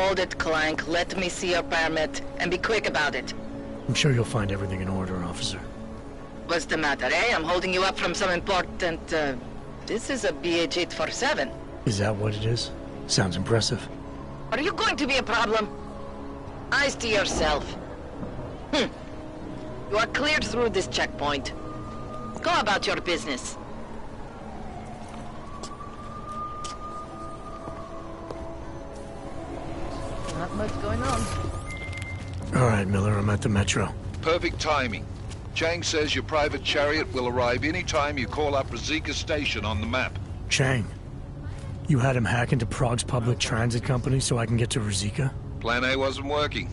Hold it, Clank. Let me see your permit, and be quick about it. I'm sure you'll find everything in order, officer. What's the matter, eh? I'm holding you up from some important, This is a BH-847. Is that what it is? Sounds impressive. Are you going to be a problem? Eyes to yourself. You are cleared through this checkpoint. Go about your business. Not much going on. All right, Miller, I'm at the Metro. Perfect timing. Chang says your private chariot will arrive any time you call up Rizika Station on the map. Chang, you had him hack into Prague's public transit company so I can get to Rizika? Plan A wasn't working.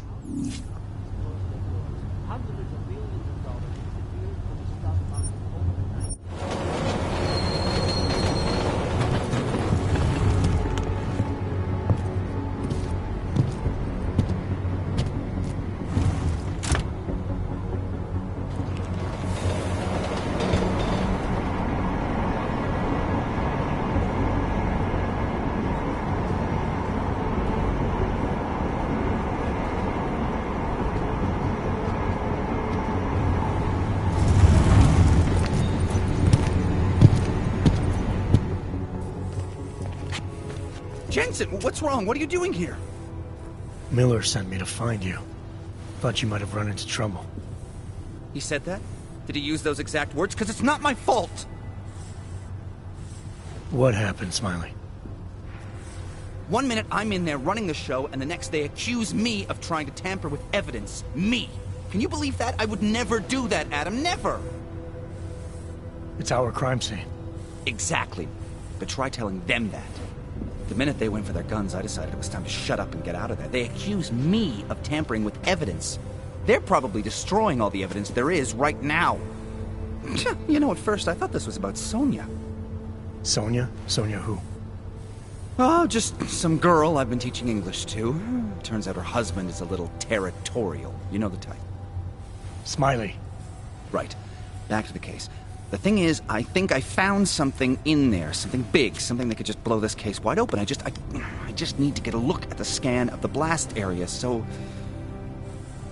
Jensen, what's wrong? What are you doing here? Miller sent me to find you. Thought you might have run into trouble. He said that? Did he use those exact words? Because it's not my fault! What happened, Smiley? 1 minute I'm in there running the show, and the next they accuse me of trying to tamper with evidence. Me! Can you believe that? I would never do that, Adam. Never! It's our crime scene. Exactly. But try telling them that. The minute they went for their guns, I decided it was time to shut up and get out of there. They accuse me of tampering with evidence. They're probably destroying all the evidence there is right now. You know, at first I thought this was about Sonia. Sonia? Sonia who? Oh, just some girl I've been teaching English to. Turns out her husband is a little territorial. You know the type. Smiley. Right. Back to the case. The thing is, I think I found something in there, something big, something that could just blow this case wide open. I just need to get a look at the scan of the blast area, so...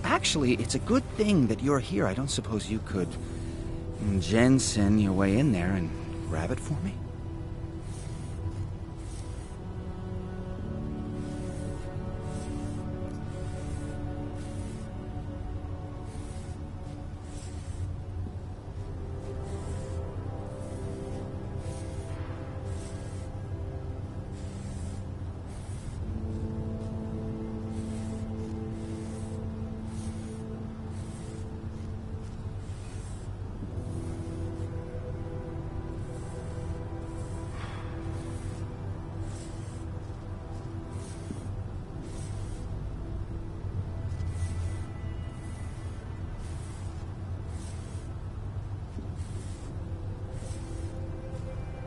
Actually, it's a good thing that you're here. I don't suppose you could... Jensen your way in there and grab it for me?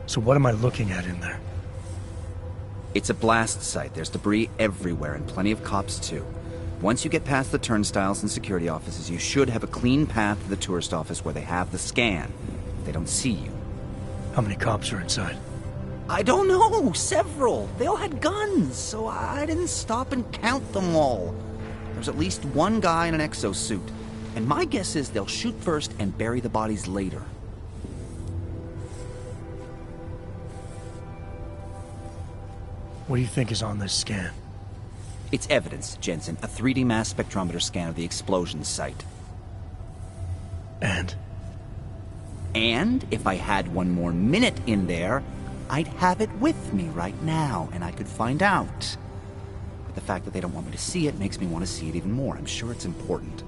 So what am I looking at in there? It's a blast site. There's debris everywhere, and plenty of cops, too. Once you get past the turnstiles and security offices, you should have a clean path to the tourist office where they have the scan. They don't see you. How many cops are inside? I don't know. Several. They all had guns, so I didn't stop and count them all. There's at least one guy in an exosuit, and my guess is they'll shoot first and bury the bodies later. What do you think is on this scan? It's evidence, Jensen. A 3D mass spectrometer scan of the explosion site. And? And if I had one more minute in there, I'd have it with me right now, and I could find out. But the fact that they don't want me to see it makes me want to see it even more. I'm sure it's important.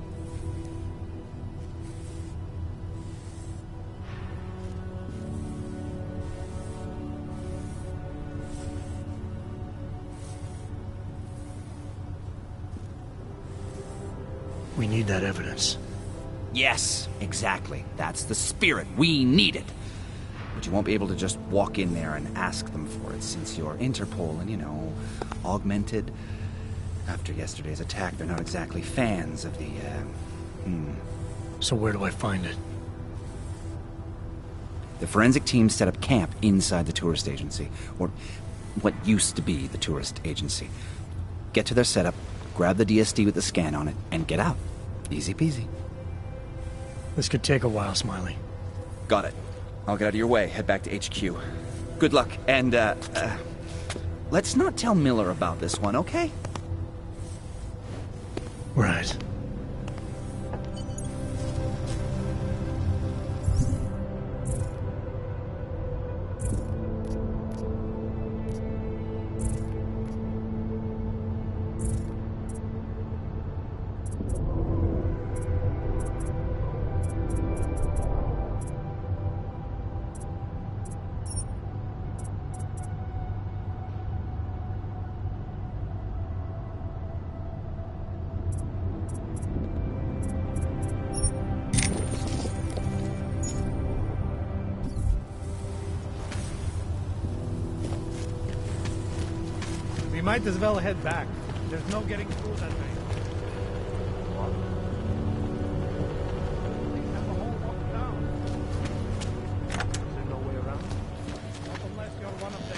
We need that evidence. Yes, exactly. That's the spirit. We need it. But you won't be able to just walk in there and ask them for it, since you're Interpol and, you know, augmented. After yesterday's attack, they're not exactly fans of the, So where do I find it? The forensic team set up camp inside the tourist agency, or what used to be the tourist agency. get to their setup, grab the DSD with the scan on it, and get out. Easy peasy. This could take a while, Smiley. Got it. I'll get out of your way, head back to HQ. Good luck, and, let's not tell Miller about this one, okay? Right. We might as well head back. There's no getting through that way. They have the whole walk down. Is there no way around? Not unless you're one of them.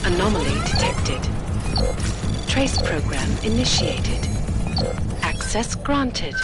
Anomaly detected. Trace program initiated. Access granted.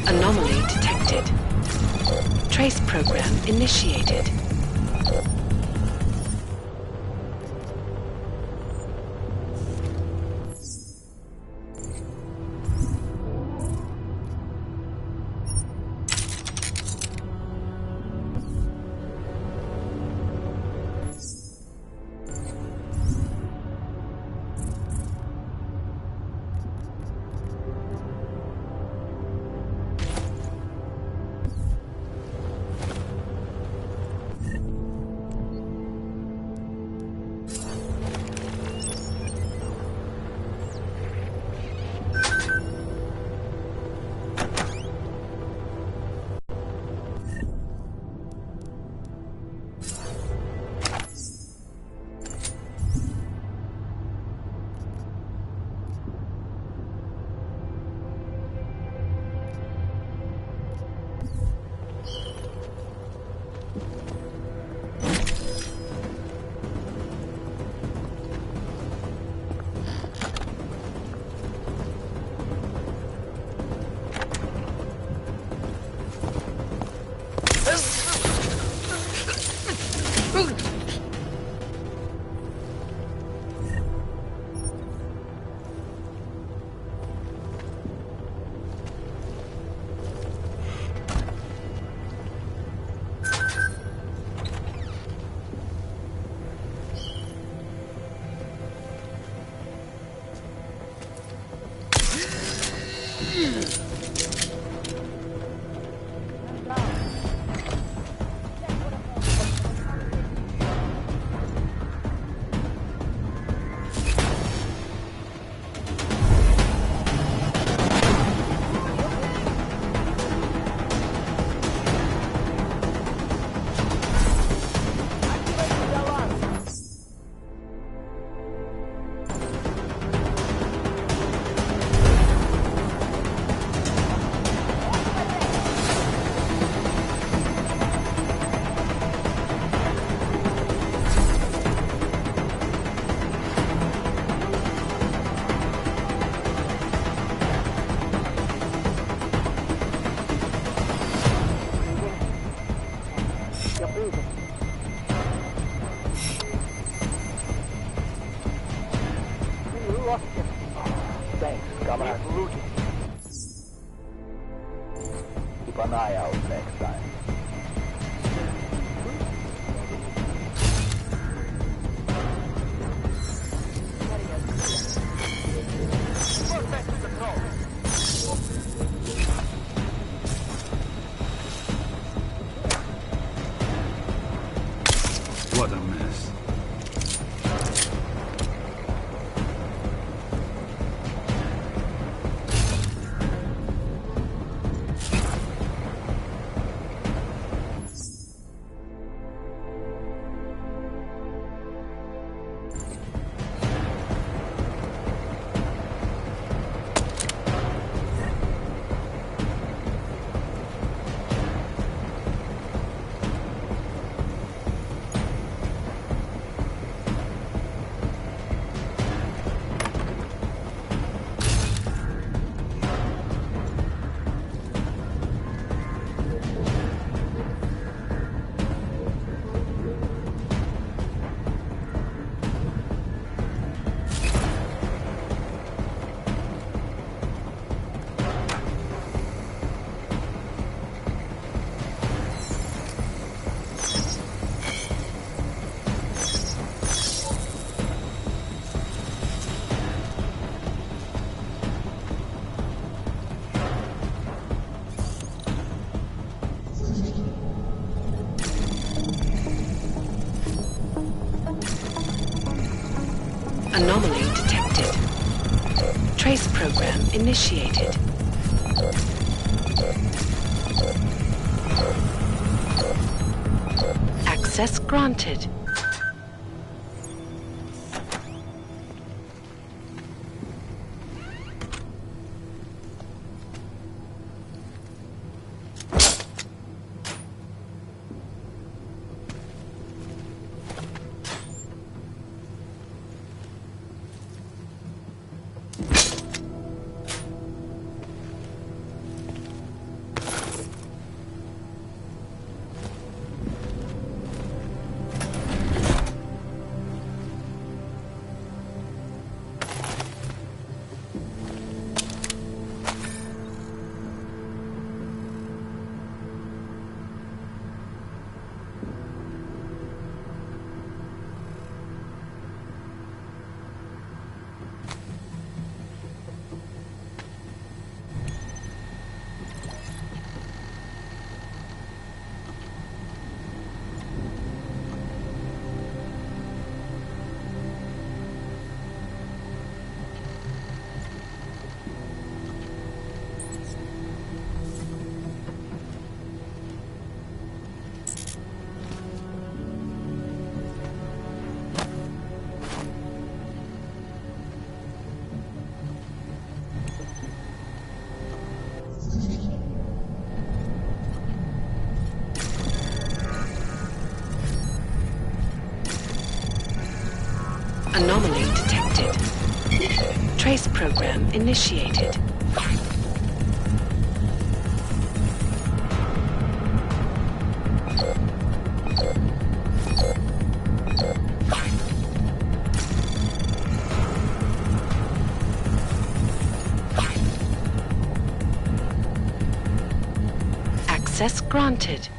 Anomaly detected. Trace program initiated. Thanks, come on. Keep an eye out next time. What a mess. Anomaly detected. Trace program initiated. Access granted. Anomaly detected. Trace program initiated. Access granted.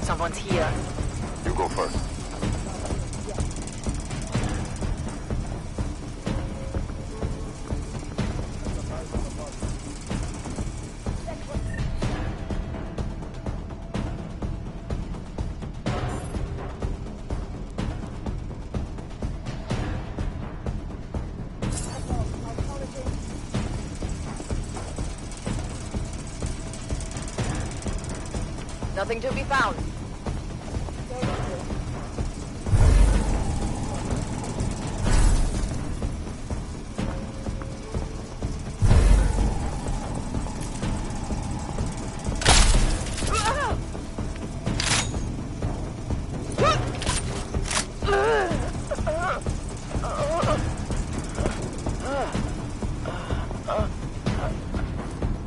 Someone's here. You go first. Nothing to be found.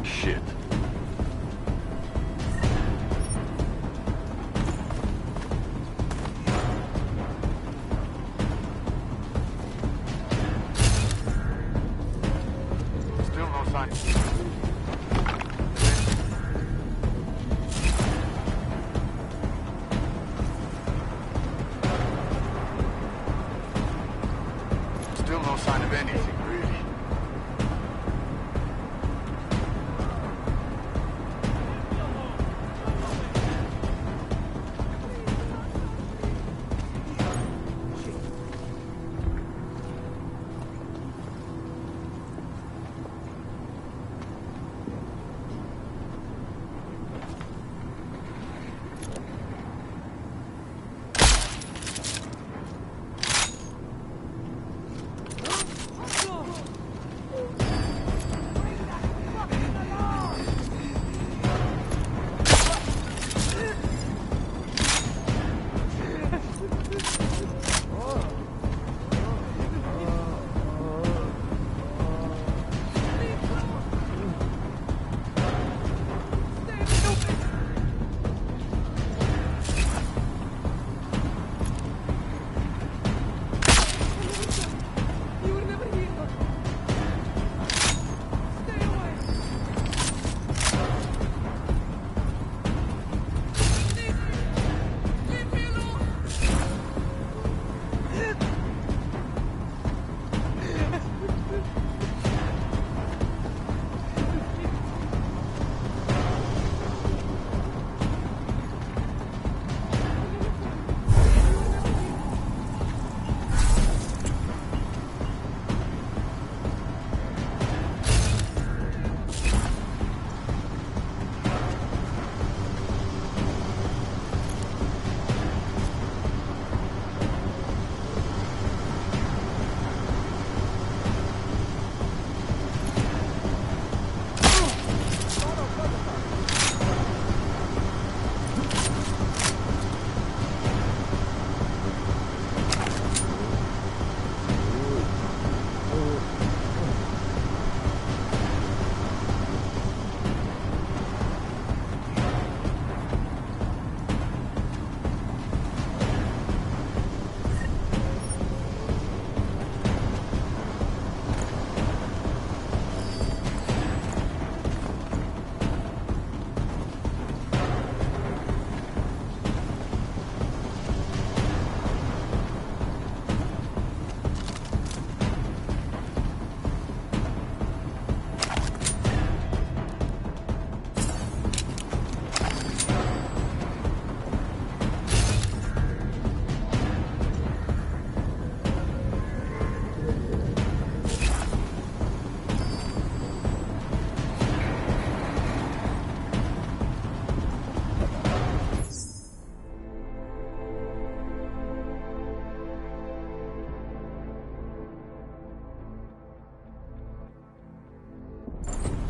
Shit. Still no sign. Still no sign of anything, really.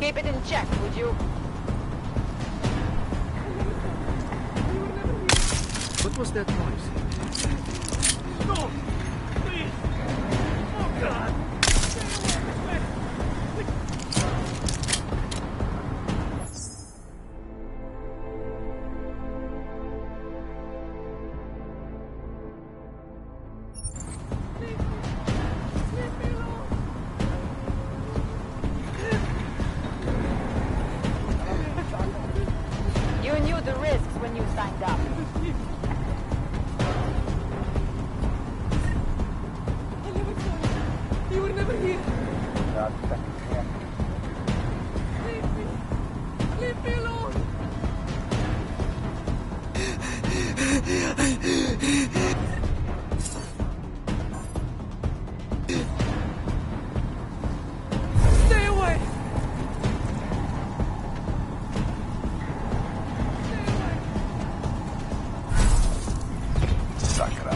Keep it in check, would you? What was that noise? No! Please! Oh, God! You knew the risks when you signed up. You were never here. Leave me alone. Stay away. Suck it up.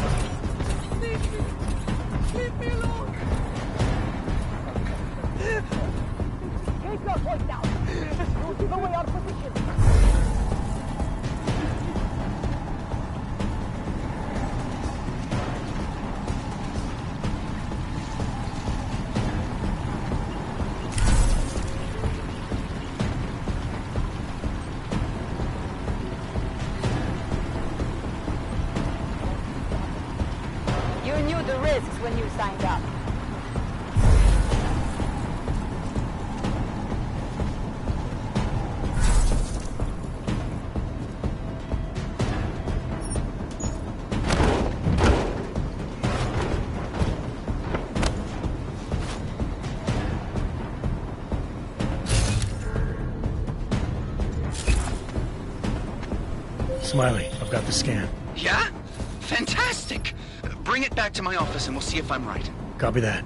Leave me alone. Keep your voice down. You'll give away our position. You knew the risks when you signed up. Smiley, I've got the scan. Yeah? Fantastic! Bring it back to my office and we'll see if I'm right. Copy that.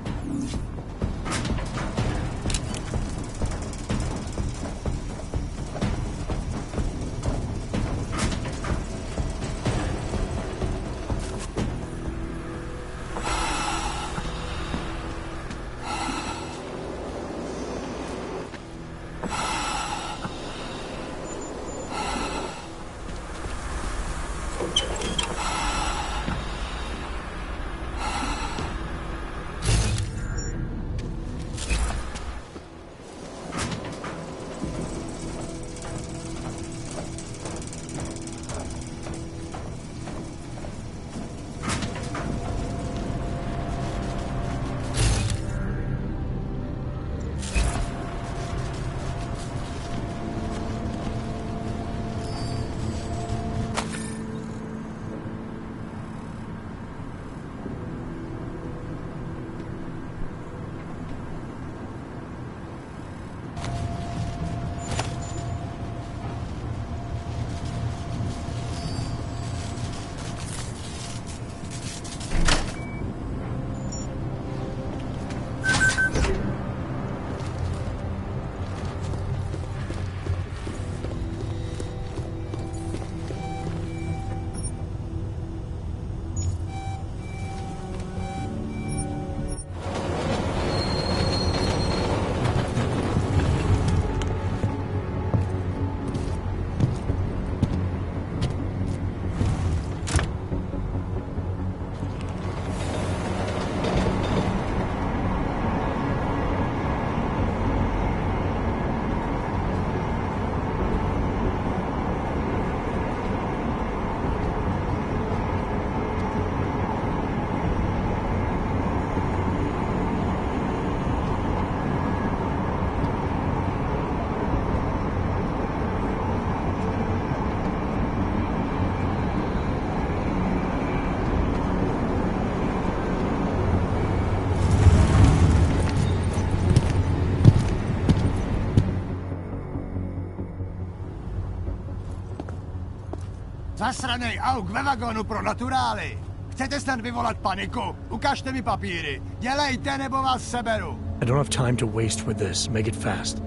Zasranej auk ve vagonu pro naturály! Chcete snad vyvolat paniku? Ukažte mi papíry. Dělejte, nebo vás seberu. I don't have time to waste with this. Make it fast.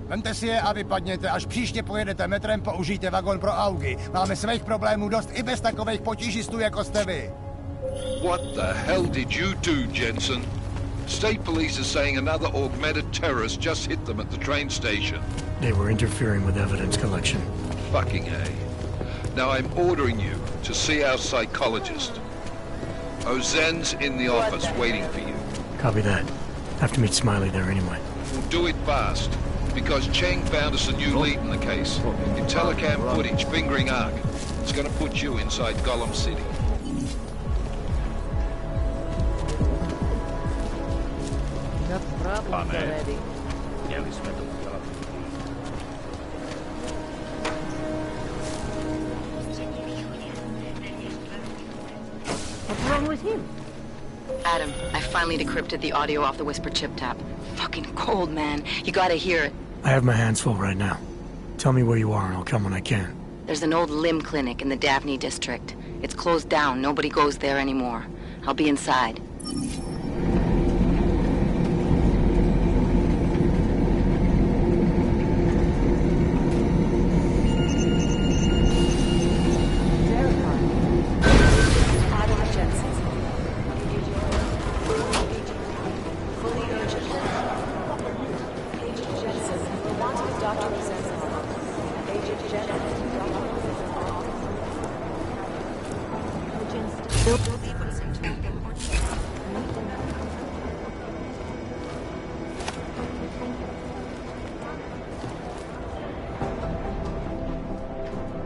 Vemte si je a vypadněte. Až příště pojedete metrem, použijte vagon pro augy. Máme svých problémů dost i bez takových potížistů, jako jste vy. What the hell did you do, Jensen? State police is saying another augmented terrorist just hit them at the train station. They were interfering with evidence collection. Fucking A. Now I'm ordering you to see our psychologist. Ozen's in the office waiting for you. Copy that. Have to meet Smiley there anyway. We'll do it fast, because Cheng found us a new lead in the case. In telecam footage fingering Ark. It's gonna put you inside Gollum City. Enough problems already. What's wrong with him? Adam, I finally decrypted the audio off the Whisper chip tap. Fucking cold, man. You gotta hear it. I have my hands full right now. Tell me where you are and I'll come when I can. There's an old limb clinic in the Daphne district. It's closed down. Nobody goes there anymore. I'll be inside.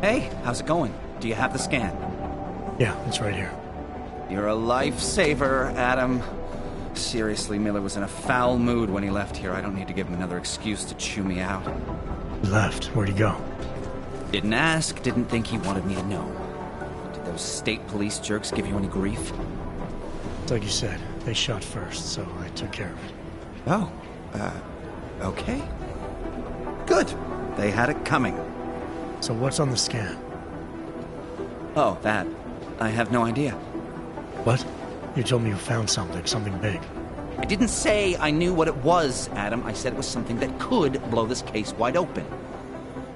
Hey, how's it going? Do you have the scan? Yeah, it's right here. You're a lifesaver, Adam. Seriously, Miller was in a foul mood when he left here. I don't need to give him another excuse to chew me out. He left. Where'd he go? Didn't ask, didn't think he wanted me to know. Did those state police jerks give you any grief? It's like you said, they shot first, so I took care of it. Oh, okay. Good. They had it coming. So what's on the scan? Oh, that. I have no idea. What? You told me you found something big. I didn't say I knew what it was, Adam. I said it was something that could blow this case wide open.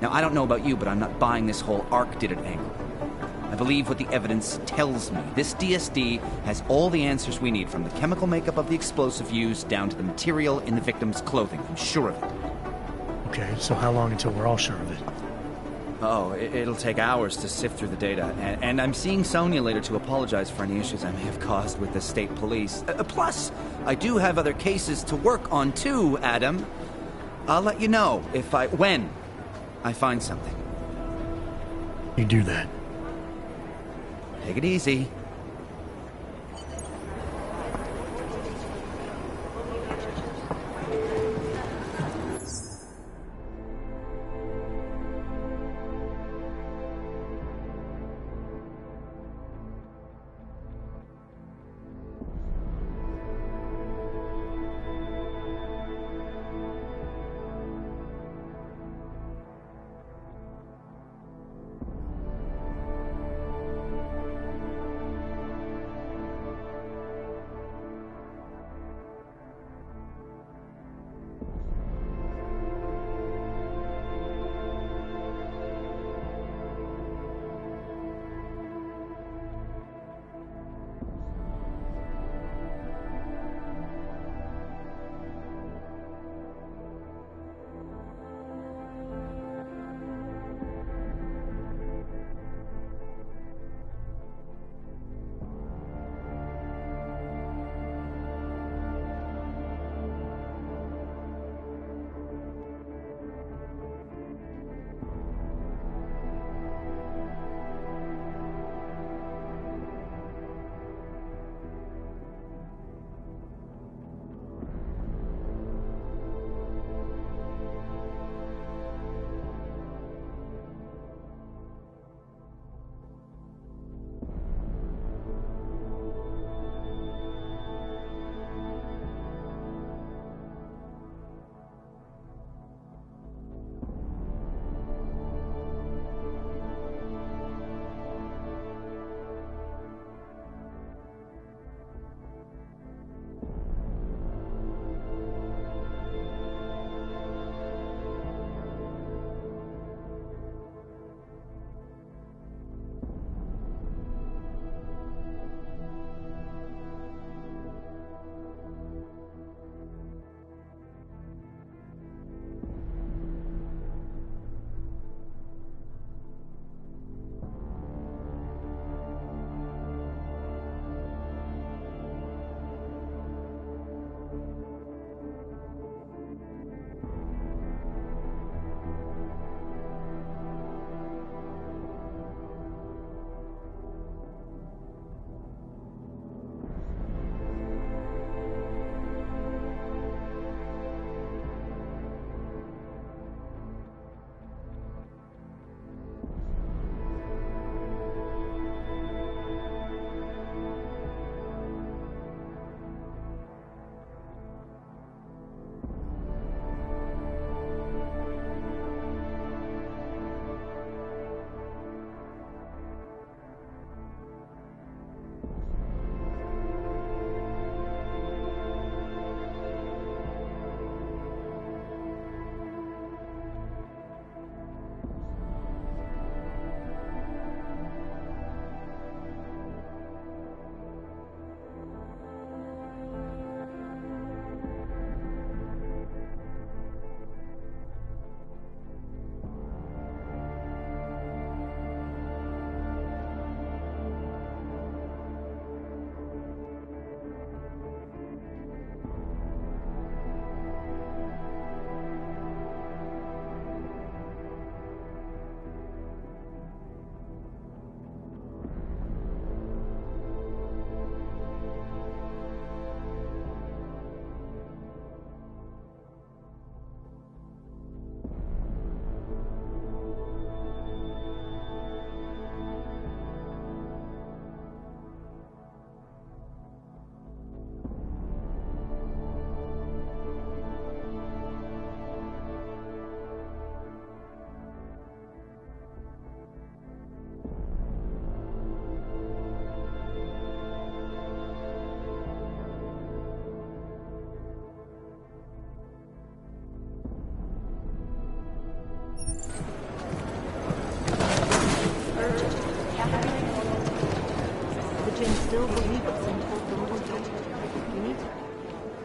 Now, I don't know about you, but I'm not buying this whole Ark did it angle. I believe what the evidence tells me. This DSD has all the answers we need, from the chemical makeup of the explosive used down to the material in the victim's clothing. I'm sure of it. Okay, so how long until we're all sure of it? Oh, it'll take hours to sift through the data, and I'm seeing Sonia later to apologize for any issues I may have caused with the state police. Plus, I do have other cases to work on too, Adam. I'll let you know when I find something. You do that. Take it easy.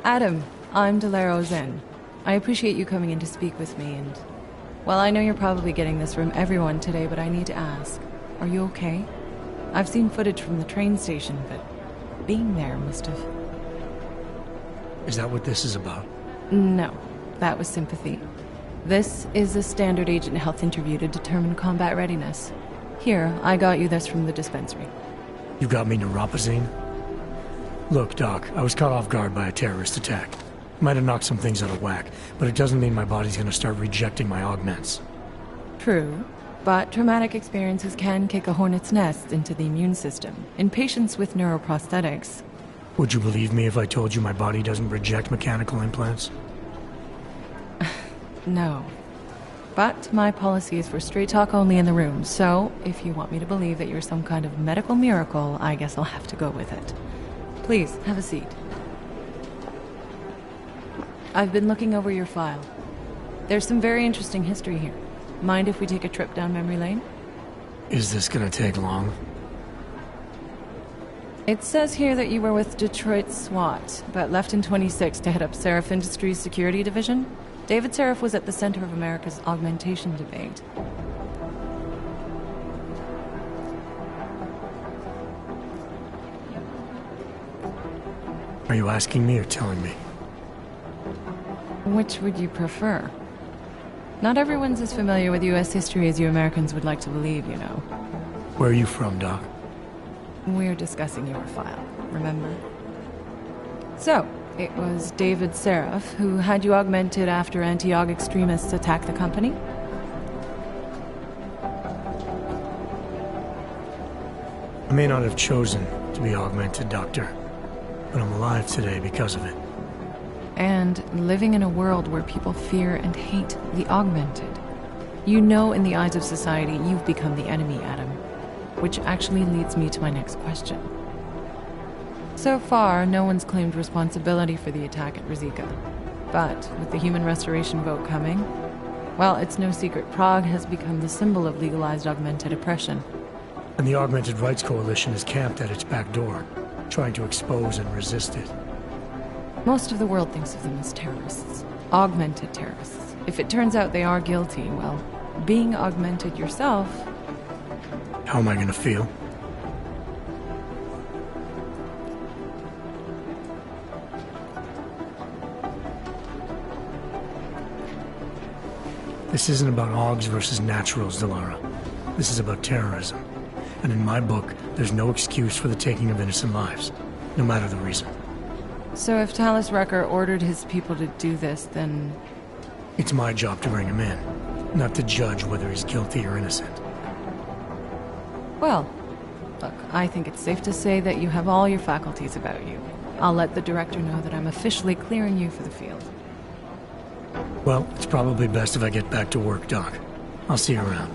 Adam, I'm Delaro Zen. I appreciate you coming in to speak with me, and... Well, I know you're probably getting this from everyone today, but I need to ask. Are you okay? I've seen footage from the train station, but being there must have... Is that what this is about? No, that was sympathy. This is a standard agent health interview to determine combat readiness. Here, I got you this from the dispensary. You got me neuropazine? Look, Doc, I was caught off guard by a terrorist attack. Might have knocked some things out of whack, but it doesn't mean my body's gonna start rejecting my augments. True, but traumatic experiences can kick a hornet's nest into the immune system. In patients with neuroprosthetics... Would you believe me if I told you my body doesn't reject mechanical implants? No. But my policy is for straight talk only in the room, so if you want me to believe that you're some kind of medical miracle, I guess I'll have to go with it. Please, have a seat. I've been looking over your file. There's some very interesting history here. Mind if we take a trip down memory lane? Is this gonna take long? It says here that you were with Detroit SWAT, but left in 26 to head up Seraph Industries' security division. David Seraph was at the center of America's augmentation debate. Are you asking me or telling me? Which would you prefer? Not everyone's as familiar with U.S. history as you Americans would like to believe, you know. Where are you from, Doc? We're discussing your file, remember? So, it was David Seraph who had you augmented after anti-aug extremists attacked the company? I may not have chosen to be augmented, Doctor, but I'm alive today because of it. And living in a world where people fear and hate the augmented. You know, in the eyes of society, you've become the enemy, Adam. Which actually leads me to my next question. So far, no one's claimed responsibility for the attack at Rizika. But with the human restoration vote coming, well, it's no secret Prague has become the symbol of legalized augmented oppression. And the Augmented Rights Coalition is camped at its back door, trying to expose and resist it. Most of the world thinks of them as terrorists. Augmented terrorists. If it turns out they are guilty, well, being augmented yourself... How am I gonna feel? This isn't about Augs versus naturals, Delara. This is about terrorism. And in my book, there's no excuse for the taking of innocent lives, no matter the reason. So if Talus Wrecker ordered his people to do this, then... It's my job to bring him in, not to judge whether he's guilty or innocent. Well, look, I think it's safe to say that you have all your faculties about you. I'll let the director know that I'm officially clearing you for the field. Well, it's probably best if I get back to work, Doc. I'll see you around.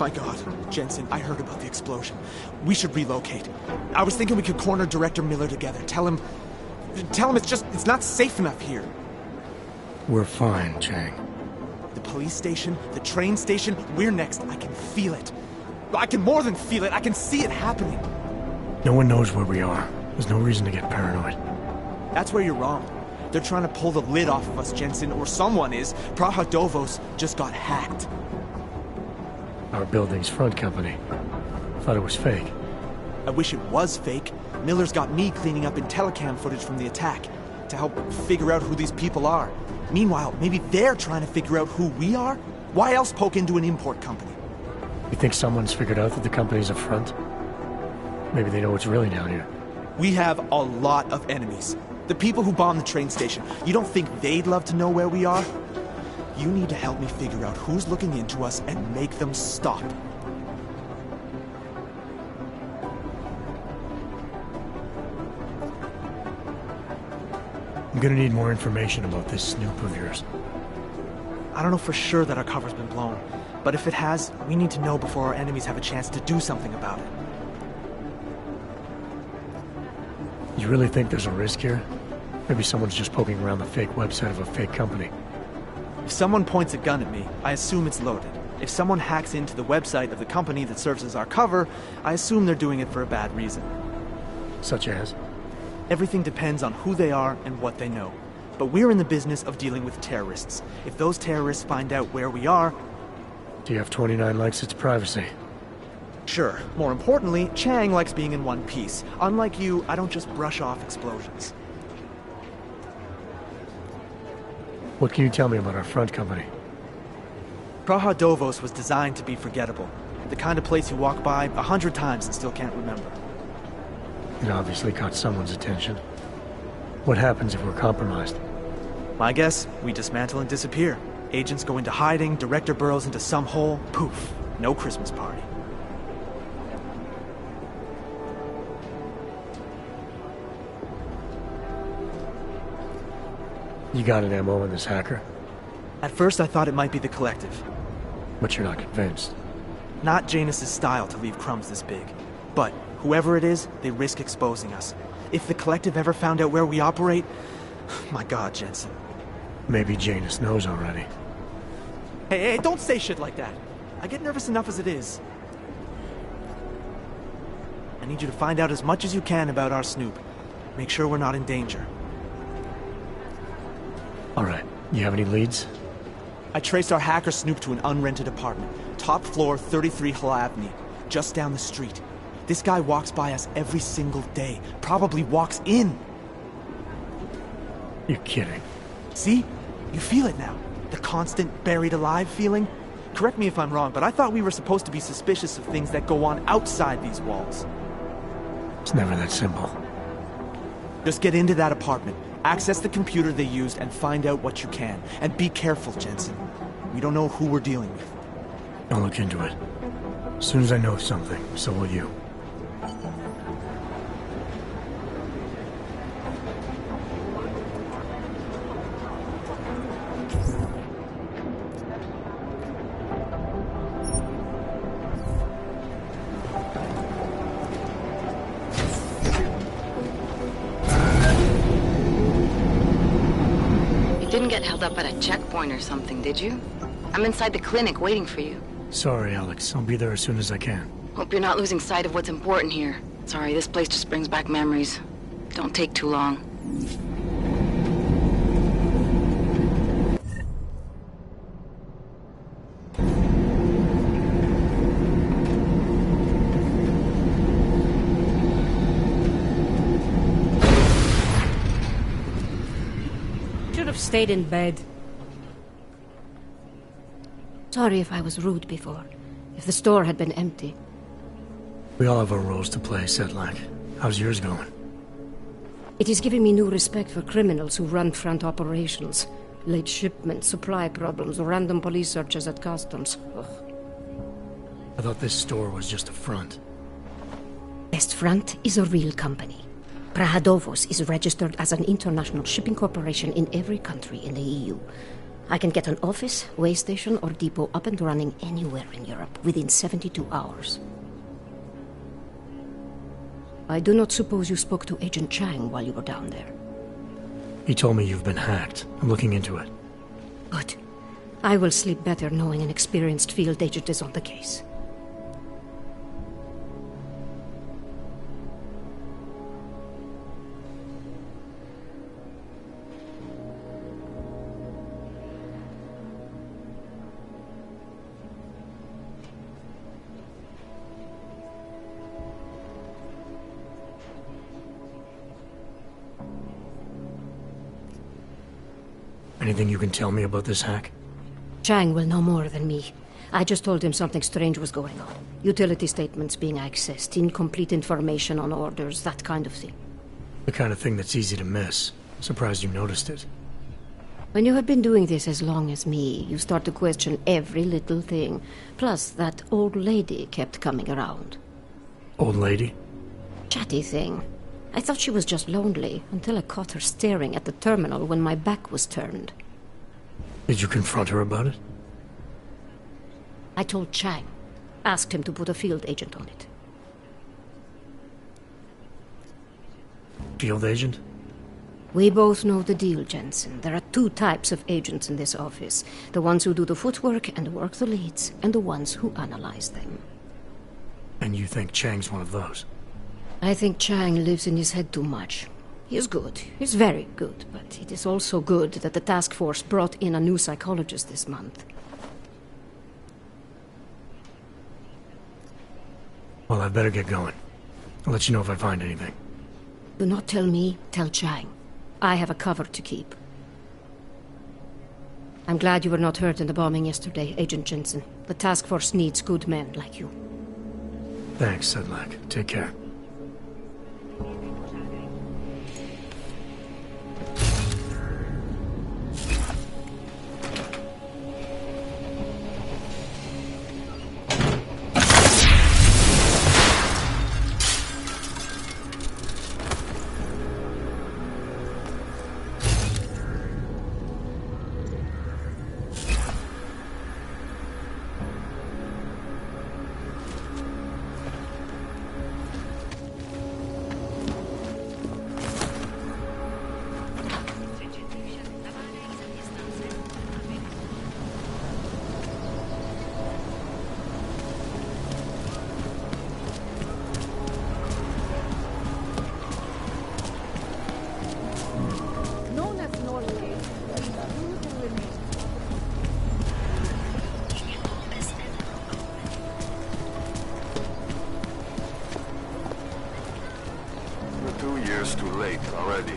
My god, Jensen, I heard about the explosion. We should relocate. I was thinking we could corner Director Miller together. Tell him it's not safe enough here. We're fine, Chang. The police station, the train station, we're next. I can feel it. I can more than feel it, I can see it happening. No one knows where we are. There's no reason to get paranoid. That's where you're wrong. They're trying to pull the lid off of us, Jensen, or someone is. Ps4 just got hacked. Our building's front company. Thought it was fake. I wish it was fake. Miller's got me cleaning up IntelliCam footage from the attack to help figure out who these people are. Meanwhile, maybe they're trying to figure out who we are? Why else poke into an import company? You think someone's figured out that the company's a front? Maybe they know what's really down here. We have a lot of enemies. The people who bombed the train station. You don't think they'd love to know where we are? You need to help me figure out who's looking into us and make them stop. I'm gonna need more information about this snoop of yours. I don't know for sure that our cover's been blown, but if it has, we need to know before our enemies have a chance to do something about it. You really think there's a risk here? Maybe someone's just poking around the fake website of a fake company. If someone points a gun at me, I assume it's loaded. If someone hacks into the website of the company that serves as our cover, I assume they're doing it for a bad reason. Such as? Everything depends on who they are and what they know. But we're in the business of dealing with terrorists. If those terrorists find out where we are... TF-29 likes its privacy. Sure. More importantly, Chang likes being in one piece. Unlike you, I don't just brush off explosions. What can you tell me about our front company? Ps4 was designed to be forgettable. The kind of place you walk by 100 times and still can't remember. It obviously caught someone's attention. What happens if we're compromised? My guess, we dismantle and disappear. Agents go into hiding, Director burrows into some hole, poof, no Christmas party. You got an MO in this hacker? At first I thought it might be the Collective. But you're not convinced? Not Janus's style to leave crumbs this big. But whoever it is, they risk exposing us. If the Collective ever found out where we operate... My god, Jensen. Maybe Janus knows already. Hey, don't say shit like that. I get nervous enough as it is. I need you to find out as much as you can about our snoop. Make sure we're not in danger. Alright, you have any leads? I traced our hacker snoop to an unrented apartment. Top floor, 33 Hull Avenue. Just down the street. This guy walks by us every single day. Probably walks in. You're kidding. See? You feel it now. The constant buried alive feeling. Correct me if I'm wrong, but I thought we were supposed to be suspicious of things that go on outside these walls. It's never that simple. Just get into that apartment. Access the computer they used and find out what you can. And be careful, Jensen. We don't know who we're dealing with. I'll look into it. As soon as I know something, so will you. Didn't get held up at a checkpoint or something, did you? I'm inside the clinic waiting for you. Sorry, Alex. I'll be there as soon as I can. Hope you're not losing sight of what's important here. Sorry, this place just brings back memories. Don't take too long. Stayed in bed. Sorry if I was rude before. If the store had been empty. We all have our roles to play, Sedlak. How's yours going? It is giving me new respect for criminals who run front operations. Late shipments, supply problems, random police searches at customs. Ugh. I thought this store was just a front. Best Front is a real company. Ps4 is registered as an international shipping corporation in every country in the EU. I can get an office, way station, or depot up and running anywhere in Europe within 72 hours. I do not suppose you spoke to Agent Chang while you were down there. He told me you've been hacked. I'm looking into it. Good. I will sleep better knowing an experienced field agent is on the case. Anything you can tell me about this hack? Chang will know more than me. I just told him something strange was going on. Utility statements being accessed, incomplete information on orders, that kind of thing. The kind of thing that's easy to miss. Surprised you noticed it. When you have been doing this as long as me, you start to question every little thing. Plus, that old lady kept coming around. Old lady? Chatty thing. I thought she was just lonely, until I caught her staring at the terminal when my back was turned. Did you confront her about it? I told Chang. Asked him to put a field agent on it. Field agent? We both know the deal, Jensen. There are two types of agents in this office. The ones who do the footwork and work the leads, and the ones who analyze them. And you think Chang's one of those? I think Chang lives in his head too much. He is good. He's very good, but it is also good that the task force brought in a new psychologist this month. Well, I better get going. I'll let you know if I find anything. Do not tell me, tell Chang. I have a cover to keep. I'm glad you were not hurt in the bombing yesterday, Agent Jensen. The task force needs good men like you. Thanks, Sedlak. Take care. Too late already.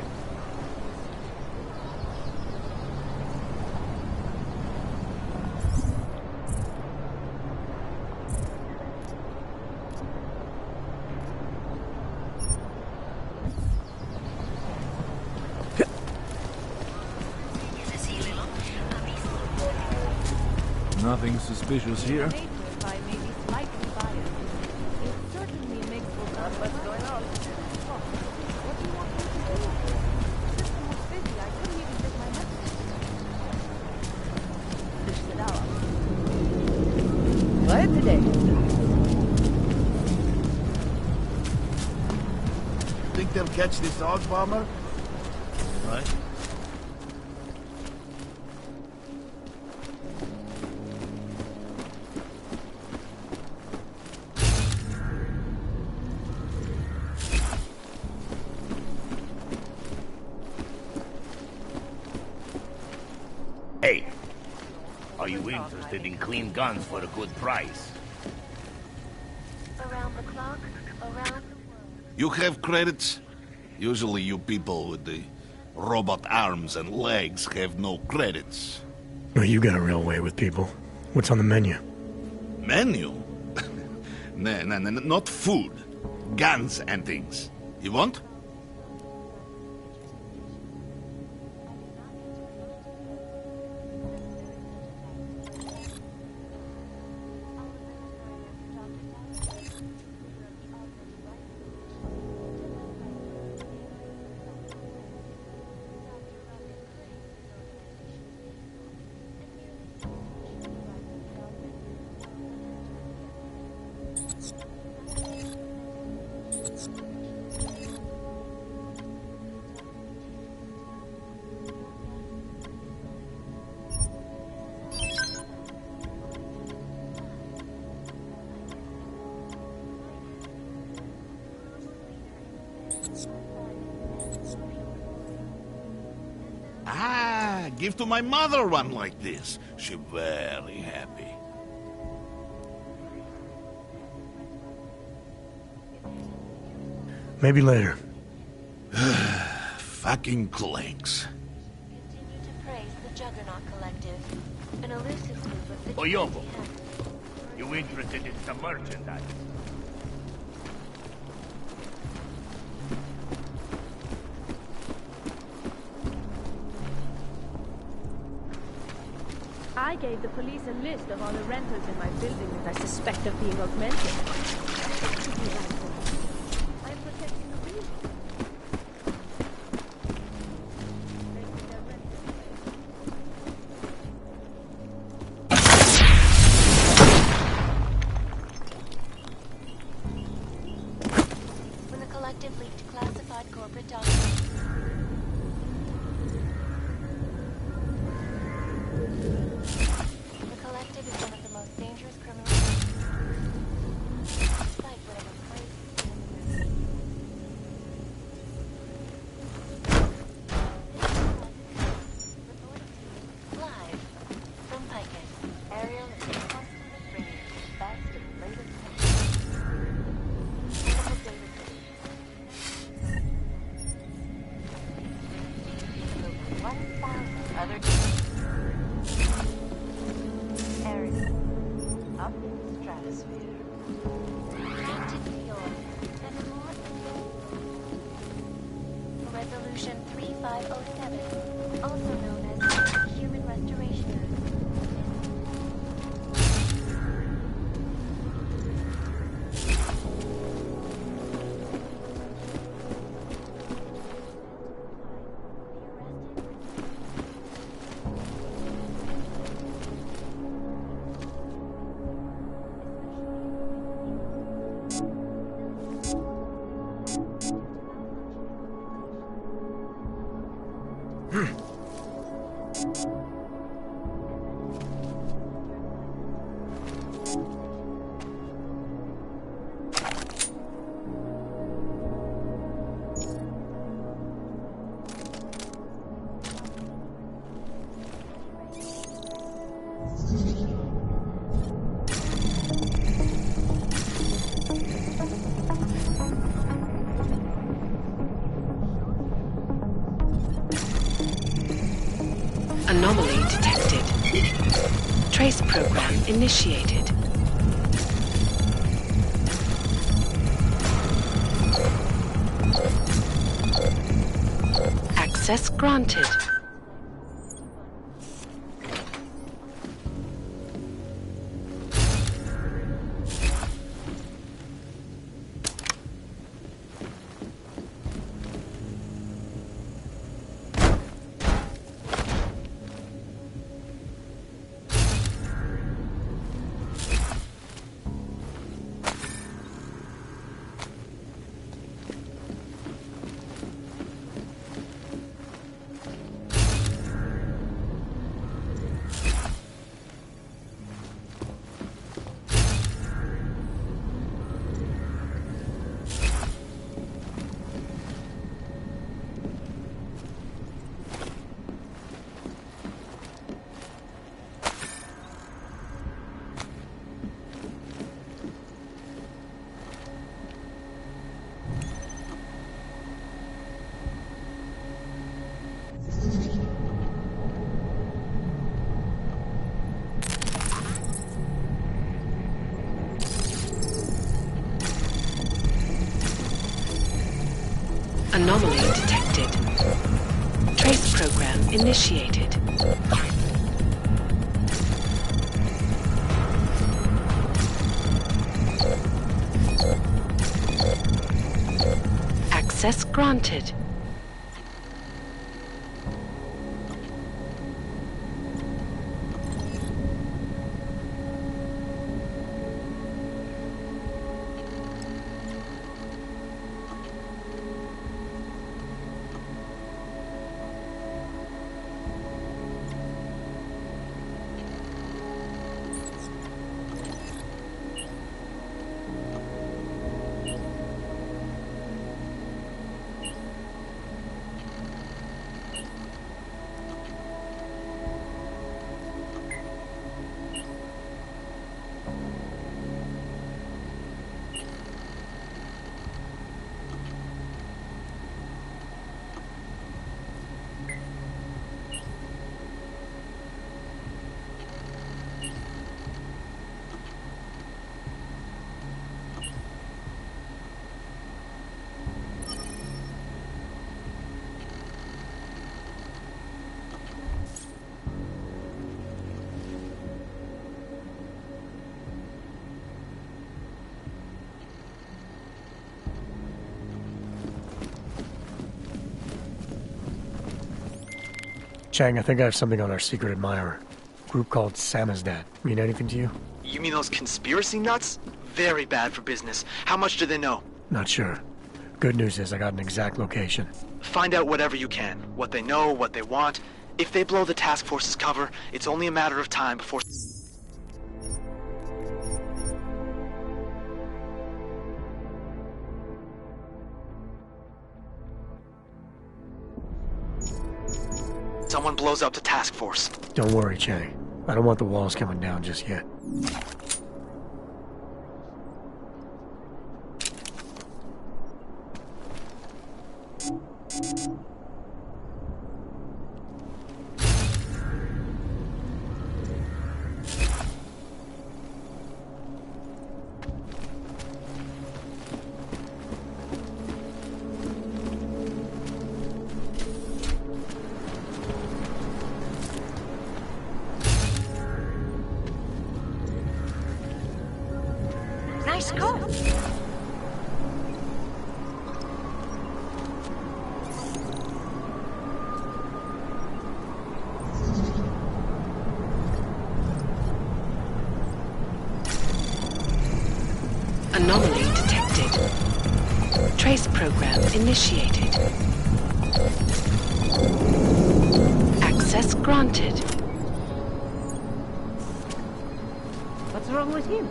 Nothing suspicious here. Think they'll catch this dog bomber? Right. Hey, are you interested in clean guns for a good price? Around the clock, around... You have credits? Usually you people with the robot arms and legs have no credits. Well, you got a real way with people. What's on the menu? Menu? No, not food. Guns and things. You want? give to my mother one like this. She very happy. Maybe later. Fucking clanks. Continue to praise the Juggernaut Collective. An elusive group of vigilante Oyobo, hackers. you interested in some merchandise? I gave the police a list of all the rentals in my building that I suspect of being augmented. I'm protecting the real. When the Collective leaked classified corporate documents, the Collective is one of the most dangerous criminals. Despite whatever praise live from Picus. Ariel is constantly bringing you the best and latest over 1,000 other Ariel, up in the stratosphere. Connected to yours, and more. Resolution 3507, also known as Human Restoration. Anomaly detected. Trace program initiated. Access granted. Anomaly detected. Trace program initiated. Access granted. Chang, I think I have something on our secret admirer. A group called Samizdat. Mean anything to you? You mean those conspiracy nuts? Very bad for business. How much do they know? Not sure. Good news is I got an exact location. Find out whatever you can. What they know, what they want. If they blow the task force's cover, it's only a matter of time before... someone blows up the task force. Don't worry, Chang. I don't want the walls coming down just yet. Nice call. Anomaly detected. Trace program initiated. Access granted. What's wrong with him?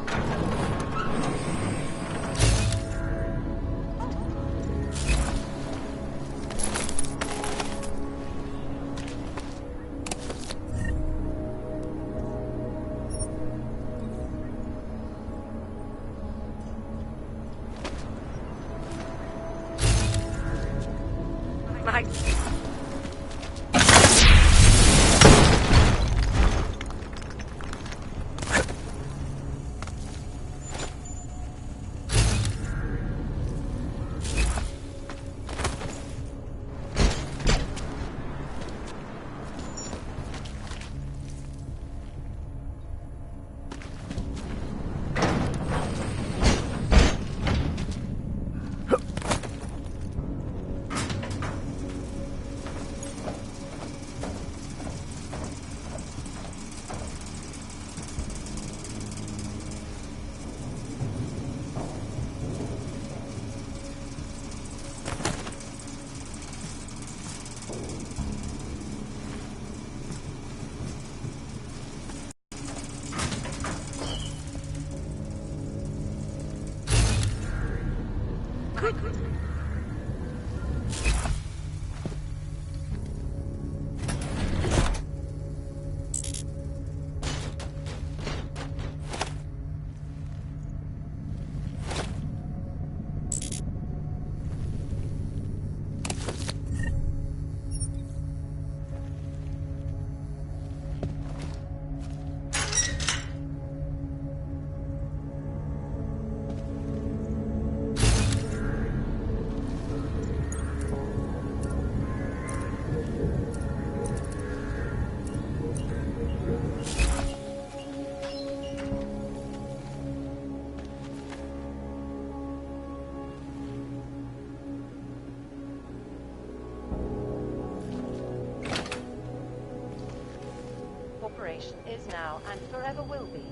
Is now and forever will be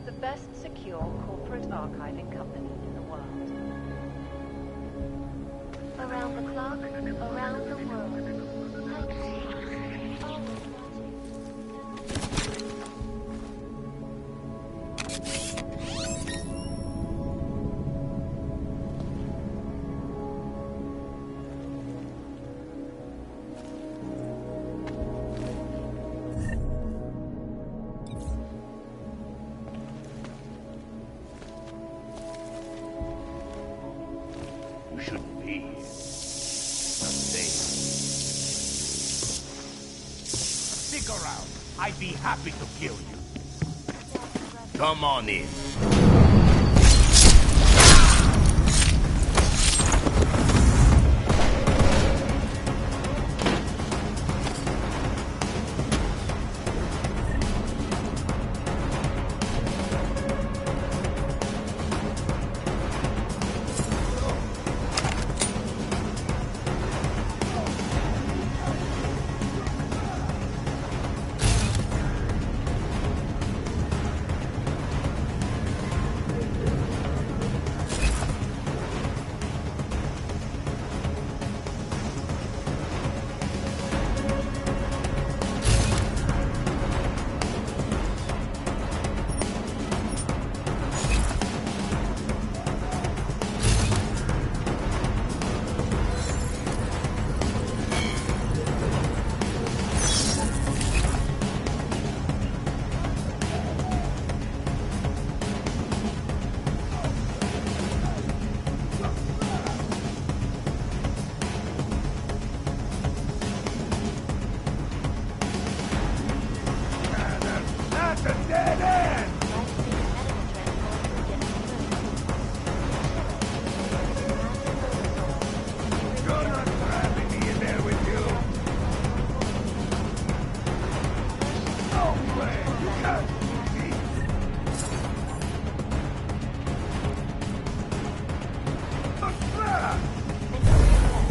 the best secure corporate archiving company in the world. Around the clock, around the world. I'd be happy to kill you. Come on in.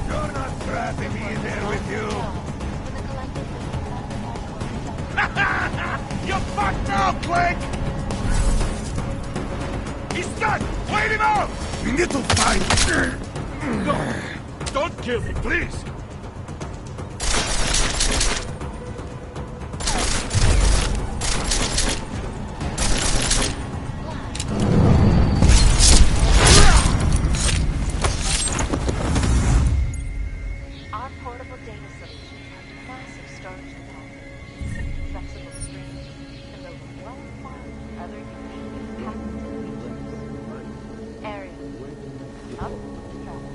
You're not trapping me in there with you! You fucked now, Clank! He's stuck! Wait him out! We need to fight! No! Don't kill me, please! Our portable data solutions have massive storage capacity, flexible screens, and over 1,000 other convenient patented features. Area. Up. Travel.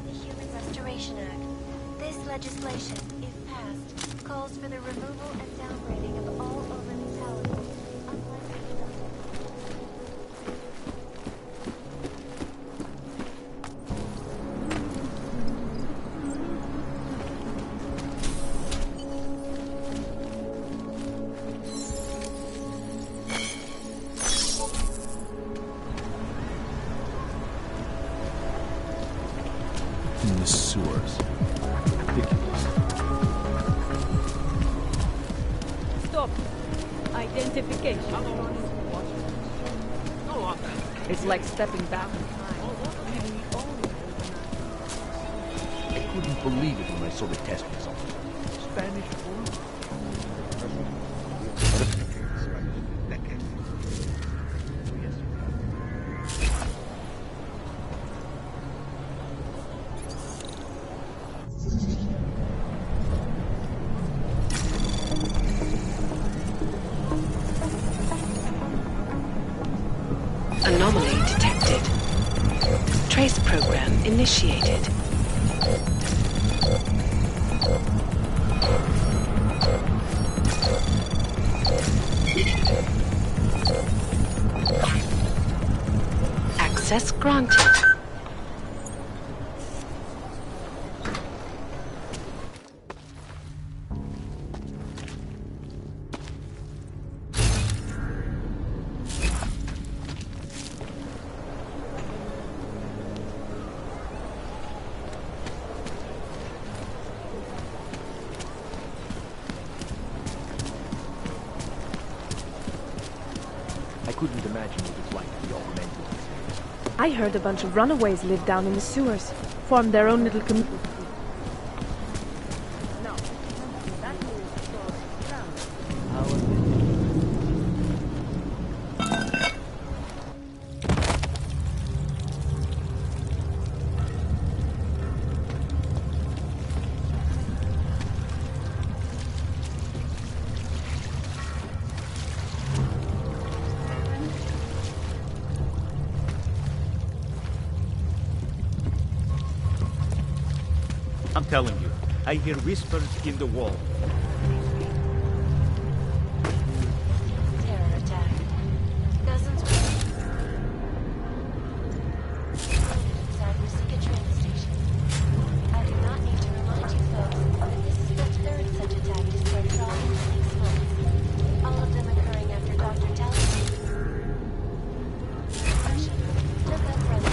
The Human Restoration Act. This legislation, if passed, calls for the removal and downgrading of all overly talented, In the sewers. Ridiculous. Stop. Identification. It's like stepping back in time. I couldn't believe it when I saw the test results. Spanish food? Anomaly detected. Trace program initiated. Access granted. I couldn't imagine what it's like to be augmented. I heard a bunch of runaways live down in the sewers. Formed their own little community. I'm telling you, I hear whispers in the wall. terror attack. Dozens were inside Musica train station. I do not need to remind you folks that this is the third such attack to start off in 6 months. All of them occurring after Dr. Tallis. Look up brother.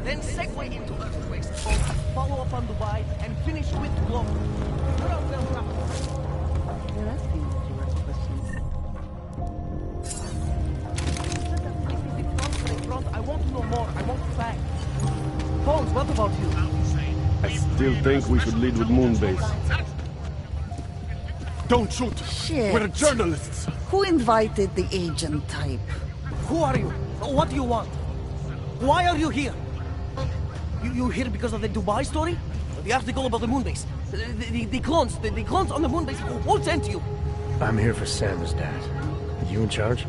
Then segue into earthquakes, follow up on Dubai, and finish with global. I want to know more. I want facts. Holmes, what about you? I still think we should lead with Moonbase. Don't shoot! Shit. We're journalists! Who invited the agent type? Who are you? What do you want? Why are you here? You here because of the Dubai story? The article about the moonbase? The clones on the moonbase? Who sent you? I'm here for Sam's dad. Are you in charge?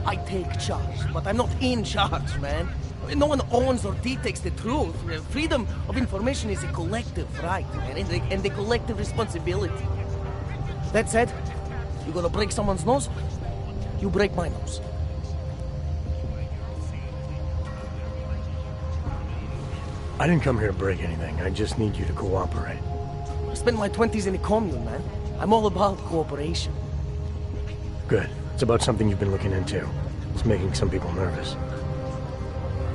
I take charge, but I'm not in charge, man. No one owns or dictates the truth. Freedom of information is a collective right, man, and a collective responsibility. That said, you gonna break someone's nose, you break my nose. I didn't come here to break anything. I just need you to cooperate. I spent my 20s in a commune, man. I'm all about cooperation. Good. It's about something you've been looking into. It's making some people nervous.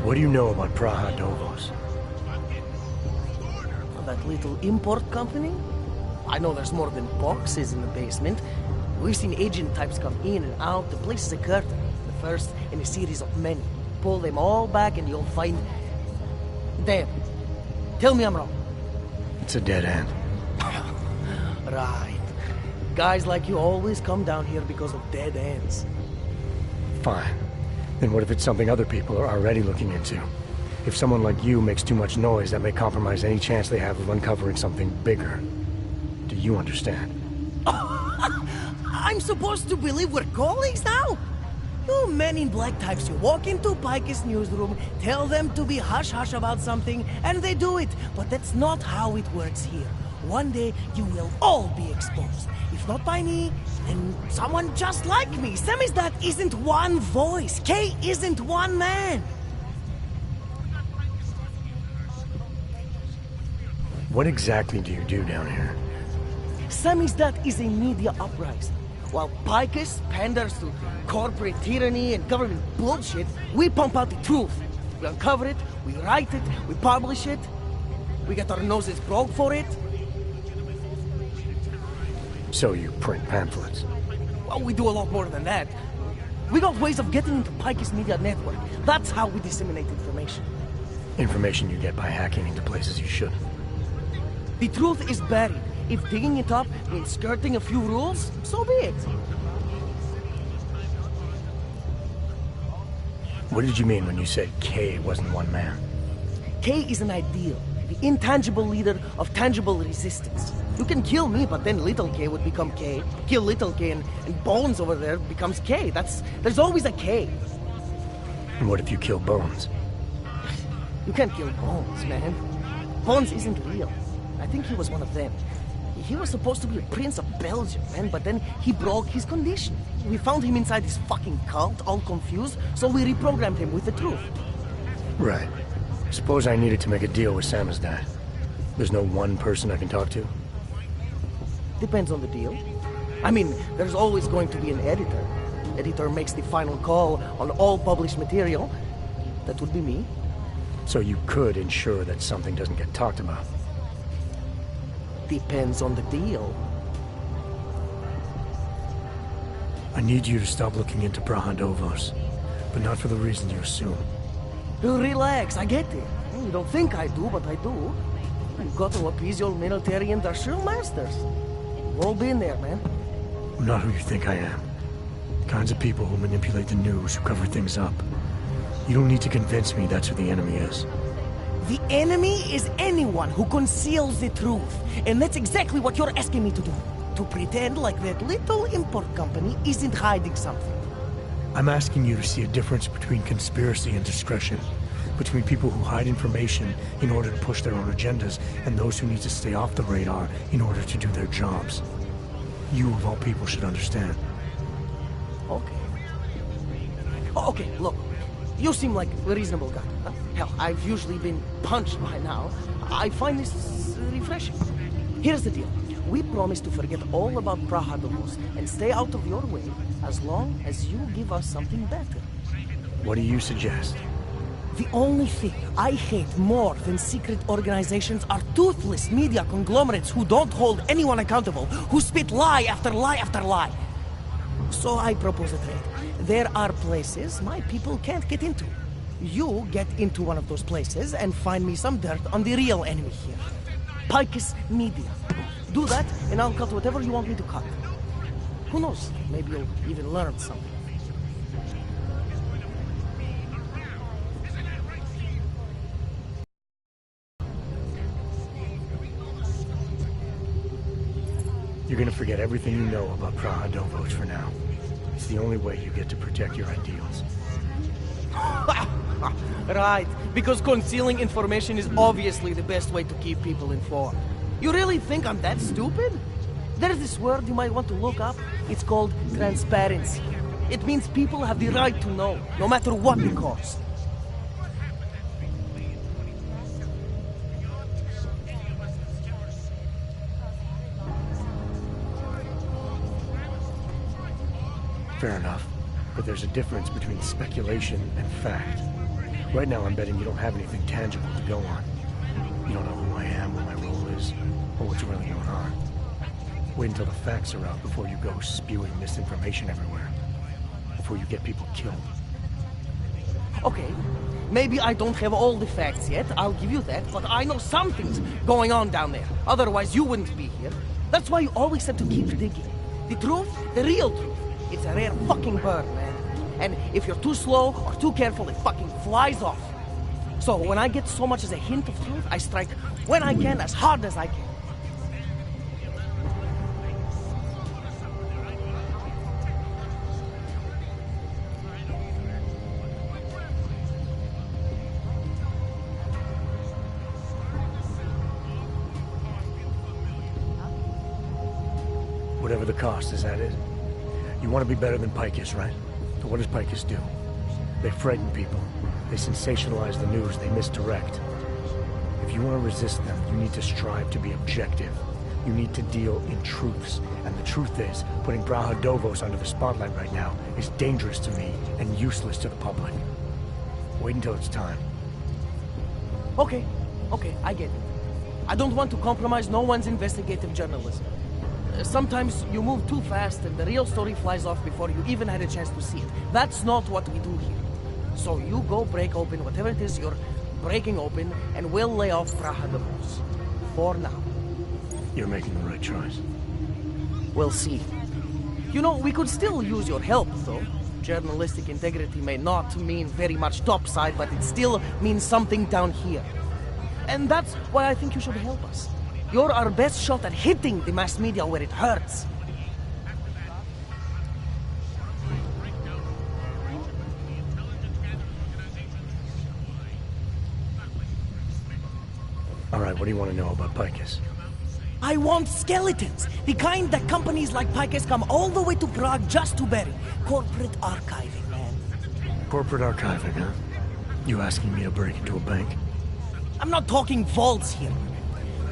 What do you know about Ps4? That little import company? I know there's more than boxes in the basement. We've seen agent types come in and out. The place is a curtain. The first in a series of many. Pull them all back and you'll find... Damn. Tell me I'm wrong. It's a dead end. Right. Guys like you always come down here because of dead ends. Fine. Then what if it's something other people are already looking into? If someone like you makes too much noise, that may compromise any chance they have of uncovering something bigger. Do you understand? I'm supposed to believe we're colleagues now? You men in black types, you walk into Pike's newsroom, tell them to be hush-hush about something, and they do it. But that's not how it works here. One day, you will all be exposed. If not by me, then someone just like me. Samizdat isn't one voice. K isn't one man. What exactly do you do down here? Samizdat is a media uprising. While Picus panders to corporate tyranny and government bullshit, we pump out the truth. We uncover it, we write it, we publish it. We get our noses broke for it. So you print pamphlets? Well, we do a lot more than that. We got ways of getting into Picus media network. That's how we disseminate information. Information you get by hacking into places you shouldn't. The truth is buried. If digging it up means skirting a few rules, so be it. What did you mean when you said K wasn't one man? K is an ideal, the intangible leader of tangible resistance. You can kill me, but then little K would become K. Kill little K and Bones over there becomes K. There's always a K. And what if you kill Bones? You can't kill Bones, man. Bones isn't real. I think he was one of them. He was supposed to be a prince of Belgium, man, but then he broke his condition. We found him inside this fucking cult, all confused, so we reprogrammed him with the truth. Right. Suppose I needed to make a deal with Samizdat. There's no one person I can talk to? Depends on the deal. I mean, there's always going to be an editor. Editor makes the final call on all published material. That would be me. So you could ensure that something doesn't get talked about? Depends on the deal. I need you to stop looking into Ps4, but not for the reason you assume. Relax, I get it. You don't think I do, but I do. You've got to appease your military industrial masters. We've all been there, man. I'm not who you think I am. The kinds of people who manipulate the news, who cover things up. You don't need to convince me that's who the enemy is. The enemy is anyone who conceals the truth. And that's exactly what you're asking me to do. To pretend like that little import company isn't hiding something. I'm asking you to see a difference between conspiracy and discretion. Between people who hide information in order to push their own agendas and those who need to stay off the radar in order to do their jobs. You, of all people, should understand. Okay. Okay, look. You seem like a reasonable guy. Huh? Hell, I've usually been punched by now. I find this refreshing. Here's the deal. We promise to forget all about Ps4 and stay out of your way as long as you give us something better. What do you suggest? The only thing I hate more than secret organizations are toothless media conglomerates who don't hold anyone accountable, who spit lie after lie after lie. So I propose a trade. There are places my people can't get into. You get into one of those places and find me some dirt on the real enemy here. Picus Media. Do that, and I'll cut whatever you want me to cut. Who knows? Maybe you'll even learn something. You're gonna forget everything you know about Ps4 for now. It's the only way you get to protect your ideals. Right, because concealing information is obviously the best way to keep people informed. You really think I'm that stupid? There's this word you might want to look up. It's called transparency. It means people have the right to know, no matter what the cost. Fair enough, but there's a difference between speculation and fact. Right now I'm betting you don't have anything tangible to go on. You don't know who I am, what my role is, or what's really going on. Wait until the facts are out before you go spewing misinformation everywhere. Before you get people killed. Okay, maybe I don't have all the facts yet, I'll give you that, but I know something's going on down there. Otherwise you wouldn't be here. That's why you always have to keep digging. The truth, the real truth. It's a rare fucking bird, man. And if you're too slow or too careful, it fucking flies off. So when I get so much as a hint of truth, I strike when I can, as hard as I can. Whatever the cost, is that it? You want to be better than Picus, right? So what does Picus do? They frighten people. They sensationalize the news. They misdirect. If you want to resist them, you need to strive to be objective. You need to deal in truths. And the truth is, putting Ps4 under the spotlight right now is dangerous to me and useless to the public. Wait until it's time. Okay, I get it. I don't want to compromise no one's investigative journalism. Sometimes you move too fast and the real story flies off before you even had a chance to see it. That's not what we do here. So you go break open whatever it is you're breaking open, and we'll lay off Ps4. For now. You're making the right choice. We'll see. You know, we could still use your help, though. Journalistic integrity may not mean very much topside, but it still means something down here. And that's why I think you should help us. You're our best shot at hitting the mass media where it hurts. Alright, what do you want to know about Picus? I want skeletons! The kind that companies like Picus come all the way to Prague just to bury. Corporate archiving, man. Corporate archiving, huh? You asking me to break into a bank? I'm not talking vaults here.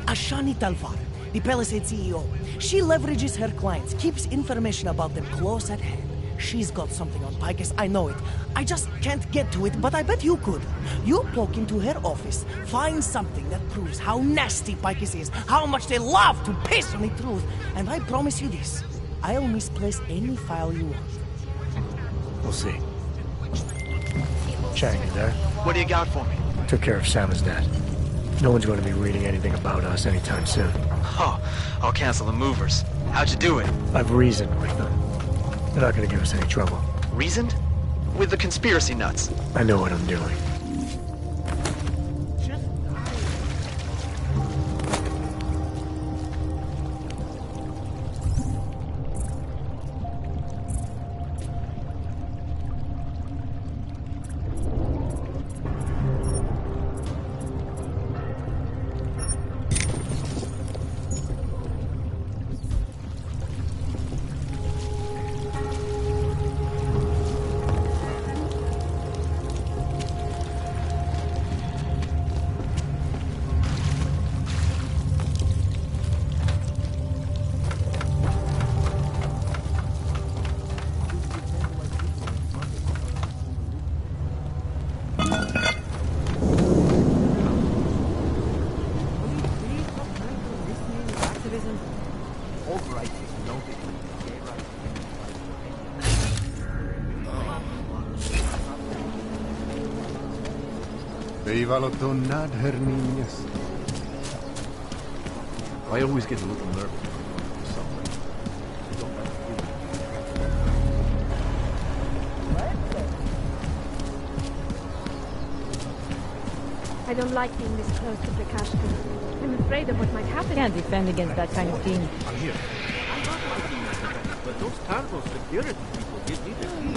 Ashani Talvar, the Palisade CEO, she leverages her clients, keeps information about them close at hand. She's got something on Picus, I know it. I just can't get to it, but I bet you could. You poke into her office, find something that proves how nasty Picus is, how much they love to piss on the truth, and I promise you this, I'll misplace any file you want. We'll see. Chang, you there? What do you got for me? Took care of Sava's dad. No one's going to be reading anything about us anytime soon. Oh, I'll cancel the movers. How'd you do it? I've reasoned with them. They're not going to give us any trouble. Reasoned? With the conspiracy nuts. I know what I'm doing. Bývalo to nádherný město. I always get a little nervous. I don't like being this close to Prakashka. I'm afraid of what might happen. Can't defend against that kind of team. I'm here. I'm not liking this, but those Targos security people give me the fear.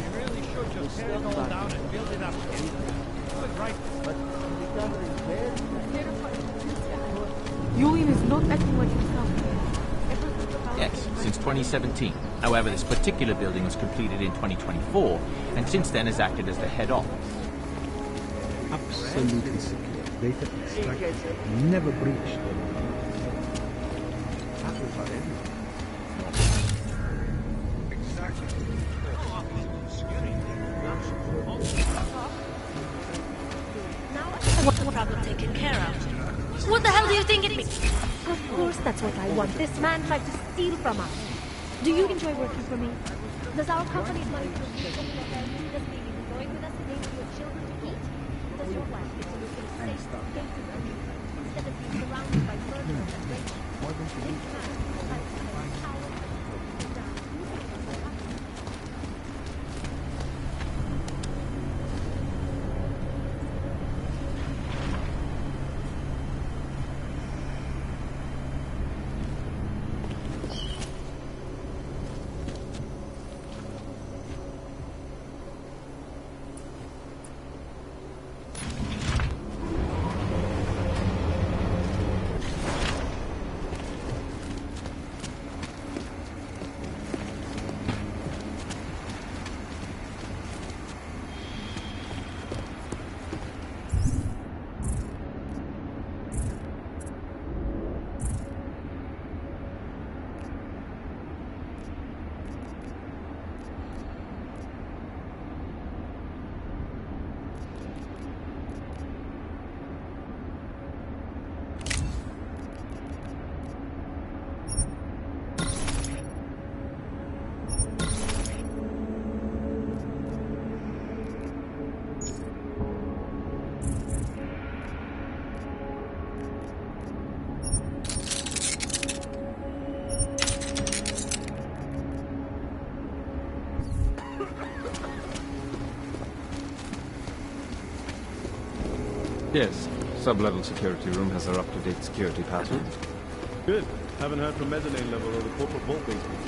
They really should Just tear it all down and build it up again. Right, but Julian is not acting like himself. Yes, since 2017. However, this particular building was completed in 2024, and since then has acted as the head office. Absolutely secure. Data extracted. Never breached. What's the problem taken care of? What the hell do you think it means? Of course that's what I want. This man tried to steal from us. Do you enjoy working for me? Does our company's money does baby going with us enable your children to eat? Does your wife get to live in a safe, gated community instead of being surrounded by murderers and rapists? This man has power. Yes. Sub-level security room has our up-to-date security password. Good. Haven't heard from mezzanine level or the corporate vault basement.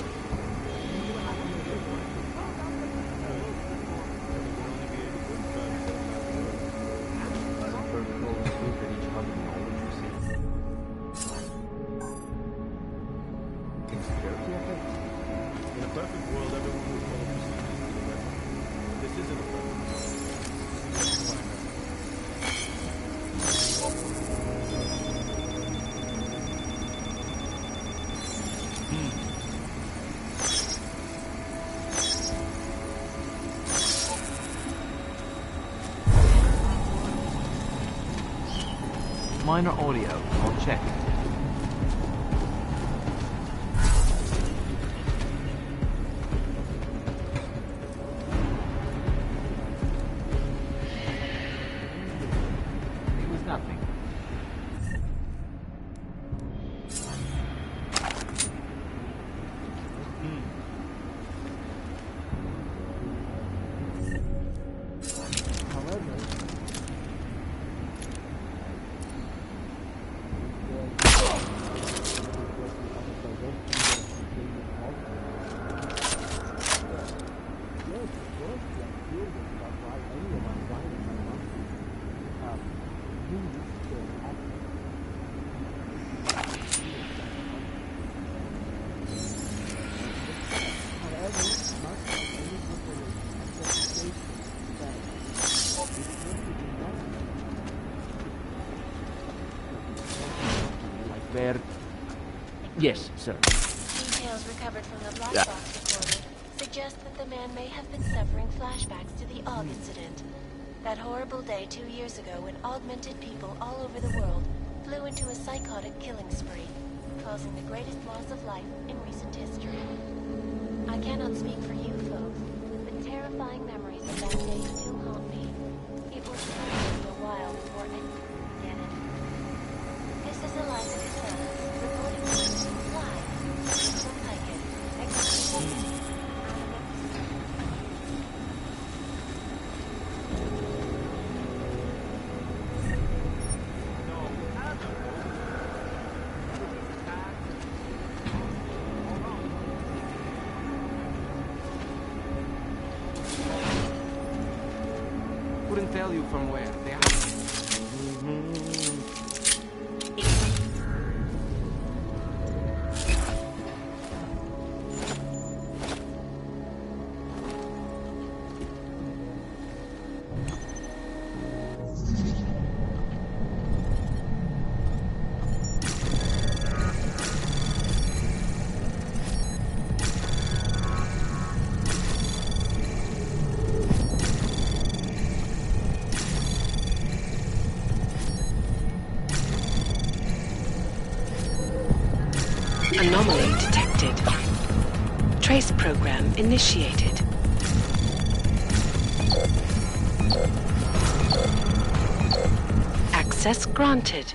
In a perfect world, everyone would follow procedures. This isn't a perfect world. Minor audio. I'll check. It was nothing. Yes, sir. Details recovered from the black box recorder suggest that the man may have been suffering flashbacks to the Og incident. That horrible day 2 years ago when augmented people all over the world flew into a psychotic killing spree, causing the greatest loss of life in recent history. I cannot speak for you folks, but terrifying memories of that day still haunt me. It will take me a while before anyone will get it. This is Eliza Casanas, reporting live from Hiken, execution. tell you from where. They are. Anomaly detected. Trace program initiated. Access granted.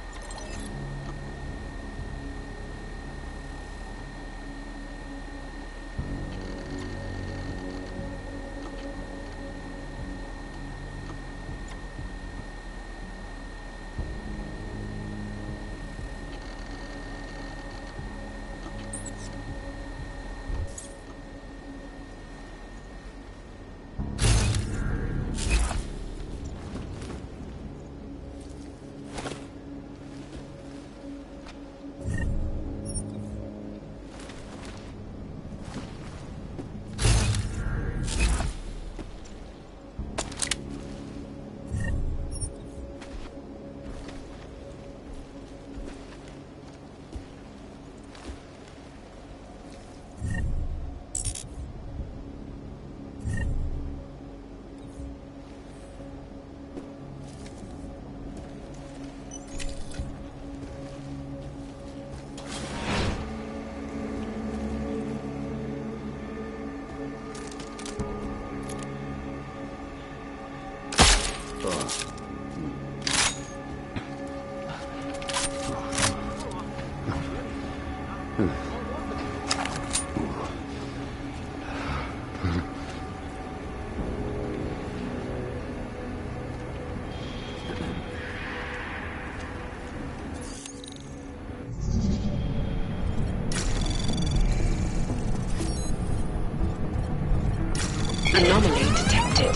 Anomaly detected.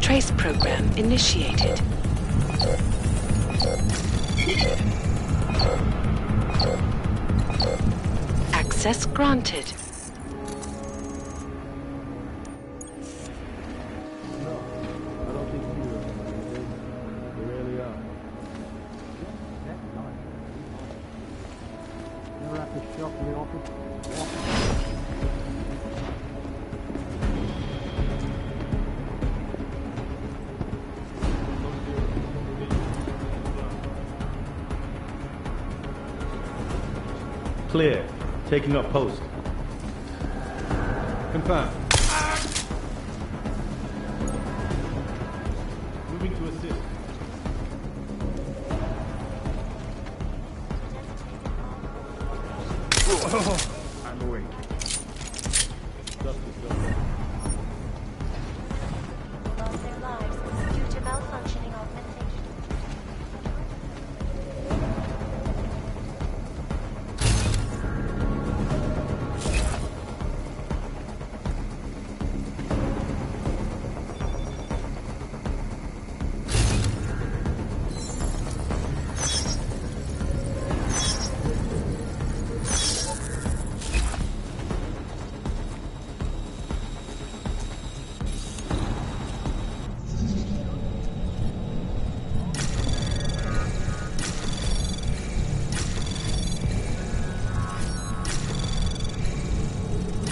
Trace program initiated. Access granted. Clear. Taking up post. Confirm. Moving to assist. I'm awake. Lost their lives due to malfunctioning augmentation.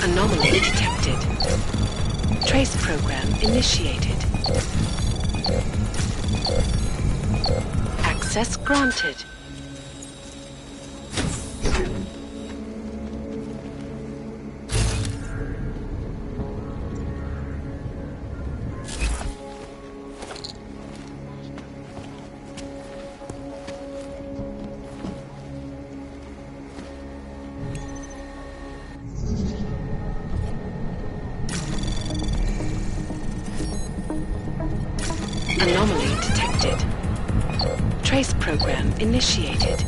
Anomaly detected. Trace program initiated. Access granted. Anomaly detected. Trace program initiated.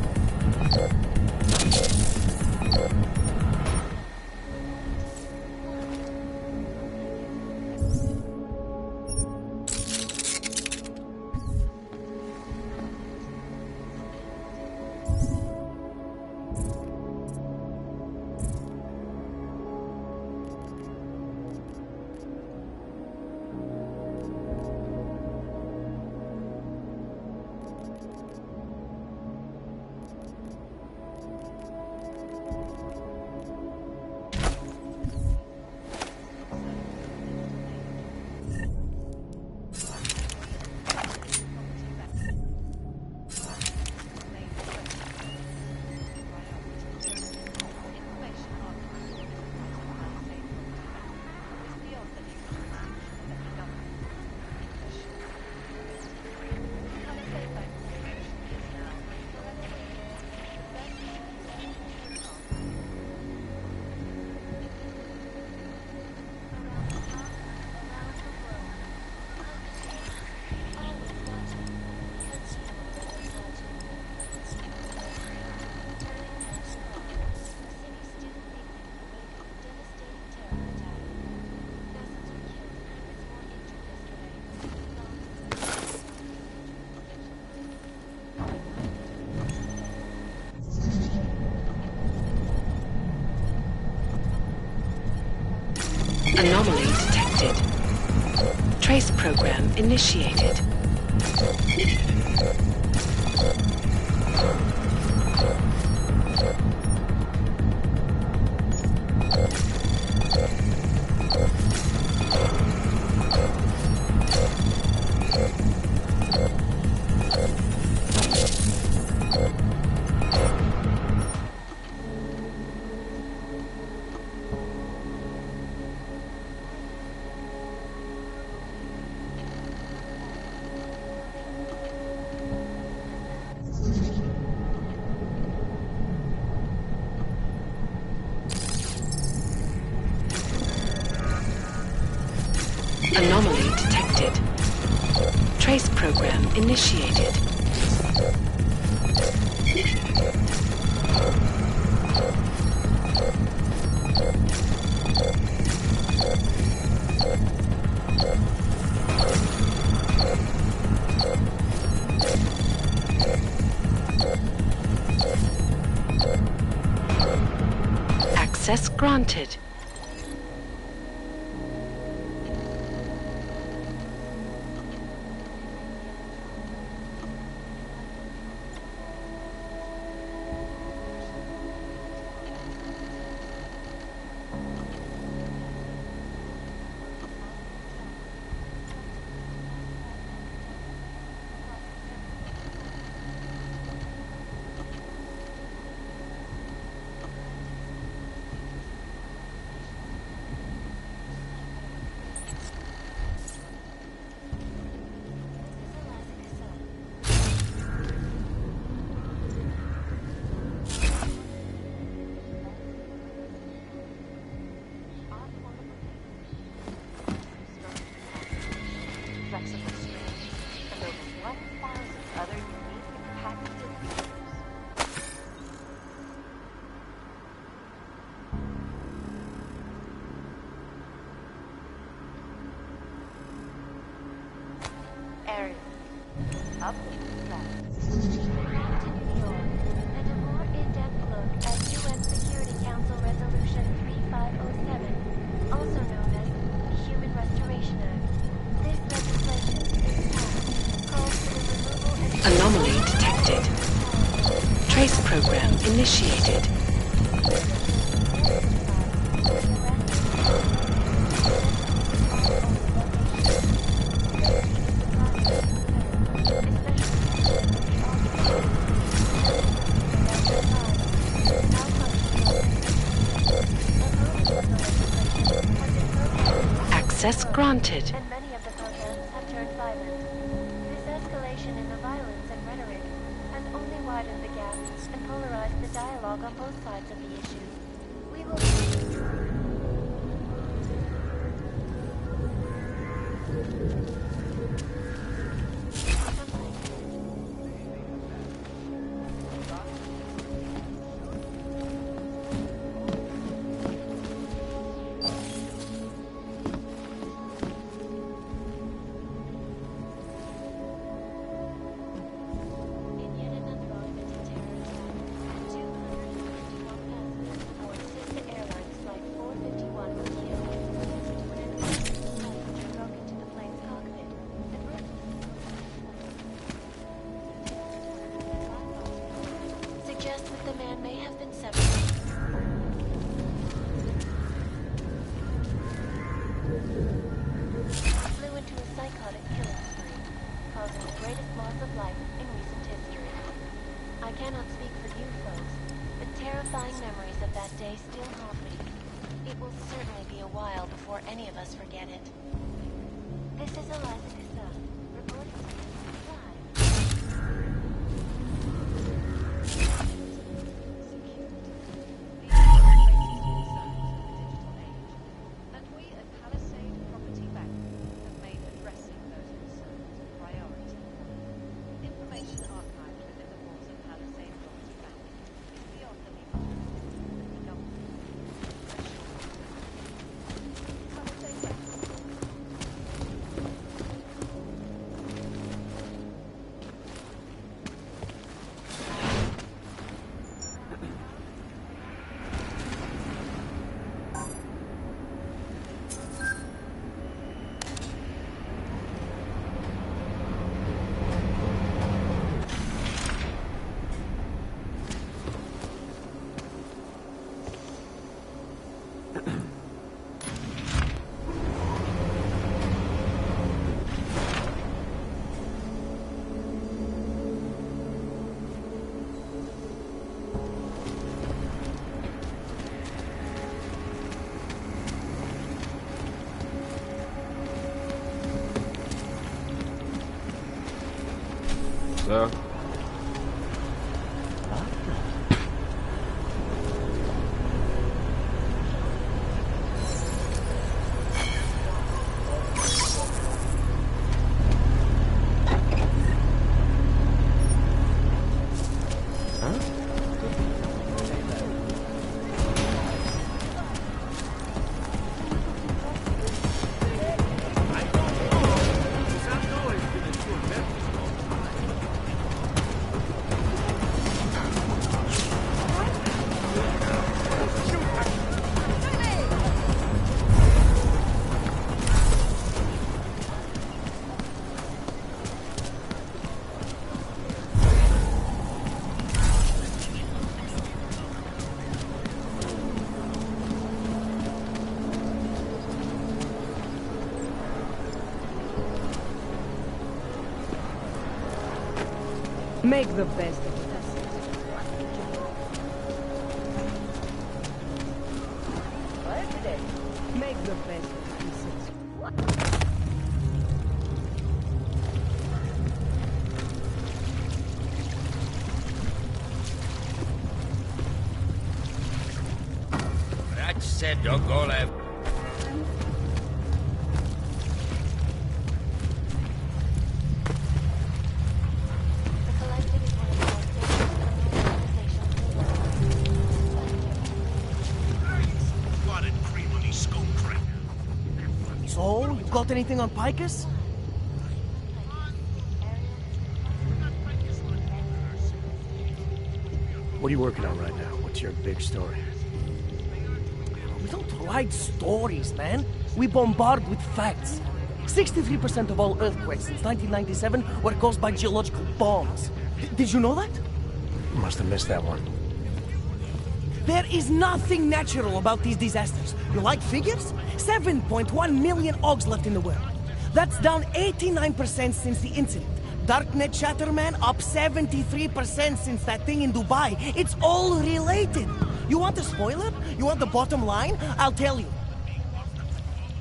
Anomaly detected. Trace program initiated. Anomaly detected. Trace program initiated. Access granted. Anomaly detected. Trace program initiated. Access granted. And many of the protests have turned violent. This escalation in the violence and rhetoric has only widened the gap and polarized the dialogue on both sides of the issue. We will... Sir? Make the best of it. Make the best of it. That said, Dogolev. So, you got anything on Picus? What are you working on right now? What's your big story? We don't write stories, man. We bombard with facts. 63% of all earthquakes since 1997 were caused by geological bombs. Did you know that? Must have missed that one. There is nothing natural about these disasters. You like figures? 7.1 million Augs left in the world. That's down 89% since the incident. Darknet Chatterman up 73% since that thing in Dubai. It's all related. You want a spoiler? You want the bottom line? I'll tell you.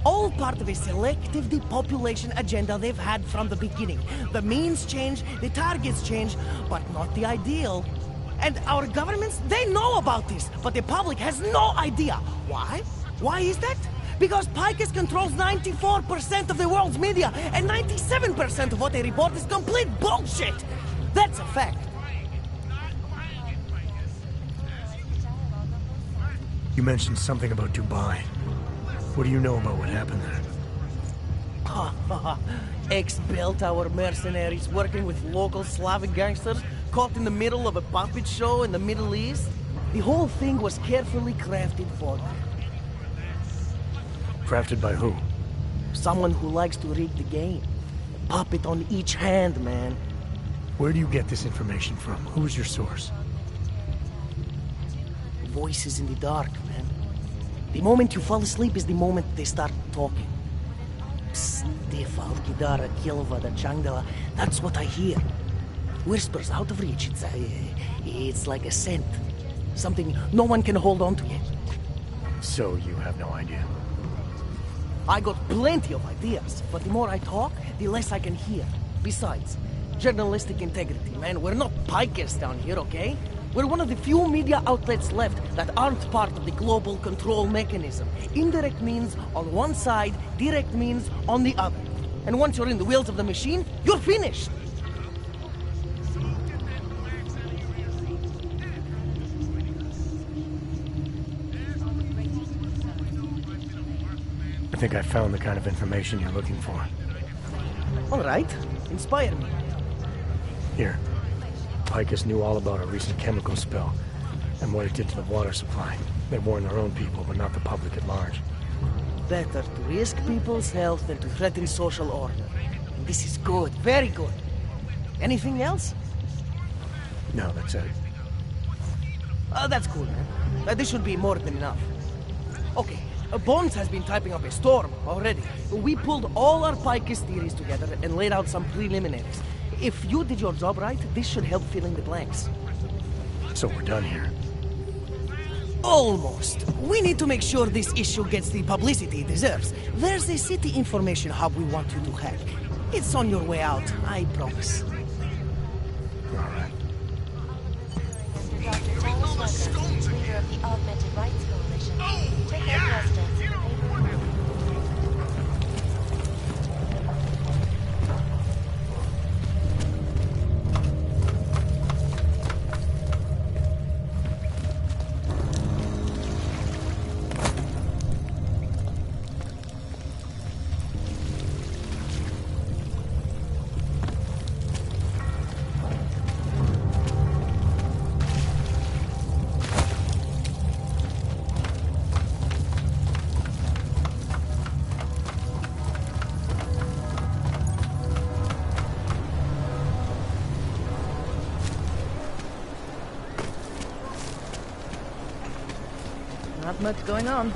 All part of a selective depopulation agenda they've had from the beginning. The means change, the targets change, but not the ideal. And our governments, they know about this, but the public has no idea. Why? Why is that? Because Picus controls 94% of the world's media, and 97% of what they report is complete bullshit! That's a fact. You mentioned something about Dubai. What do you know about what happened there? Ex-bell tower mercenaries working with local Slavic gangsters caught in the middle of a puppet show in the Middle East. The whole thing was carefully crafted for them. Crafted by who? Someone who likes to rig the game. A puppet on each hand, man. Where do you get this information from? Who's your source? Voices in the dark, man. The moment you fall asleep is the moment they start talking. That's what I hear. Whispers out of reach. It's like a scent. Something no one can hold on to yet. So you have no idea? I got plenty of ideas, but the more I talk, the less I can hear. Besides, journalistic integrity, man. We're not Picus down here, okay? We're one of the few media outlets left that aren't part of the global control mechanism. Indirect means on one side, direct means on the other. And once you're in the wheels of the machine, you're finished. I think I found the kind of information you're looking for. All right. Inspire me. Here. Picus knew all about a recent chemical spill and what it did to the water supply. They warned their own people, but not the public at large. Better to risk people's health than to threaten social order. And this is good. Very good. Anything else? No, that's it. That's cool, man. This should be more than enough. Okay. Bones has been typing up a storm already. We pulled all our Picus theories together and laid out some preliminaries. If you did your job right, this should help fill in the blanks. So we're done here. Almost. We need to make sure this issue gets the publicity it deserves. There's a city information hub we want you to hack. It's on your way out, I promise. Dr. Thomas Rucker, leader of the Augmented Rights Coalition, took up residence in the paper. Not much going on.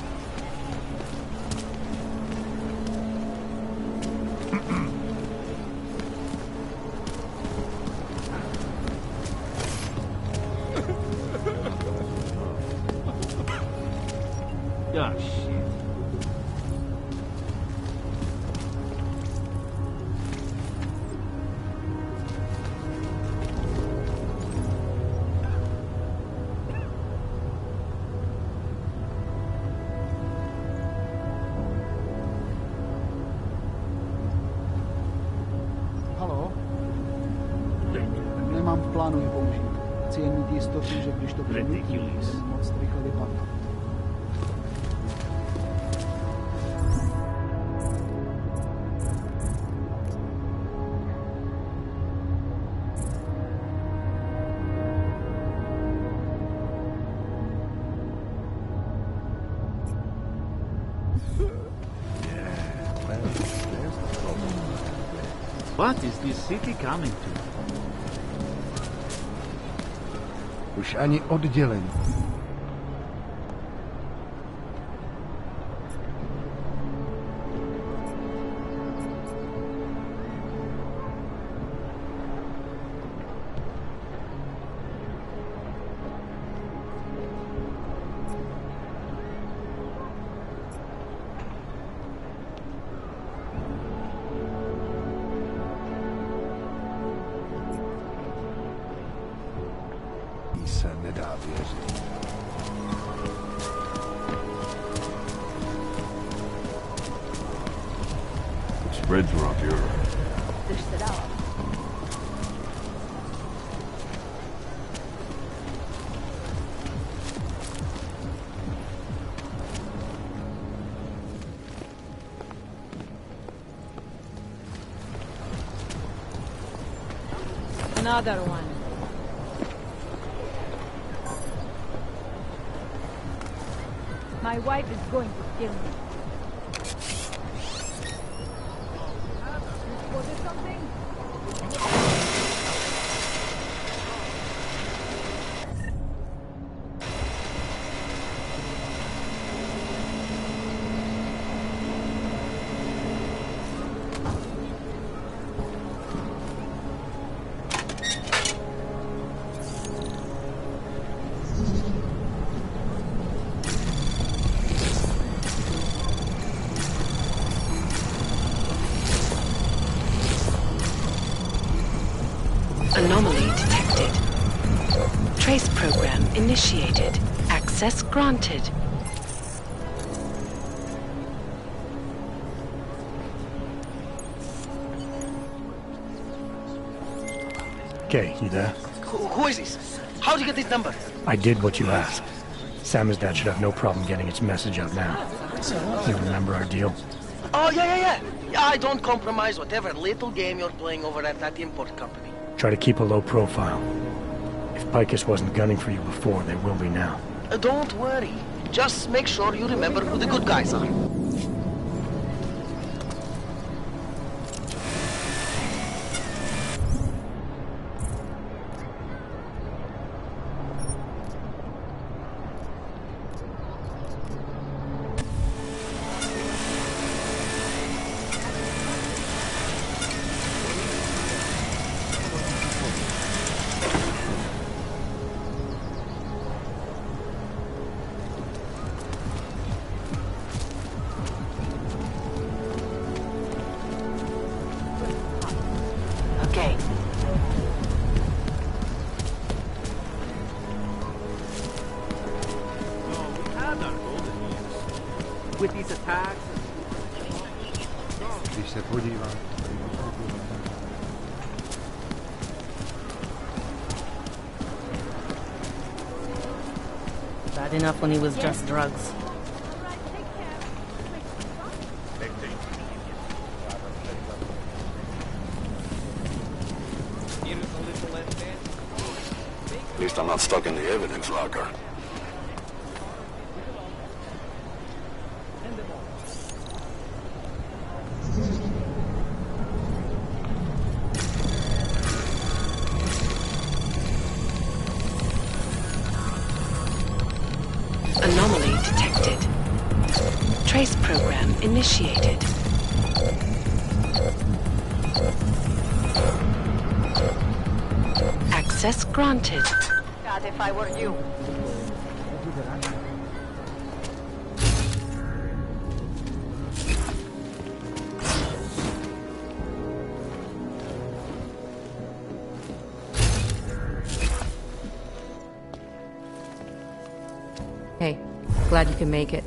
Ah, shit. Haló? Nemám v plánu je použít. Chci jen mít jistotu, že když to přinutím, moc rychle vypadne. What is this city coming to? Už ani oddělení. Se nedá věřit. The spreads are up here. Another one. My wife is going to kill me. You spotted something? Anomaly detected. Trace program initiated. Access granted. Okay, you there? Who is this? How'd you get this number? I did what you asked. Samizdat should have no problem getting its message out now. You remember our deal? Oh, yeah. Yeah, I don't compromise whatever little game you're playing over at that import company. Try to keep a low profile. If Picus wasn't gunning for you before, they will be now. Don't worry. Just make sure you remember who the good guys are. With these attacks. Když se podívám. Bad enough when he was just drugs. At least I'm not stuck in the evidence locker. Anomaly detected. Trace program initiated. Access granted. God, if I were you. Hey, glad you can make it.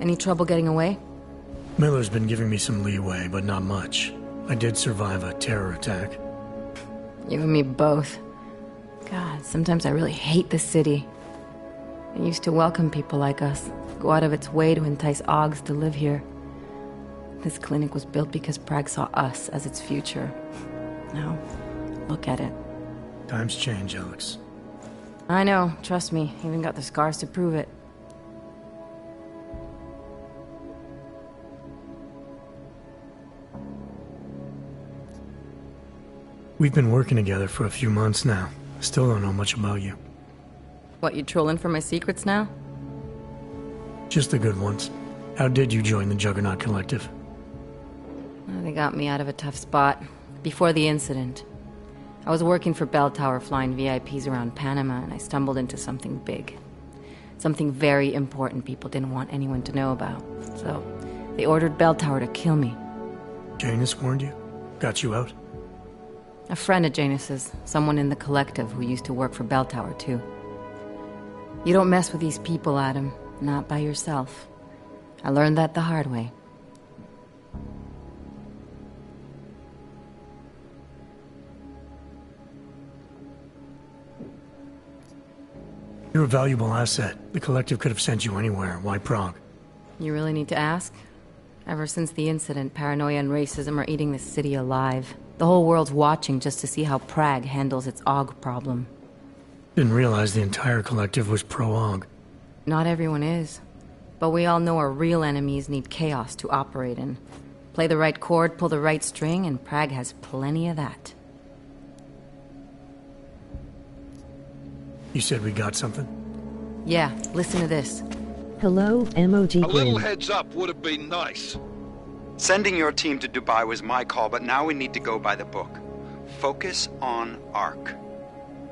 Any trouble getting away? Miller's been giving me some leeway, but not much. I did survive a terror attack. You and me both. God, sometimes I really hate this city. It used to welcome people like us, go out of its way to entice Augs to live here. This clinic was built because Prague saw us as its future. Now, look at it. Times change, Alex. I know, trust me, even got the scars to prove it. We've been working together for a few months now. Still don't know much about you. What, you trolling for my secrets now? Just the good ones. How did you join the Juggernaut Collective? Well, they got me out of a tough spot. Before the incident. I was working for Bell Tower flying VIPs around Panama, and I stumbled into something big. Something very important people didn't want anyone to know about. So, they ordered Bell Tower to kill me. Janus warned you? Got you out? A friend of Janus's, someone in the collective who used to work for Bell Tower too. You don't mess with these people, Adam. Not by yourself. I learned that the hard way. You're a valuable asset. The collective could have sent you anywhere. Why Prague? You really need to ask? Ever since the incident, paranoia and racism are eating this city alive. The whole world's watching just to see how Prague handles its AUG problem. Didn't realize the entire collective was pro-AUG. Not everyone is. But we all know our real enemies need chaos to operate in. Play the right chord, pull the right string, and Prague has plenty of that. You said we got something? Yeah, listen to this. Hello, emoji. A little heads up would have been nice. Sending your team to Dubai was my call, but now we need to go by the book. Focus on ARC.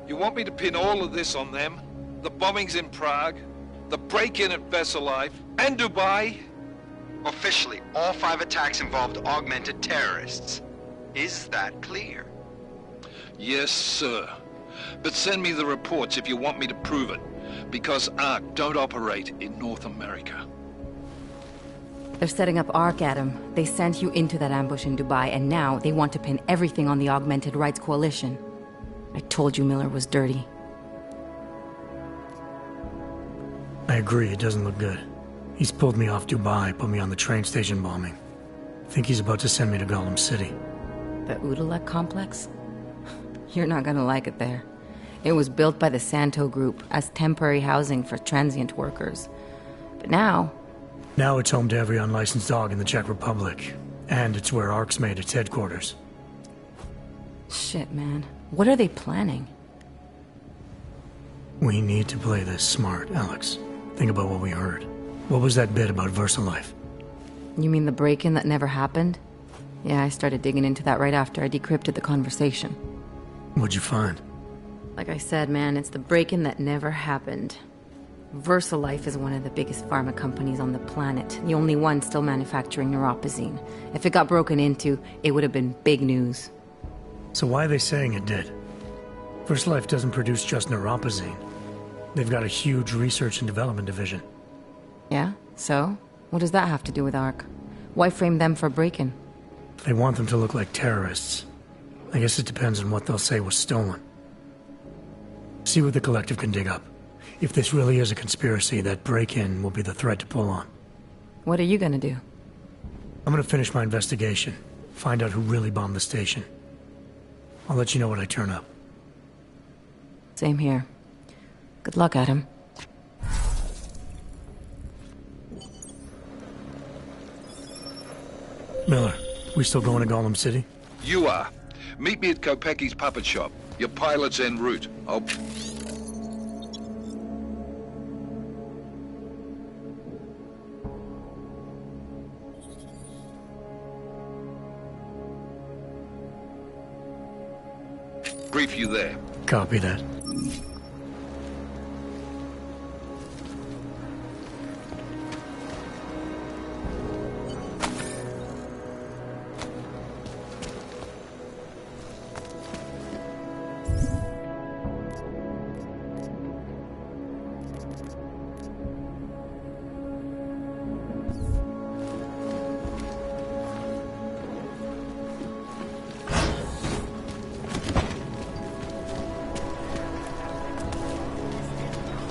You want me to pin all of this on them? The bombings in Prague, the break-in at Versalife, and Dubai? Officially, all 5 attacks involved augmented terrorists. Is that clear? Yes, sir. But send me the reports if you want me to prove it, because ARC don't operate in North America. They're setting up ARC, Adam. They sent you into that ambush in Dubai, and now they want to pin everything on the Augmented Rights Coalition. I told you Miller was dirty. I agree, it doesn't look good. He's pulled me off Dubai, put me on the train station bombing. Think he's about to send me to Gollum City. The Udalek complex? You're not gonna like it there. It was built by the Santo Group as temporary housing for transient workers. But now it's home to every unlicensed dog in the Czech Republic. And it's where ARC's made its headquarters. Shit, man. What are they planning? We need to play this smart, Alex. Think about what we heard. What was that bit about Versalife? You mean the break-in that never happened? Yeah, I started digging into that right after I decrypted the conversation. What'd you find? Like I said, man, it's the break-in that never happened. Versalife is one of the biggest pharma companies on the planet, the only one still manufacturing neuropozyne. If it got broken into, it would have been big news. So why are they saying it did? Versalife doesn't produce just neuropozyne. They've got a huge research and development division. Yeah? So? What does that have to do with ARC? Why frame them for break-in? They want them to look like terrorists. I guess it depends on what they'll say was stolen. See what the Collective can dig up. If this really is a conspiracy, that break-in will be the thread to pull on. What are you gonna do? I'm gonna finish my investigation. Find out who really bombed the station. I'll let you know when I turn up. Same here. Good luck, Adam. Miller, we still going to Gollum City? You are. Meet me at Kopecki's puppet shop. Your pilot's en route. I'll... brief you there. Copy that.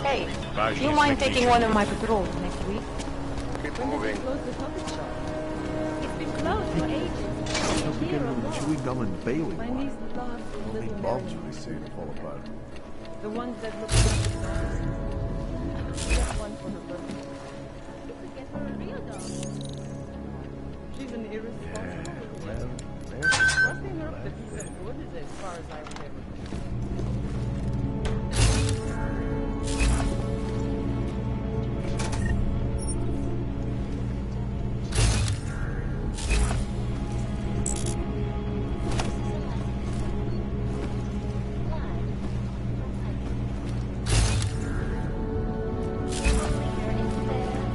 Hey, do you mind taking one of my patrols next week? Keep moving. Close the puppet shop. It's been closed for ages. Don't begin with the chewy gum and baling My niece lost a Only little bombs Mary. we see to fall apart. The ones that look like the dogs. Just one for her birthday. You could get her a real dog. She's an irresponsible Well, Busting her up the piece of wood is as far as I would ever go.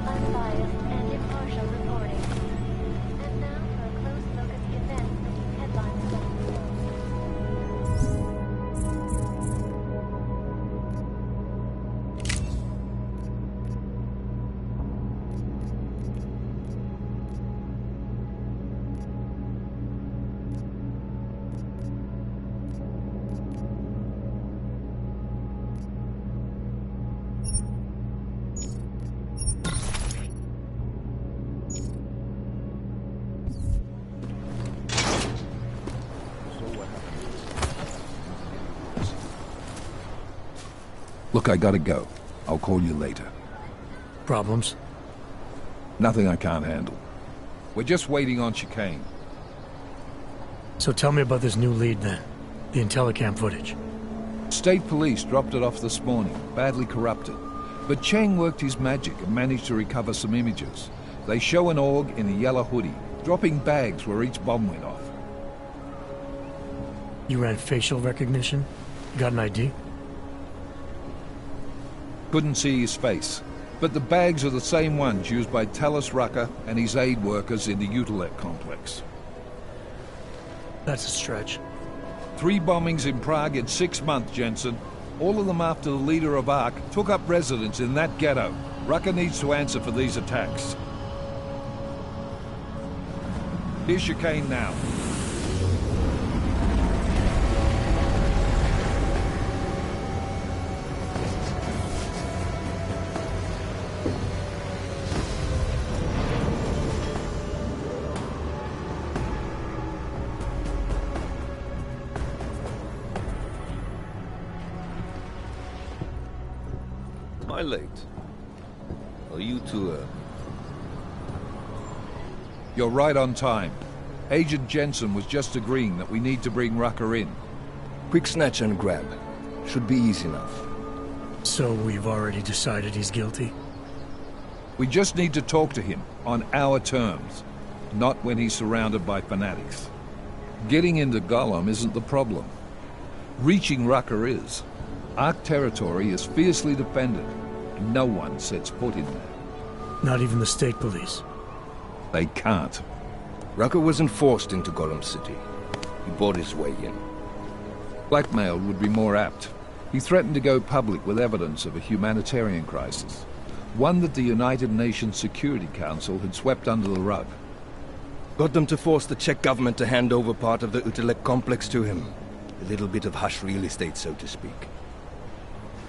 Unbiased and impartial reporting. And now for a close look at the events making headlines today. Look, I gotta go. I'll call you later. Problems? Nothing I can't handle. We're just waiting on chicane. So tell me about this new lead then. The Intellicam footage. State police dropped it off this morning, badly corrupted. But Cheng worked his magic and managed to recover some images. They show an org in a yellow hoodie, dropping bags where each bomb went off. You ran facial recognition? You got an ID? Couldn't see his face. But the bags are the same ones used by Talis Rucker and his aid workers in the Utilec complex. That's a stretch. 3 bombings in Prague in 6 months, Jensen. All of them after the leader of ARC took up residence in that ghetto. Rucker needs to answer for these attacks. Here's chicane now. Am I late? Are you two, You're right on time. Agent Jensen was just agreeing that we need to bring Rucker in. Quick snatch and grab. Should be easy enough. So we've already decided he's guilty? We just need to talk to him on our terms, not when he's surrounded by fanatics. Getting into Gollum isn't the problem. Reaching Rucker is. ARC territory is fiercely defended, and no one sets foot in there. Not even the state police? They can't. Rucker wasn't forced into Gollum City. He bought his way in. Blackmail would be more apt. He threatened to go public with evidence of a humanitarian crisis. One that the United Nations Security Council had swept under the rug. Got them to force the Czech government to hand over part of the Utelek complex to him. A little bit of hush real estate, so to speak.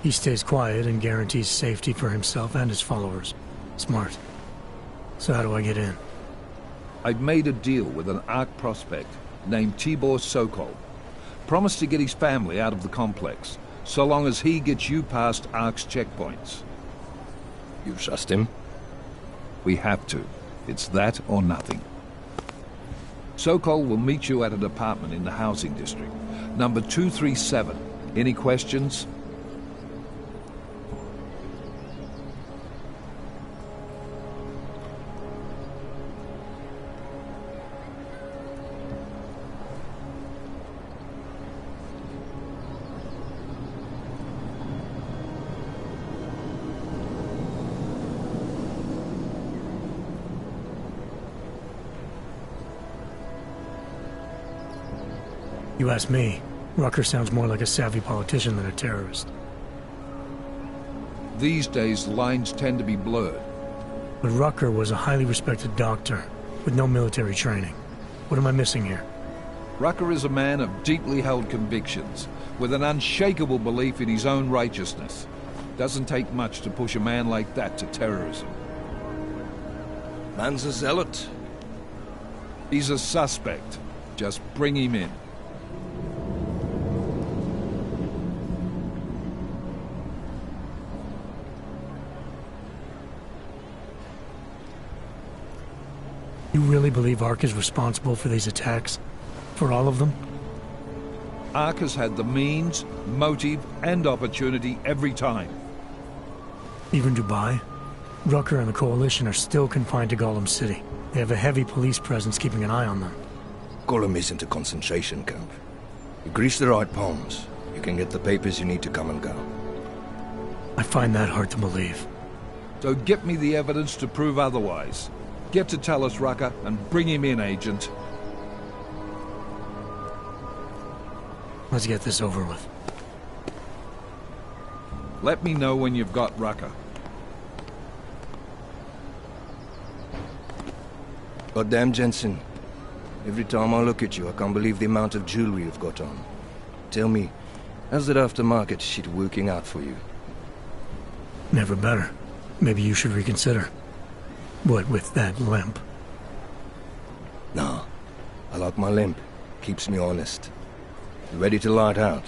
He stays quiet and guarantees safety for himself and his followers. Smart. So how do I get in? I've made a deal with an ARC prospect named Tibor Sokol. Promised to get his family out of the complex, so long as he gets you past ARC's checkpoints. You trust him? We have to. It's that or nothing. Sokol will meet you at an apartment in the housing district. Number 237. Any questions? You ask me, Rucker sounds more like a savvy politician than a terrorist. These days, lines tend to be blurred. But Rucker was a highly respected doctor, with no military training. What am I missing here? Rucker is a man of deeply held convictions, with an unshakable belief in his own righteousness. Doesn't take much to push a man like that to terrorism. Man's a zealot. He's a suspect. Just bring him in. You really believe ARC is responsible for these attacks? For all of them? ARC has had the means, motive, and opportunity every time. Even Dubai? Rucker and the Coalition are still confined to Gollum City. They have a heavy police presence keeping an eye on them. Gollum isn't a concentration camp. You grease the right palms, you can get the papers you need to come and go. I find that hard to believe. So get me the evidence to prove otherwise. Get to tell us, Rucker, and bring him in, Agent. Let's get this over with. Let me know when you've got Rucker. Goddamn, Jensen. Every time I look at you, I can't believe the amount of jewelry you've got on. Tell me, how's that aftermarket shit working out for you? Never better. Maybe you should reconsider. What with that limp? Nah, I like my limp. Keeps me honest. You ready to light out?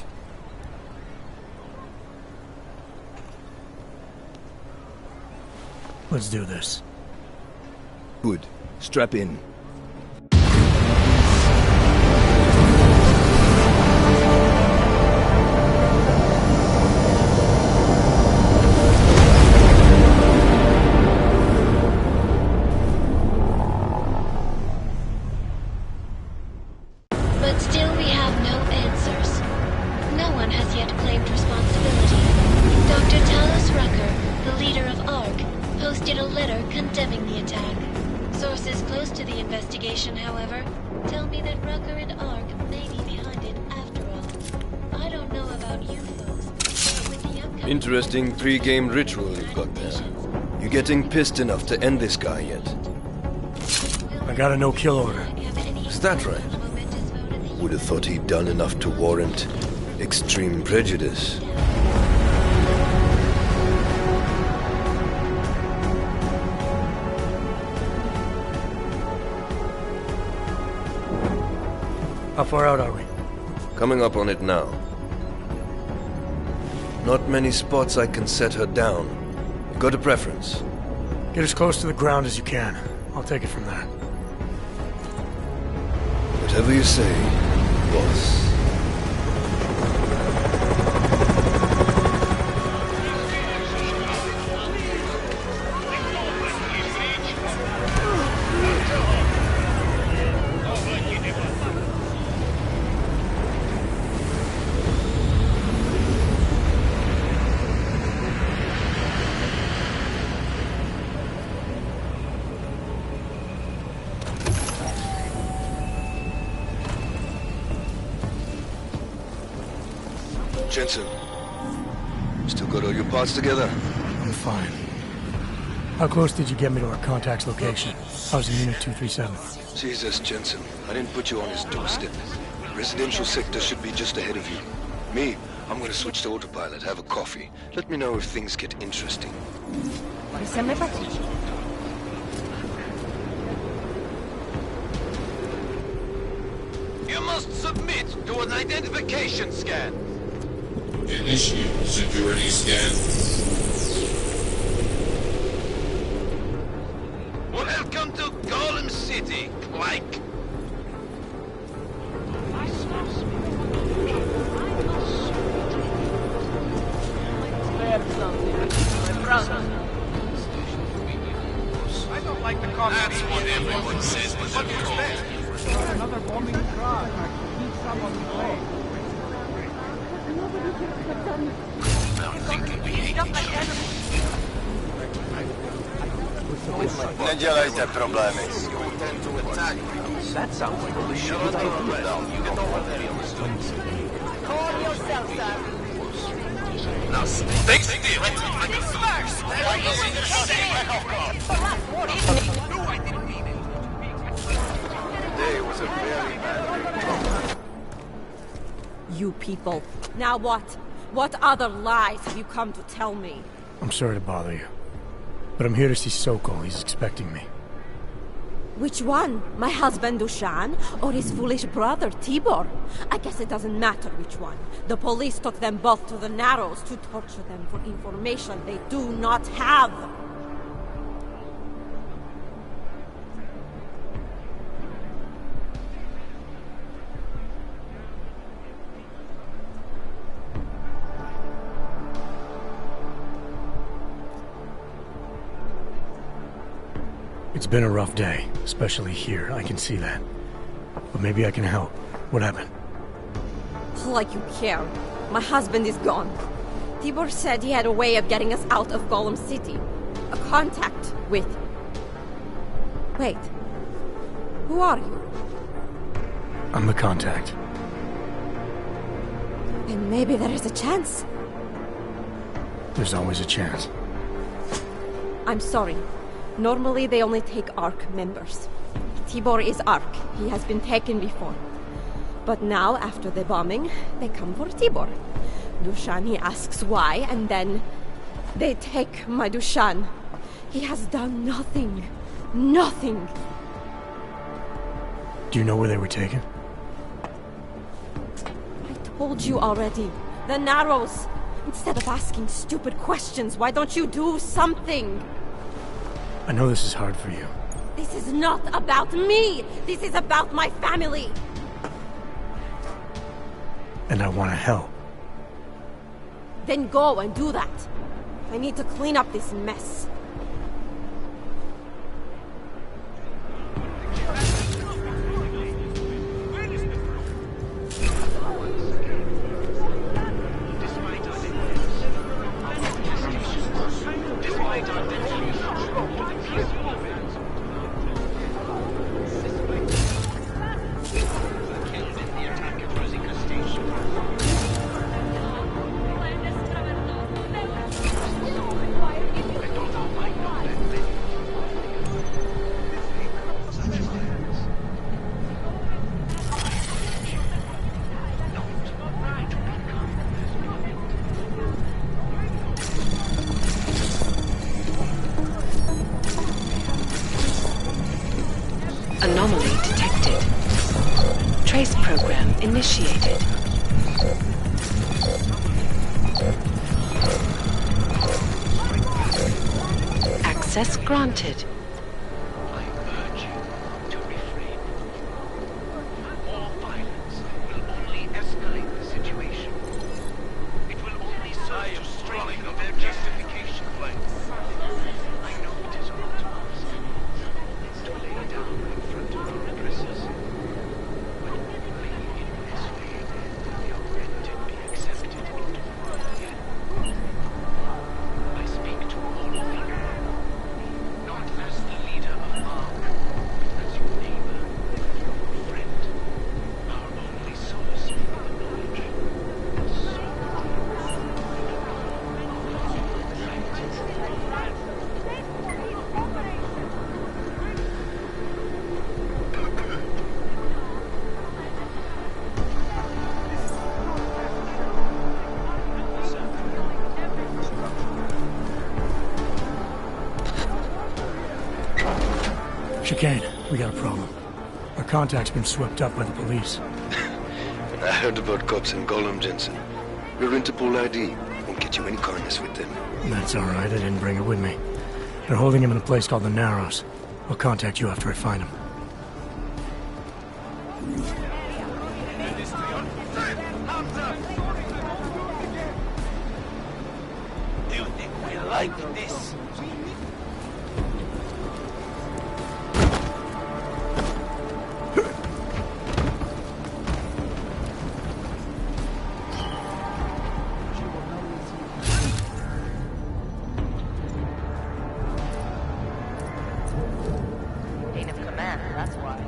Let's do this. Good. Strap in. But still we have no answers. No one has yet claimed responsibility. Dr. Talos Rucker, the leader of ARC, posted a letter condemning the attack. Sources close to the investigation, however, tell me that Rucker and ARC may be behind it after all. I don't know about you folks, but with the upcoming... Interesting three-game ritual you've got there. You getting pissed enough to end this guy yet? I got a no-kill order. Is that right? Would have thought he'd done enough to warrant extreme prejudice. How far out are we? Coming up on it now. Not many spots I can set her down. You got a preference? Get as close to the ground as you can. I'll take it from there. Whatever you say, boss. Jensen, still got all your parts together? I'm fine. How close did you get me to our contact's location? I was in Unit 237. Jesus, Jensen. I didn't put you on his doorstep. Residential sector should be just ahead of you. Me, I'm gonna switch to autopilot, have a coffee. Let me know if things get interesting. You must submit to an identification scan. Initiate security scan. Welcome to Golem City, Clyke. I don't like the coffee. That's what everyone says when they're cold. Another bombing truck. I need someone to play. Не делайте проблемы. That sounds like a really good idea. Call yourself, sir. Now stay still. Today was a very bad day. You people. Now what? What other lies have you come to tell me? I'm sorry to bother you. But I'm here to see Sokol. He's expecting me. Which one? My husband Dushan or his foolish brother Tibor? I guess it doesn't matter which one. The police took them both to the Narrows to torture them for information they do not have. It's been a rough day, especially here. I can see that. But maybe I can help. What happened? Like you care. My husband is gone. Tibor said he had a way of getting us out of Golem City. A contact with... Wait. Who are you? I'm the contact. And maybe there is a chance. There's always a chance. I'm sorry. Normally they only take ARC members. Tibor is ARC. He has been taken before. But now, after the bombing, they come for Tibor. Dushan, he asks why, and then they take my Dushan. He has done nothing. Nothing. Do you know where they were taken? I told you already. The Narrows. Instead of asking stupid questions, why don't you do something? I know this is hard for you. This is not about me! This is about my family! And I want to help. Then go and do that. I need to clean up this mess. Anomaly detected. Trace program initiated. Access granted. I urge you to refrain. More violence will only escalate the situation. It will only serve to strengthen their justification claims. I know it is not to lay down in front of your oppressors, but only in this way will your rented be accepted into the world again. I speak to all of you, not as Chicane, we got a problem. Our contact's been swept up by the police. I heard about cops in Lordjemjon. We're Interpol ID. Won't get you any kindness with them. That's all right, I didn't bring it with me. They're holding him in a place called the Narrows. I'll contact you after I find him. Do you think we like this? Chain of command, that's why.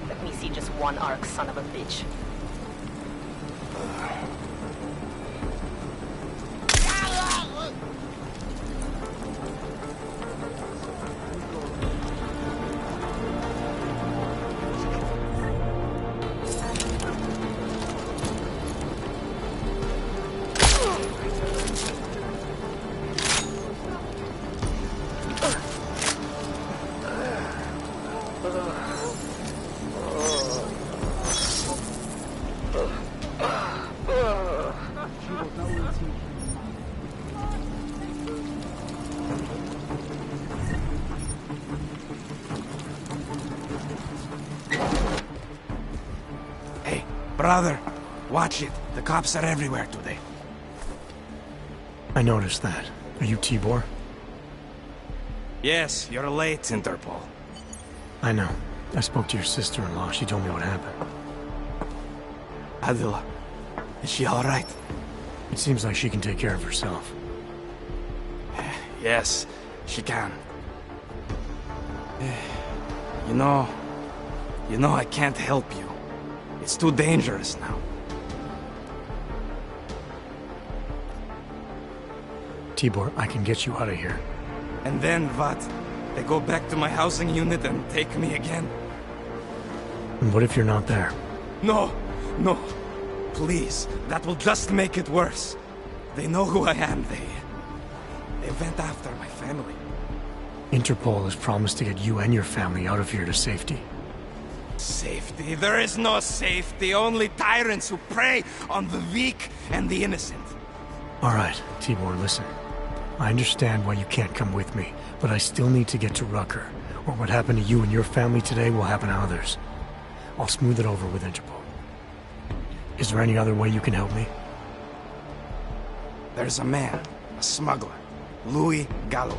Let me see just one arc, son of a bitch. Hey, brother, watch it. The cops are everywhere today. I noticed that. Are you Tibor? Yes, you're late, Interpol. I know. I spoke to your sister-in-law. She told me what happened. Adila, is she alright? It seems like she can take care of herself. Yes, she can. You know, I can't help you. It's too dangerous now. Tibor, I can get you out of here. And then what? They go back to my housing unit and take me again? And what if you're not there? No, no. Please, that will just make it worse. They know who I am. They went after my family. Interpol has promised to get you and your family out of here to safety. Safety? There is no safety. Only tyrants who prey on the weak and the innocent. All right, Tibor, listen. I understand why you can't come with me, but I still need to get to Rucker, or what happened to you and your family today will happen to others. I'll smooth it over with Interpol. Is there any other way you can help me? There's a man, a smuggler, Louis Gallo.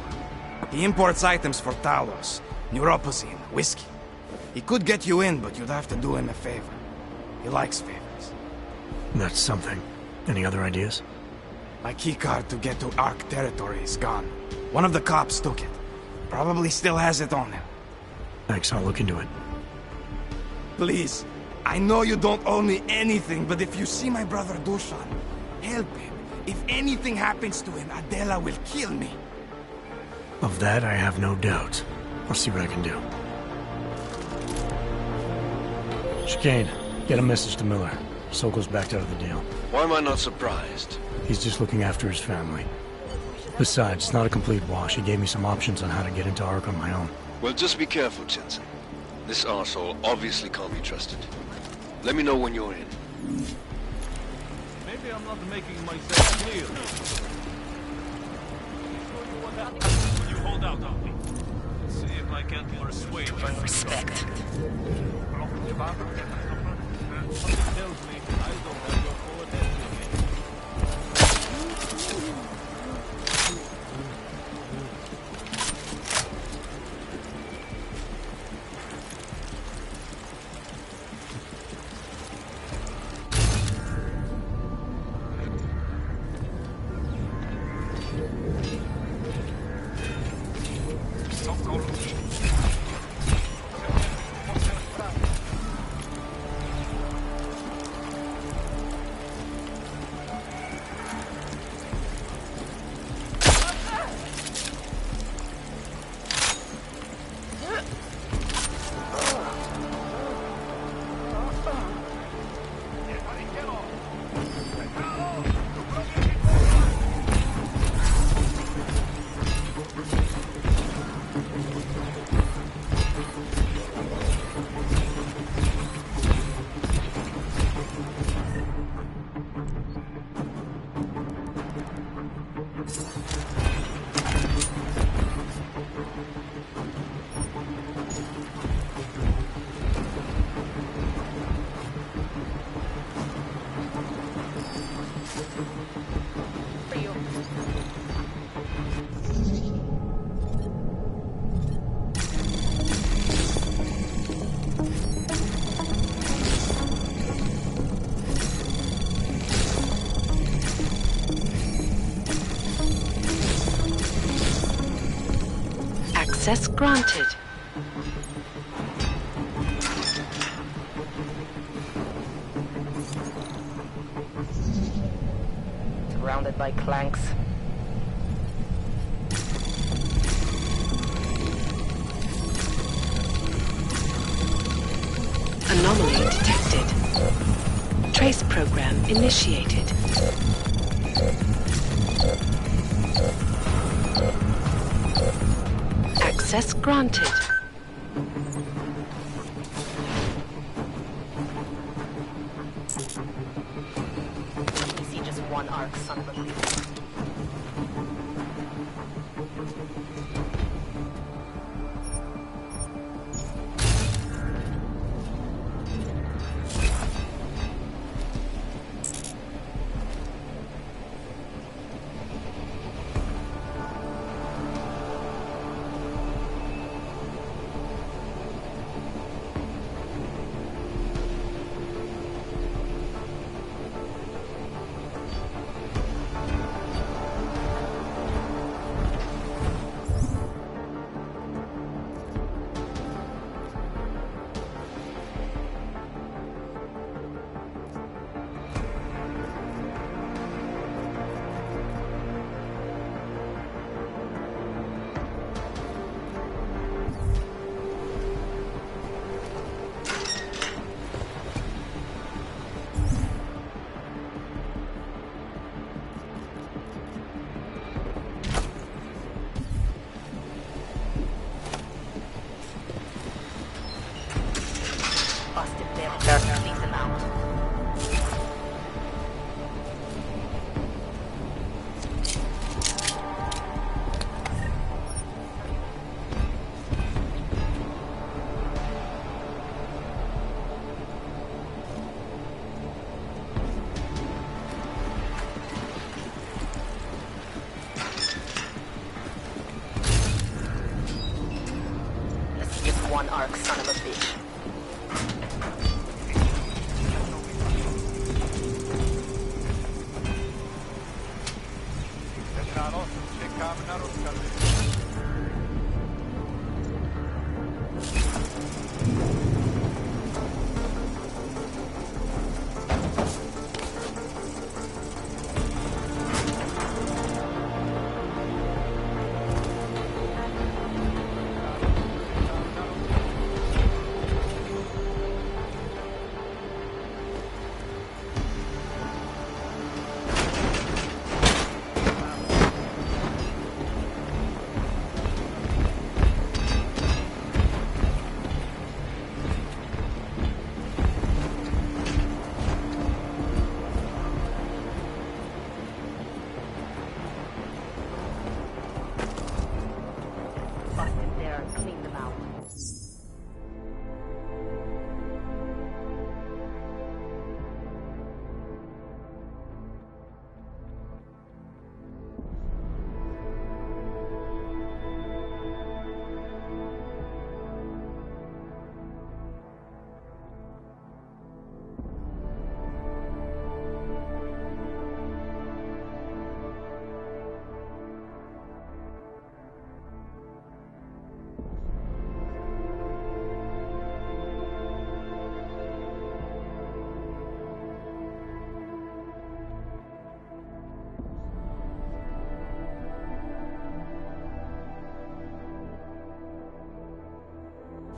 He imports items for Talos, neuropozyne, whiskey. He could get you in, but you'd have to do him a favor. He likes favors. That's something. Any other ideas? My keycard to get to Ark territory is gone. One of the cops took it. Probably still has it on him. Thanks, I'll look into it. Please, I know you don't owe me anything, but if you see my brother Dusan, help him. If anything happens to him, Adela will kill me. Of that, I have no doubt. I'll see what I can do. Chicane, get a message to Miller. Sokol's backed out of the deal. Why am I not surprised? He's just looking after his family. Besides, it's not a complete wash. He gave me some options on how to get into Ark on my own. Well, just be careful, Jensen. This arsehole obviously can't be trusted. Let me know when you're in. Maybe I'm not making myself clear. You hold out on me. See if I can persuade my respect. Something tells me I don't have your full attention. Access granted. Surrounded by clanks. Anomaly detected. Trace program initiated. Access granted. You see just one arc, son of a bitch. One arc, son of a bitch.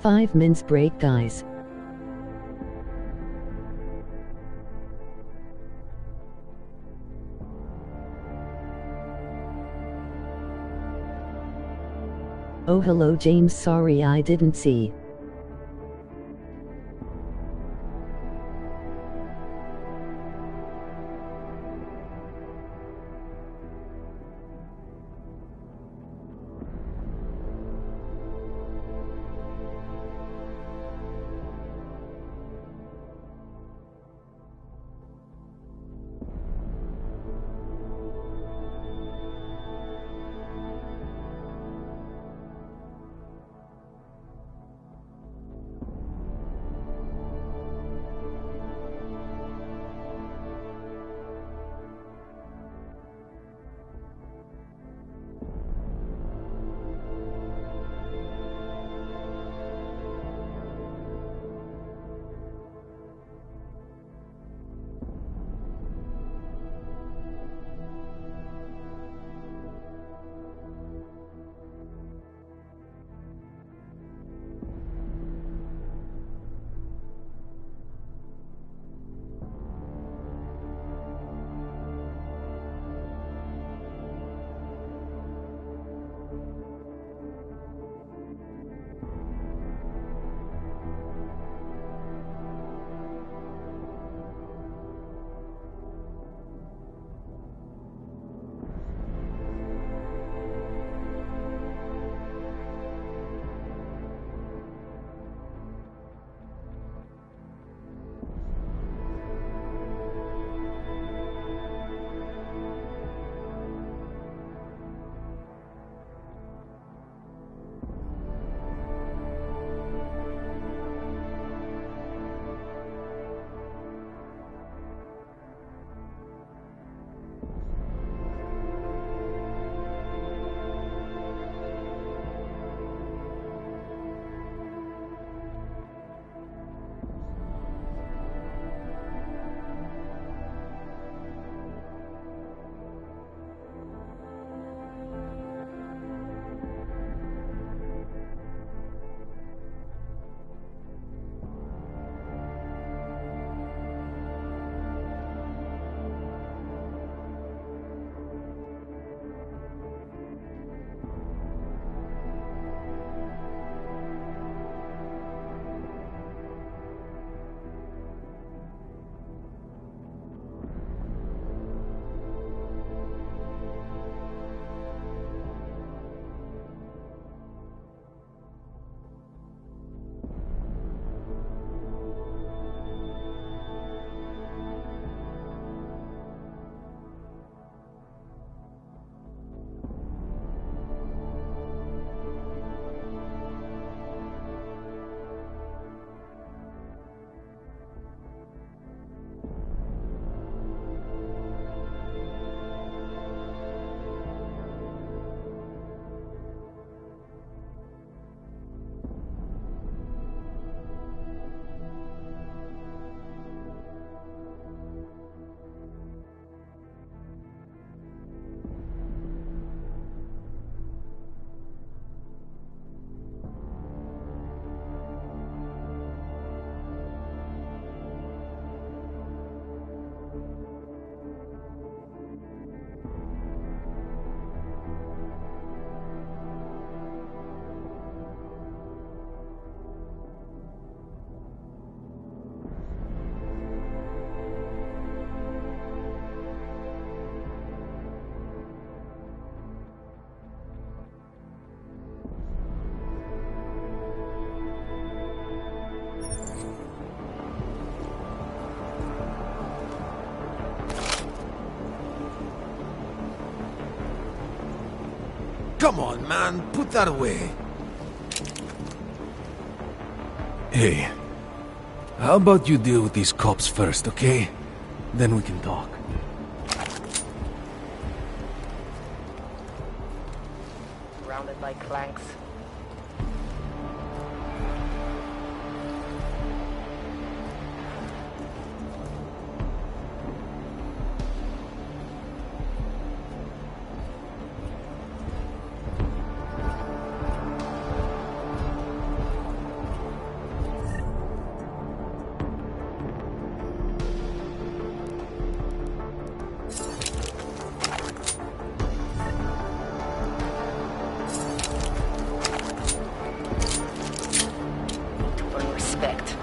Five minutes break, guys. Oh hello James, sorry I didn't see. Come on, man. Put that away. Hey. How about you deal with these cops first, okay? Then we can talk. Surrounded by clanks. Respect.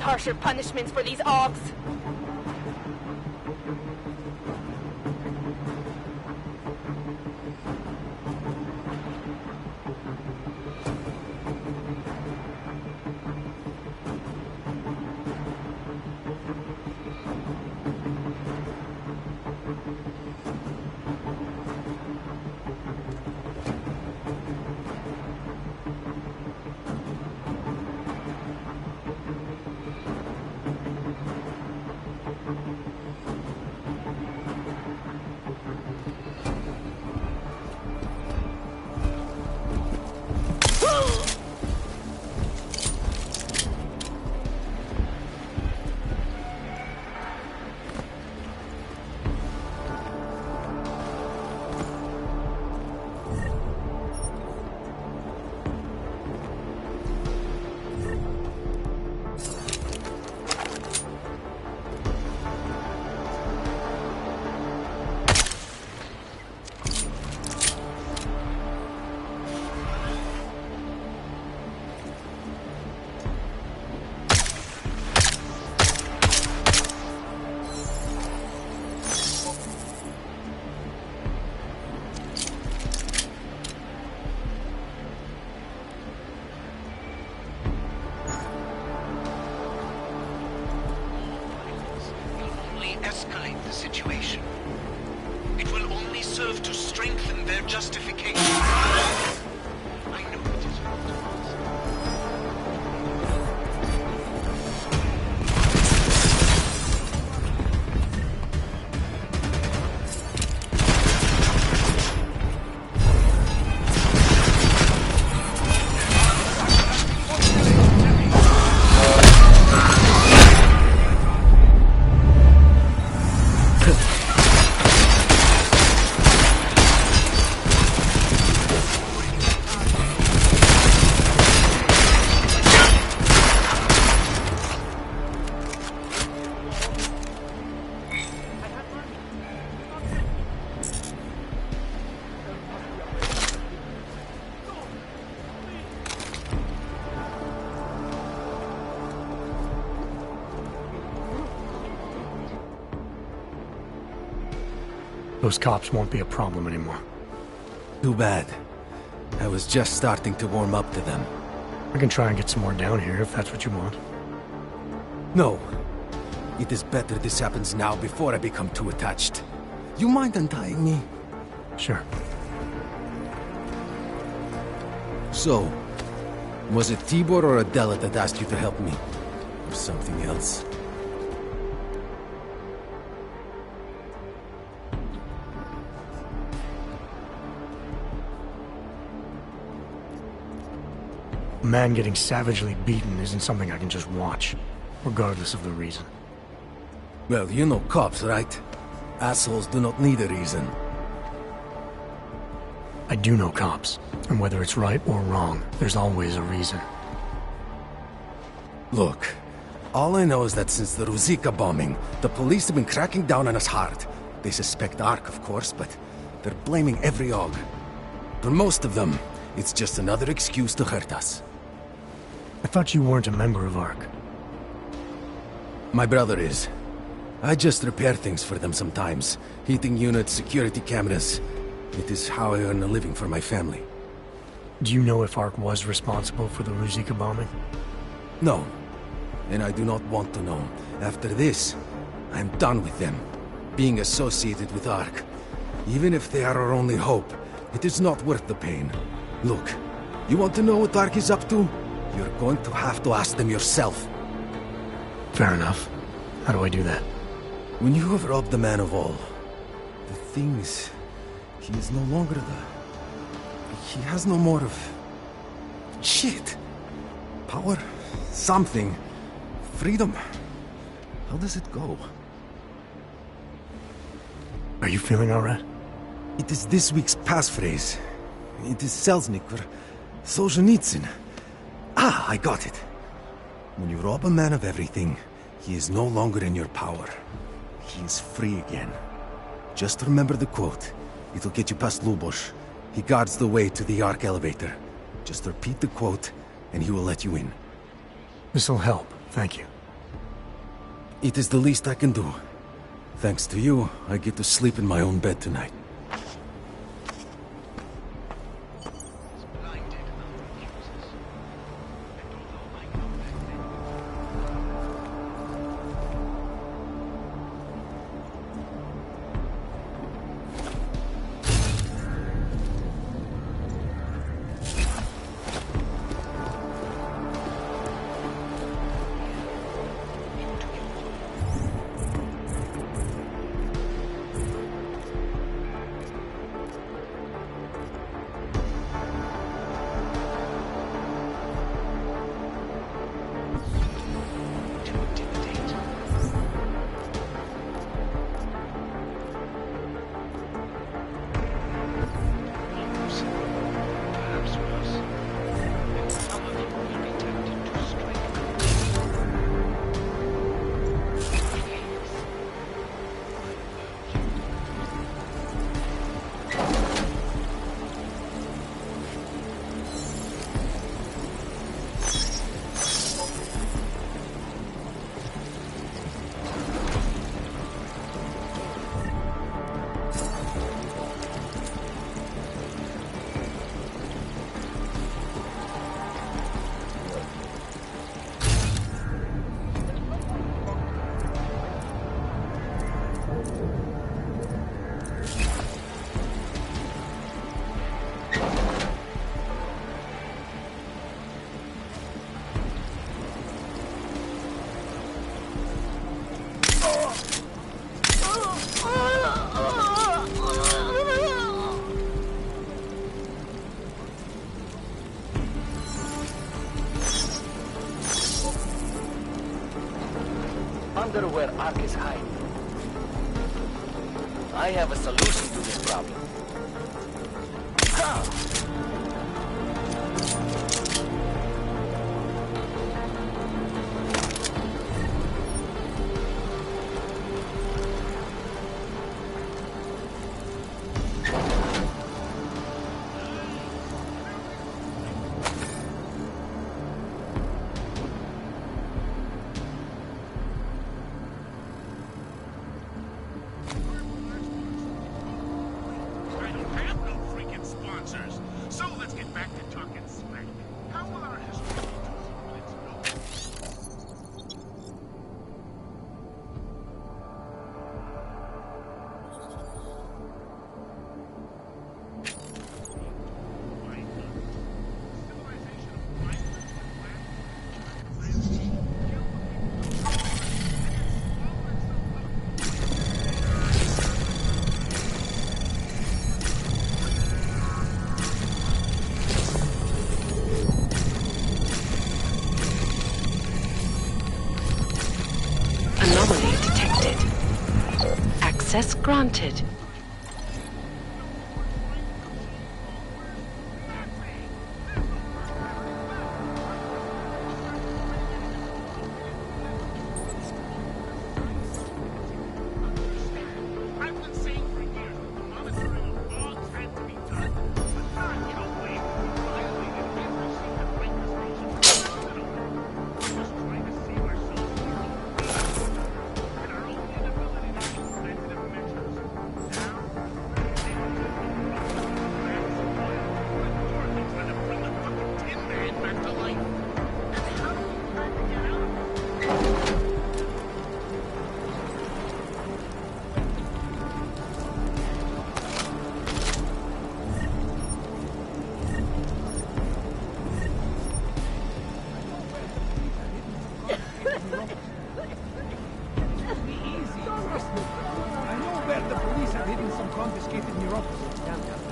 Harsher punishments for these Augs. Escalate the situation. It will only serve to strengthen their justification. I know it is not. Those cops won't be a problem anymore. Too bad. I was just starting to warm up to them. I can try and get some more down here if that's what you want. No. It is better this happens now before I become too attached. You mind untying me? Sure. So, was it Tibor or Adela that asked you to help me? Or something else? A man getting savagely beaten isn't something I can just watch, regardless of the reason. Well, you know cops, right? Assholes do not need a reason. I do know cops, and whether it's right or wrong, there's always a reason. Look, all I know is that since the Ruzicka bombing, the police have been cracking down on us hard. They suspect ARC, of course, but they're blaming every AUG. For most of them, it's just another excuse to hurt us. I thought you weren't a member of ARC. My brother is. I just repair things for them sometimes. Heating units, security cameras. It is how I earn a living for my family. Do you know if ARC was responsible for the Ruzicka bombing? No. And I do not want to know. After this, I'm done with them. Being associated with ARC. Even if they are our only hope, it is not worth the pain. Look, you want to know what ARC is up to? You're going to have to ask them yourself. Fair enough. How do I do that? When you have robbed the man of all, the thing is, he is no longer He has no more of... shit. Power? Something. Freedom. How does it go? Are you feeling alright? It is this week's passphrase. It is Selznick or Solzhenitsyn. Ah, I got it. When you rob a man of everything, he is no longer in your power. He is free again. Just remember the quote. It'll get you past Lubosh. He guards the way to the ARC elevator. Just repeat the quote, and he will let you in. This'll help, thank you. It is the least I can do. Thanks to you, I get to sleep in my own bed tonight. Wonder where ARC is hiding. I have a solution to this problem. Access granted.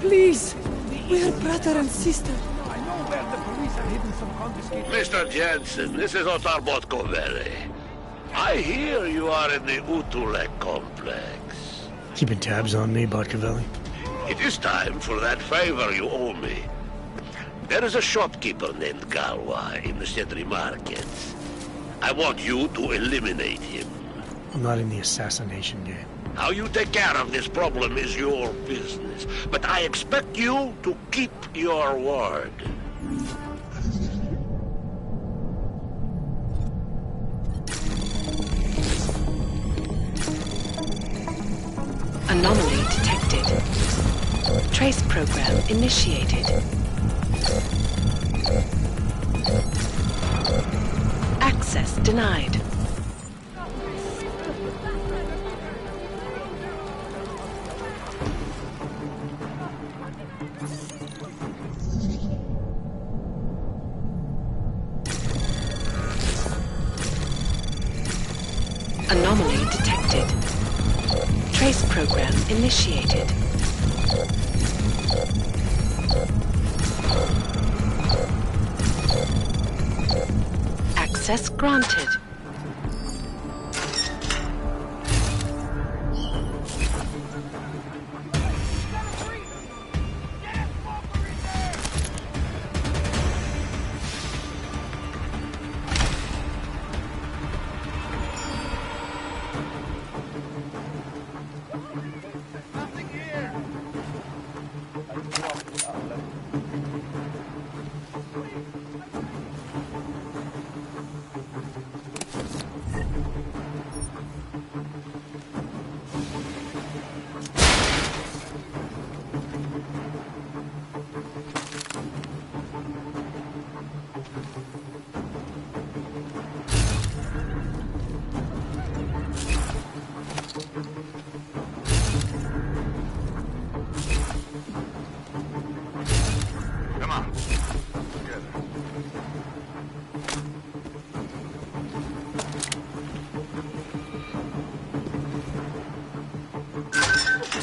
Please, we're brother and sister. I know where the police have hidden some confiscated... Mr. Jensen, this is Otar Botkovere. I hear you are in the Utulek complex. Keeping tabs on me, Botkovelli? It is time for that favor you owe me. There is a shopkeeper named Galwa in the Cetri markets. I want you to eliminate him. I'm not in the assassination game. How you take care of this problem is your business, but I expect you to keep your word. Anomaly detected. Trace program initiated. Access denied. Anomaly detected. Trace program initiated. Access granted.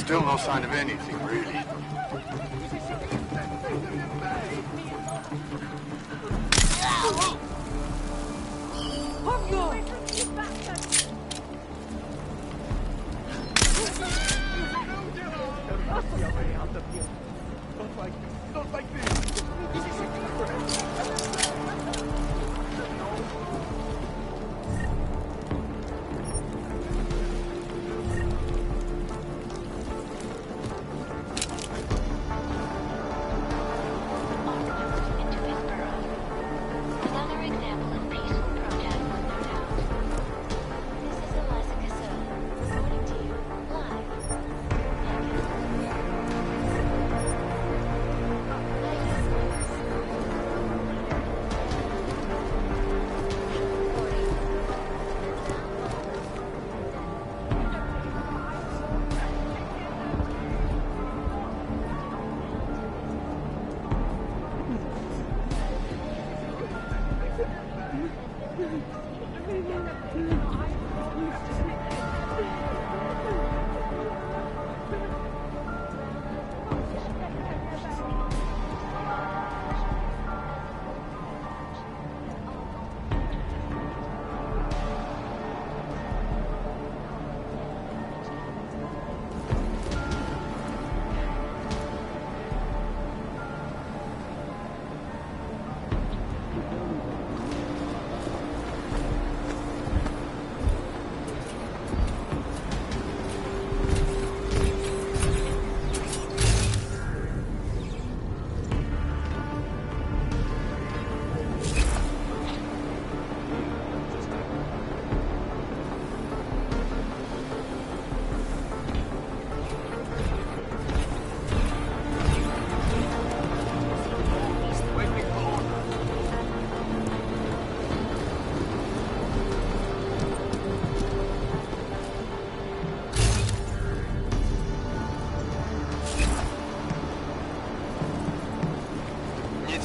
Still no sign of anything, really. Don't like this.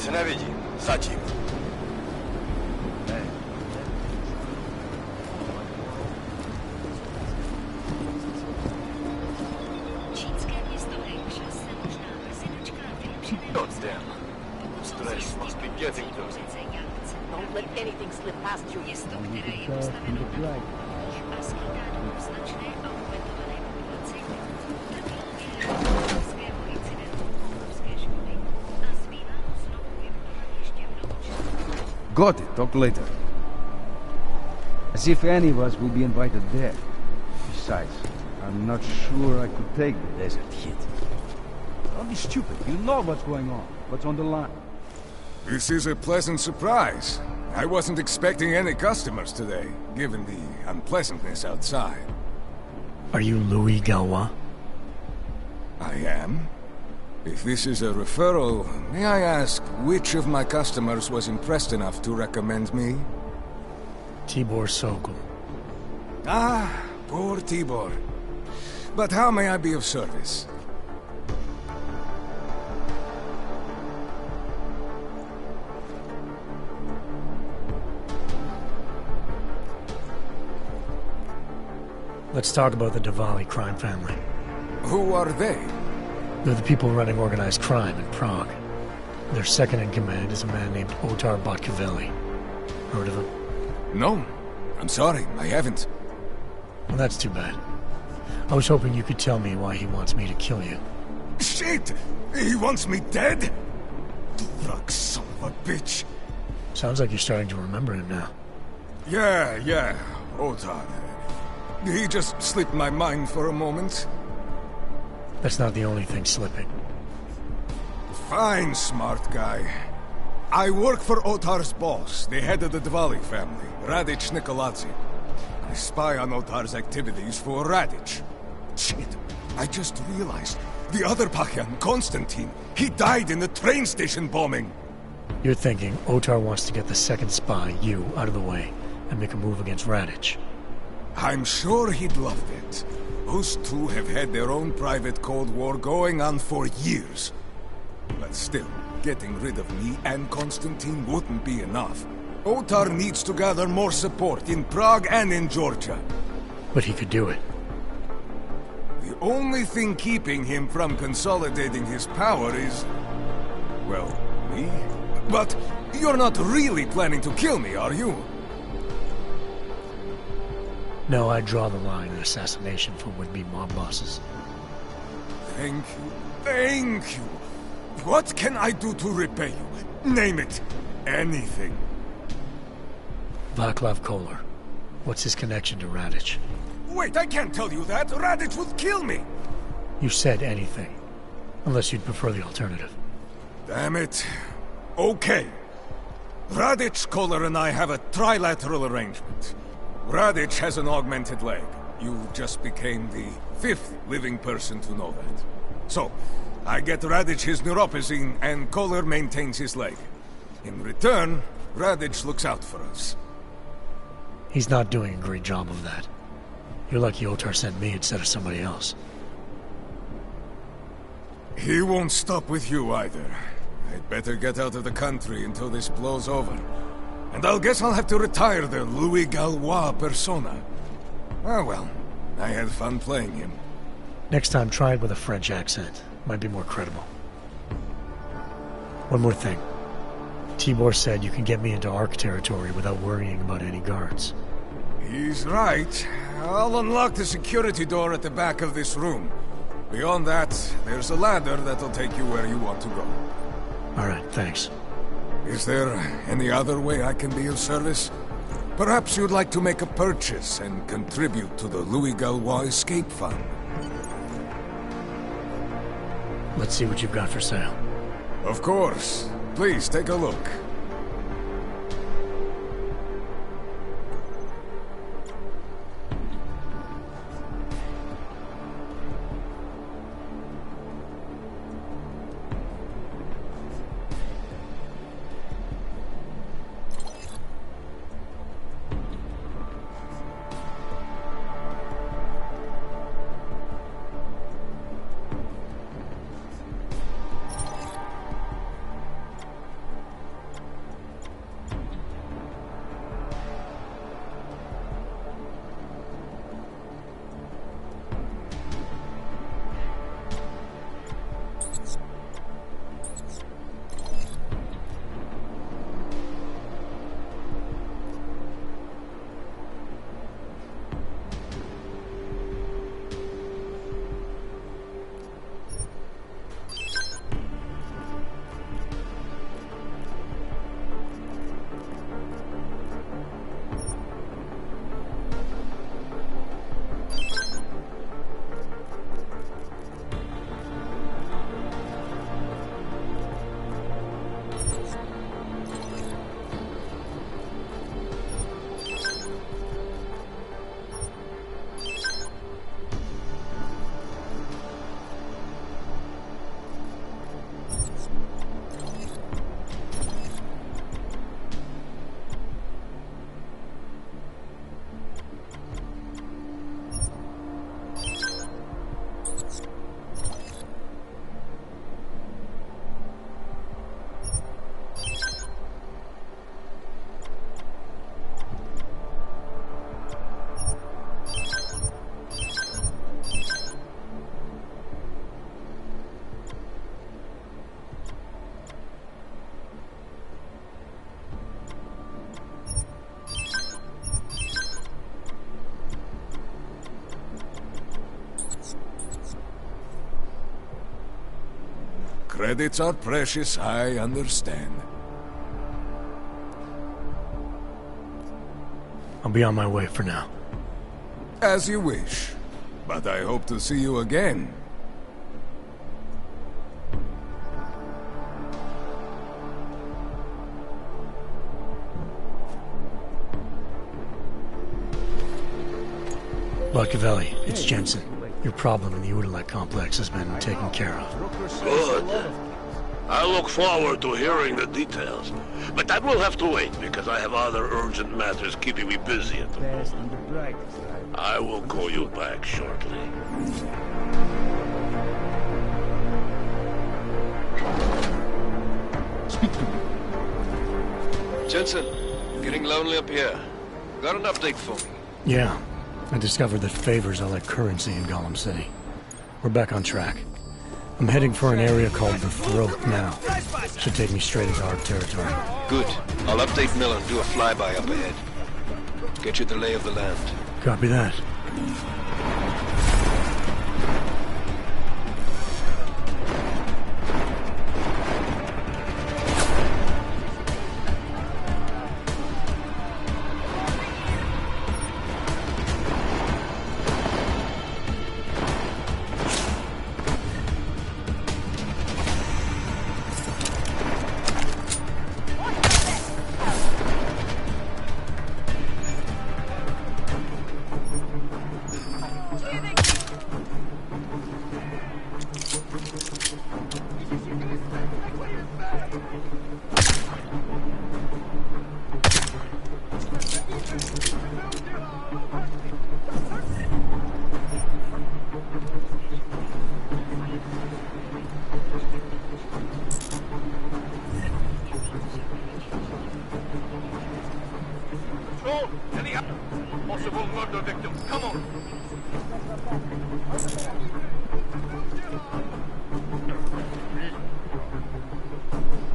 Nic nevidím. Zatím. God damn. Stress must be getting to me. Don't let anything slip past you. Got it. Talk later. As if any of us will be invited there. Besides, I'm not sure I could take the desert heat. Don't be stupid. You know what's going on. What's on the line. This is a pleasant surprise. I wasn't expecting any customers today, given the unpleasantness outside. Are you Louis Galois? I am. If this is a referral, may I ask which of my customers was impressed enough to recommend me? Tibor Sokol. Ah, poor Tibor. But how may I be of service? Let's talk about the Diwali crime family. Who are they? They're the people running organized crime in Prague. Their second in command is a man named Otar Botkavelli. Heard of him? No. I'm sorry, I haven't. Well, that's too bad. I was hoping you could tell me why he wants me to kill you. Shit! He wants me dead? Drug son of a bitch. Sounds like you're starting to remember him now. Yeah, Otar. He just slipped my mind for a moment. That's not the only thing slipping. Fine, smart guy. I work for Otar's boss, the head of the Diwali family, Radic Nikoladze. I spy on Otar's activities for Radic. Shit, I just realized. The other Pakyan, Konstantin, he died in the train station bombing. You're thinking Otar wants to get the second spy, you, out of the way, and make a move against Radic. I'm sure he'd love it. Those two have had their own private Cold War going on for years. But still, getting rid of me and Konstantin wouldn't be enough. Otar needs to gather more support in Prague and in Georgia. But he could do it. The only thing keeping him from consolidating his power is... well, me? But you're not really planning to kill me, are you? No, I draw the line at assassination for would-be mob bosses. Thank you. What can I do to repay you? Name it. Anything. Vaclav Kolar. What's his connection to Radic? Wait, I can't tell you that. Radic would kill me. You said anything. Unless you'd prefer the alternative. Damn it. Okay. Radic, Kolar, and I have a trilateral arrangement. Radic has an augmented leg. You just became the 5th living person to know that. So, I get Radic his neuropazine, and Kolar maintains his leg. In return, Radic looks out for us. He's not doing a great job of that. You're lucky Otar sent me instead of somebody else. He won't stop with you either. I'd better get out of the country until this blows over. And I'll guess I'll have to retire the Louis Galois persona. Oh well, I had fun playing him. Next time, try it with a French accent. Might be more credible. One more thing. Tibor said you can get me into Ark territory without worrying about any guards. He's right. I'll unlock the security door at the back of this room. Beyond that, there's a ladder that'll take you where you want to go. Alright, thanks. Is there any other way I can be of service? Perhaps you'd like to make a purchase and contribute to the Louis Galois Escape Fund. Let's see what you've got for sale. Of course. Please, take a look. Credits are precious, I understand. I'll be on my way for now. As you wish. But I hope to see you again. Lordjemjon, it's Jensen. Your problem in the Udalek complex has been taken care of. Good. I look forward to hearing the details. But that will have to wait, because I have other urgent matters keeping me busy at the moment. I will call you back shortly. Speak to me. Jensen, getting lonely up here. Got an update for me? Yeah. I discovered that favors are like currency in Gollum City. We're back on track. I'm heading for an area called the Throat now. Should take me straight into our territory. Good. I'll update Miller and do a flyby up ahead. Get you the lay of the land. Copy that. Possible murder victim. Come on.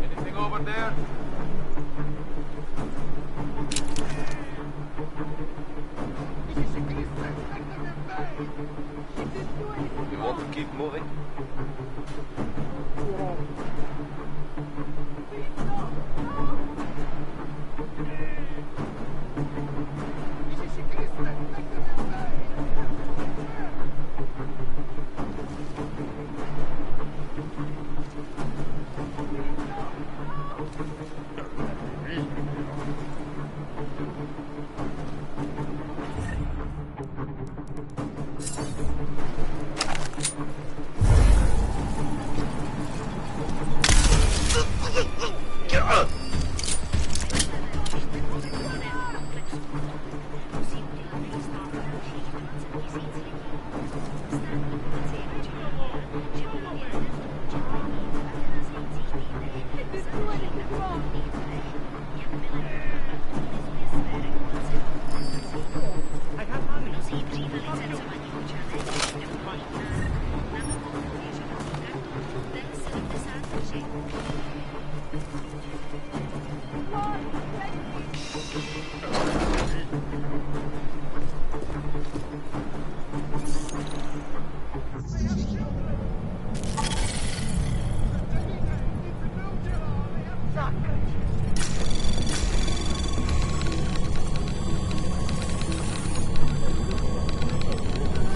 Anything over there? You want to keep moving?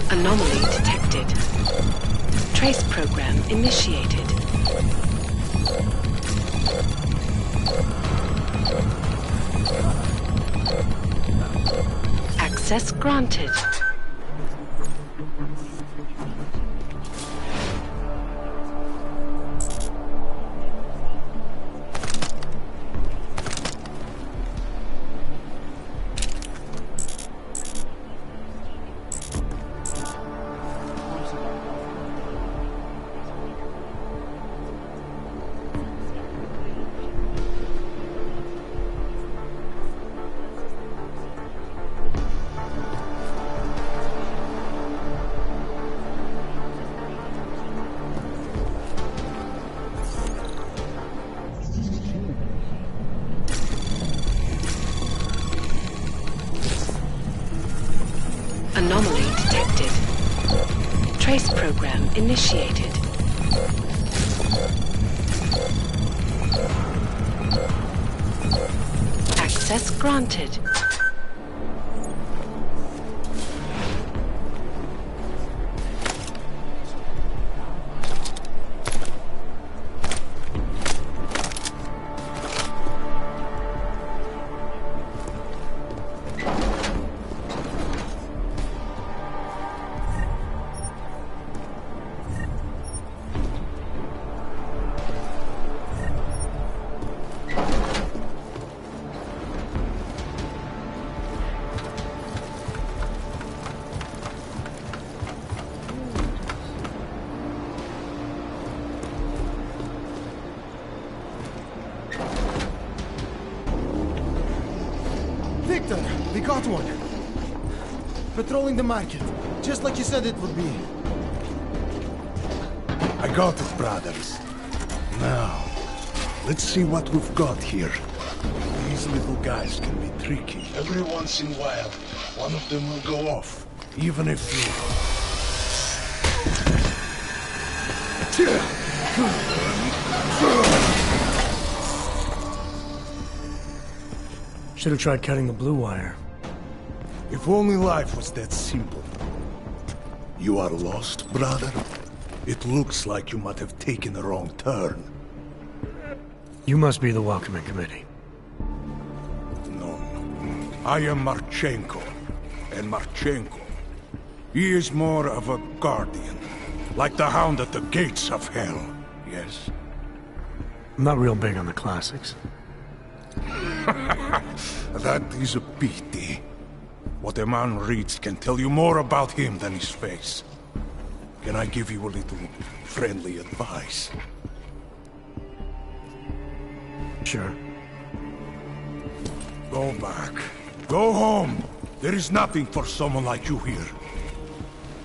Anomaly detected. Trace program initiated. Access granted. Anomaly detected. Trace program initiated. Access granted. Victor, we got one. Patrolling the market, just like you said it would be. I got it, brothers. Now, let's see what we've got here. These little guys can be tricky. Every once in a while, one of them will go off, even if you... Should have tried cutting the blue wire. If only life was that simple. You are lost, brother? It looks like you might have taken a wrong turn. You must be the welcoming committee. No. I am Marchenko. And Marchenko, he is more of a guardian. Like the hound at the gates of hell, yes? I'm not real big on the classics. That is a pity. What a man reads can tell you more about him than his face. Can I give you a little friendly advice? Sure. Go back. Go home. There is nothing for someone like you here.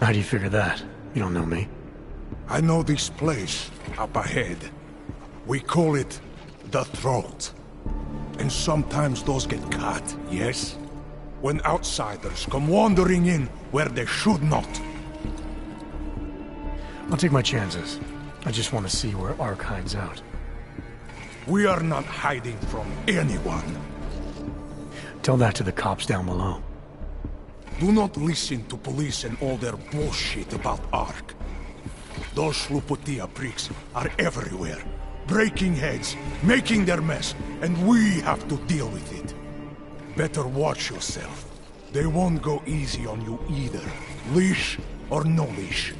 How do you figure that? You don't know me. I know this place, up ahead. We call it the Throat. And sometimes those get cut, yes? When outsiders come wandering in where they should not. I'll take my chances. I just want to see where Ark hides out. We are not hiding from anyone. Tell that to the cops down below. Do not listen to police and all their bullshit about Ark. Those Slupotia pricks are everywhere. Breaking heads, making their mess, and we have to deal with it. Better watch yourself. They won't go easy on you either. Leash or no leash.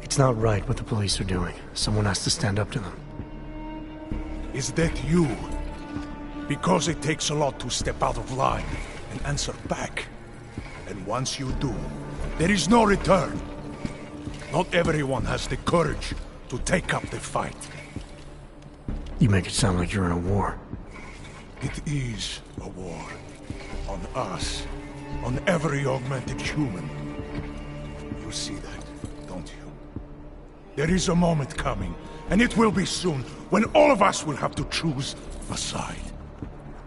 It's not right what the police are doing. Someone has to stand up to them. Is that you? Because it takes a lot to step out of line and answer back. And once you do, there is no return. Not everyone has the courage to take up the fight. You make it sound like you're in a war. It is a war. On us. On every augmented human. You see that, don't you? There is a moment coming, and it will be soon, when all of us will have to choose a side.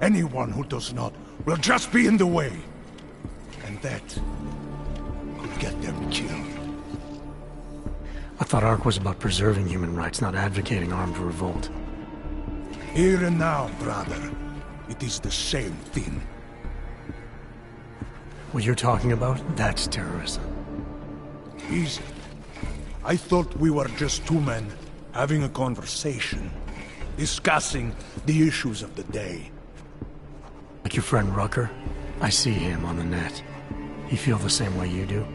Anyone who does not will just be in the way. And that could get them killed. I thought Ark was about preserving human rights, not advocating armed revolt. Here and now, brother. It is the same thing. What you're talking about, that's terrorism. Easy. I thought we were just two men having a conversation, discussing the issues of the day. Like your friend Rucker? I see him on the net. He feel the same way you do?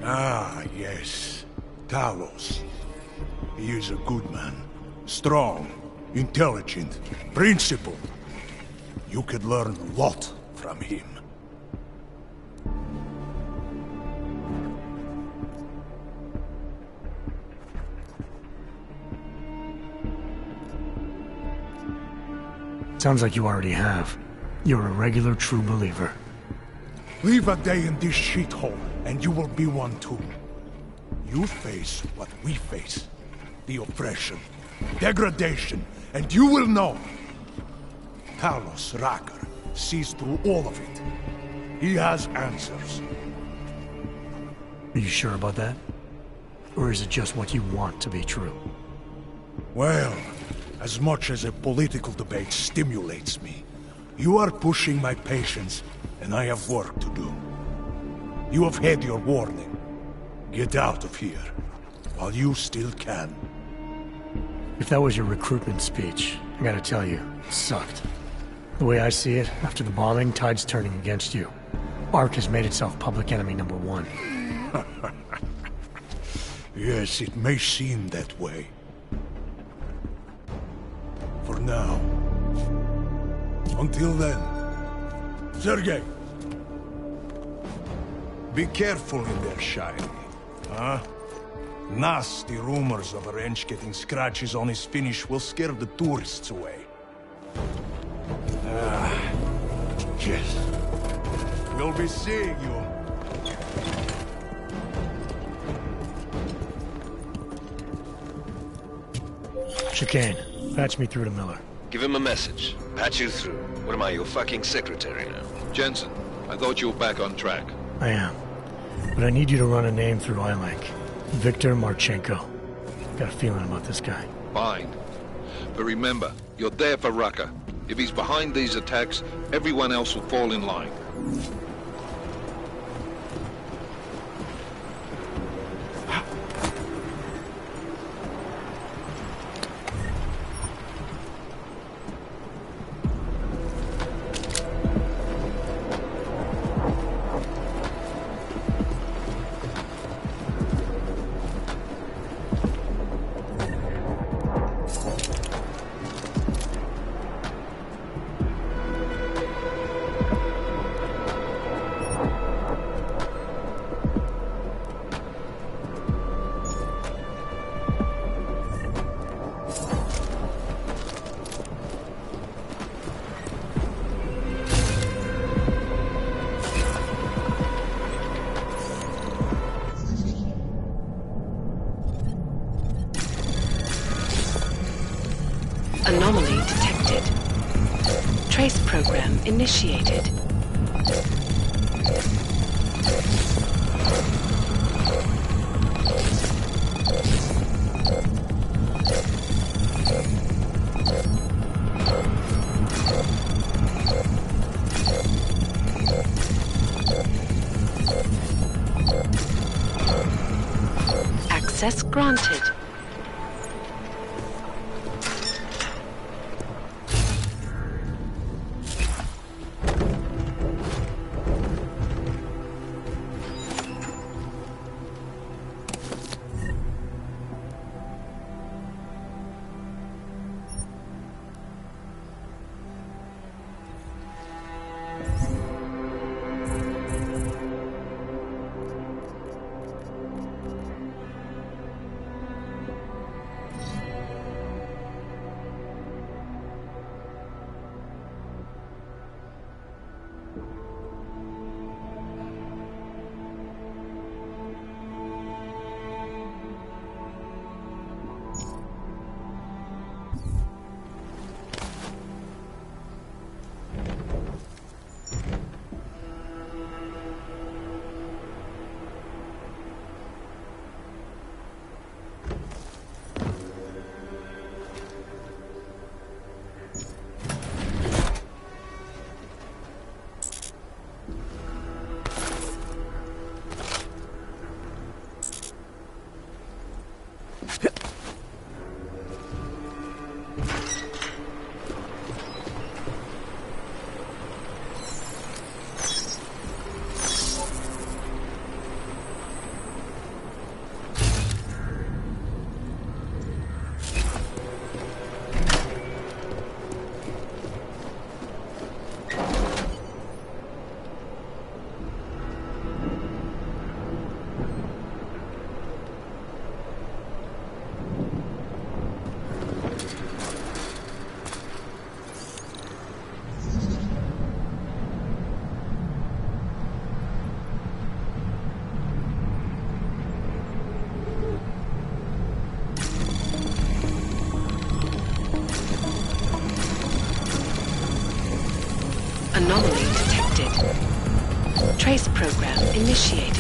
Ah, yes. Talos. He is a good man. Strong, intelligent, principled. You could learn a lot from him. Sounds like you already have. You're a regular true believer. Live a day in this shithole, and you will be one too. You face what we face. The oppression, degradation, and you will know. Talos Rucker sees through all of it. He has answers. Are you sure about that? Or is it just what you want to be true? Well, as much as a political debate stimulates me, you are pushing my patience, and I have work to do. You have had your warning. Get out of here, while you still can. If that was your recruitment speech, I gotta tell you, it sucked. The way I see it, after the bombing, tide's turning against you. ARC has made itself public enemy #1. Yes, it may seem that way. For now. Until then. Sergei! Be careful in there, Shiny. Huh? Nasty rumors of a wrench getting scratches on his finish will scare the tourists away. Yes. We'll be seeing you. Chicane, patch me through to Miller. Give him a message. Patch you through. What am I, your fucking secretary now? Jensen, I thought you were back on track. I am. But I need you to run a name through iLink. Viktor Marchenko. Got a feeling about this guy. Fine. But remember, you're there for Rucker. If he's behind these attacks, everyone else will fall in line. Anomaly detected. Trace program initiated. Access granted. Anomaly detected. Trace program initiated.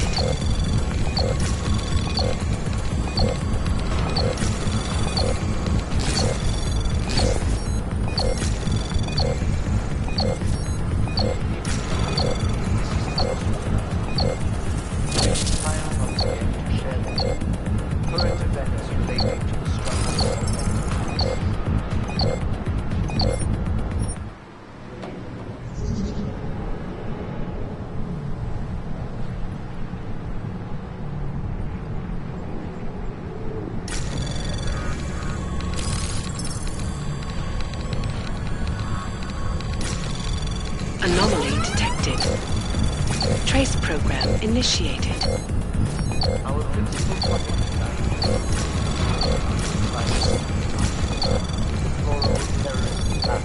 Anomaly detected. Trace program initiated. Our principal topic tonight deplorable terrorist plan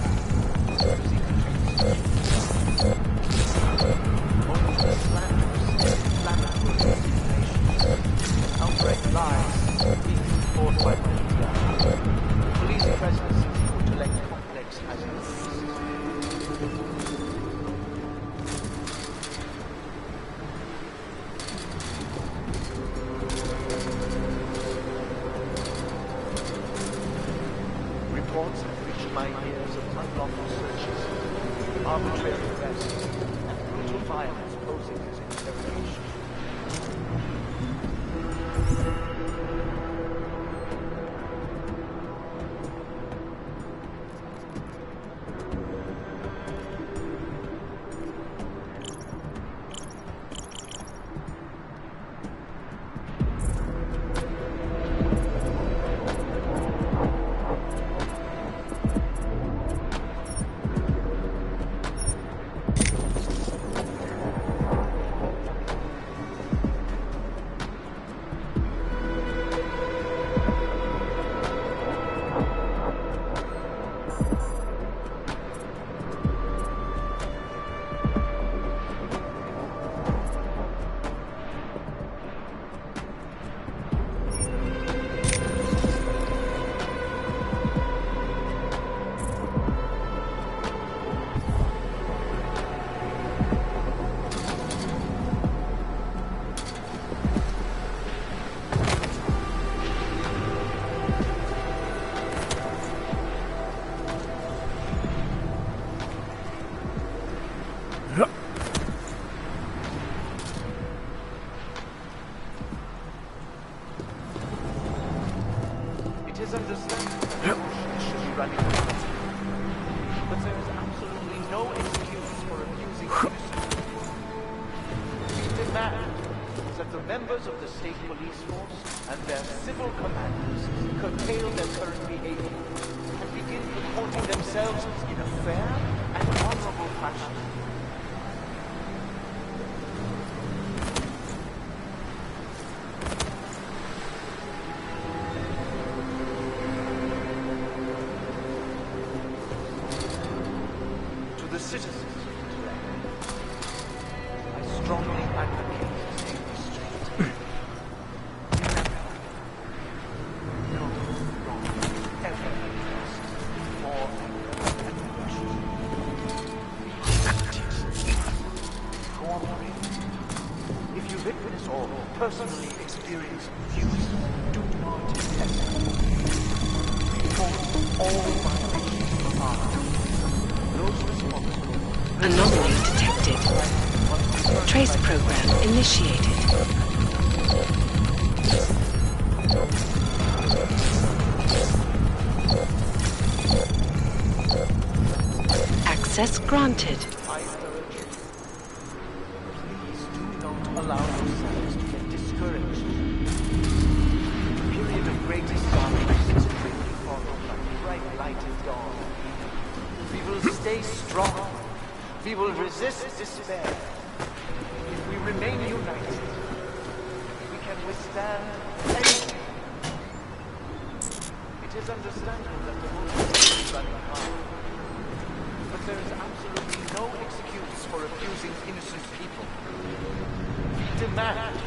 only the slanderous, inflammatory information, outright lies being forth by the media. Police presence would elect complex hazards. Reports have reached my ears of unlawful searches, arbitrary arrests, and brutal violence posing as interrogation. Members of the state police force and their civil commanders curtail their current behavior and begin comporting themselves in a fair and honorable fashion. To the citizens of Tulare, I strongly advocate personally experienced abuse, do not hesitate. Report all violations are those responsible. Anomaly detected. Trace program initiated. Access granted. I urge you, please do not allow yourselves to get discouraged. The period of greatest darkness is quickly followed by bright light at dawn. We will stay strong. We will resist despair. If we remain united, we can withstand anything. It is understandable that the motive is running high. But there is absolutely no excuse for abusing innocent people. We demand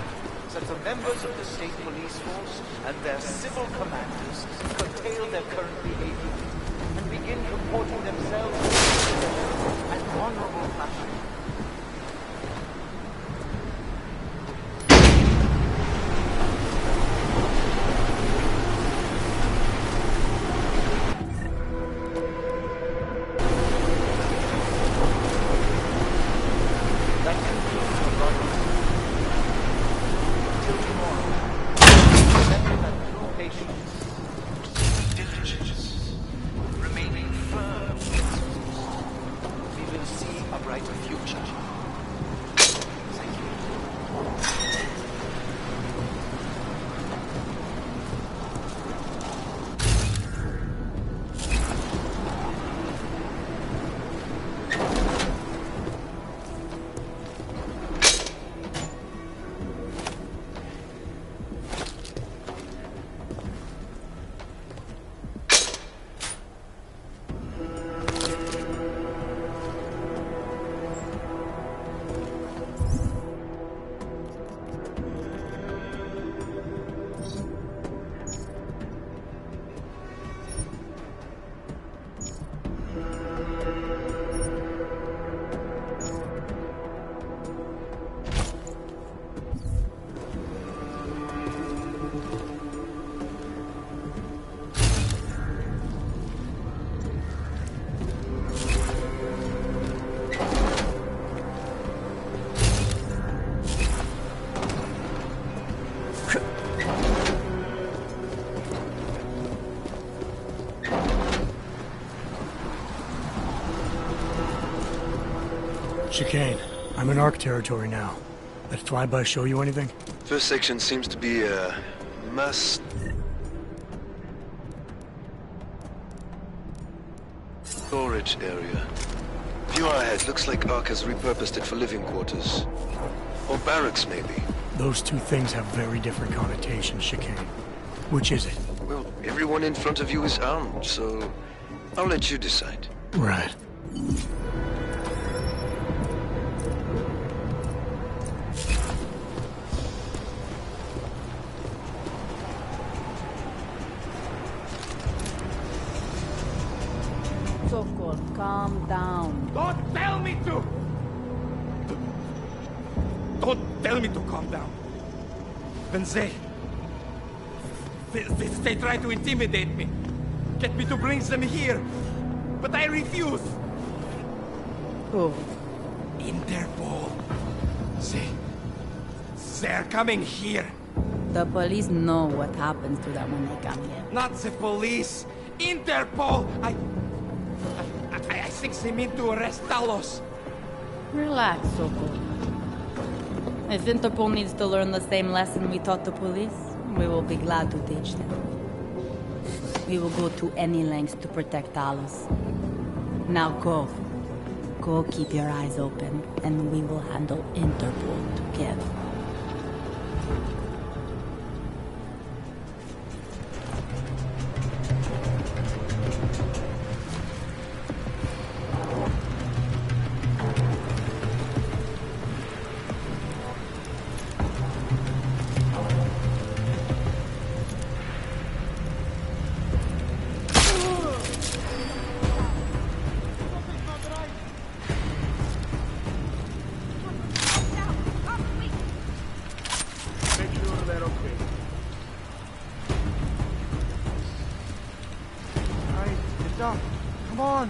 that the members of the state police force and their civil commanders curtail their current behavior and begin comporting themselves in an honorable fashion. Chicane, I'm in ARC territory now. That flyby show you anything? First section seems to be a mass storage area. View ahead. Looks like ARC has repurposed it for living quarters. Or barracks, maybe. Those two things have very different connotations, Chicane. Which is it? Well, everyone in front of you is armed, so I'll let you decide. Right. Sokol, calm down. Don't tell me to! Don't tell me to calm down. When they try to intimidate me, get me to bring them here, but I refuse. Who? Interpol. They're coming here. The police know what happens to them when they come here. Not the police. Interpol. I think they mean to arrest Talos. Relax, Sokol. If Interpol needs to learn the same lesson we taught the police, we will be glad to teach them. We will go to any lengths to protect Talos. Now go. Go keep your eyes open, and we will handle Interpol together. Come on!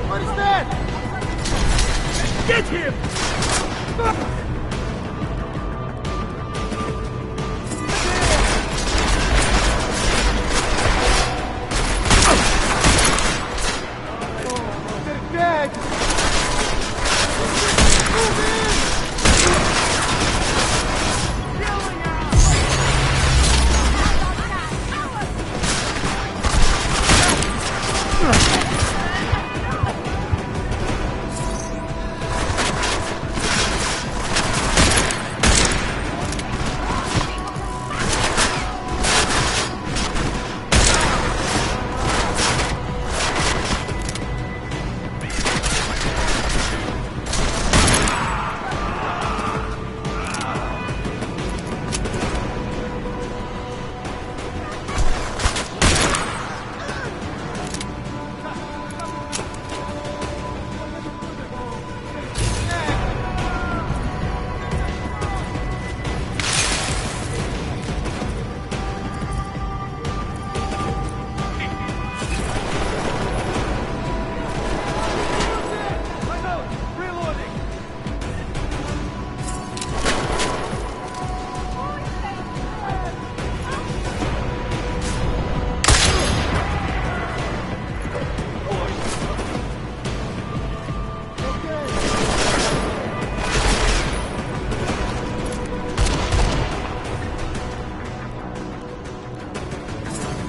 What is that? Get him! They're dead! Move in!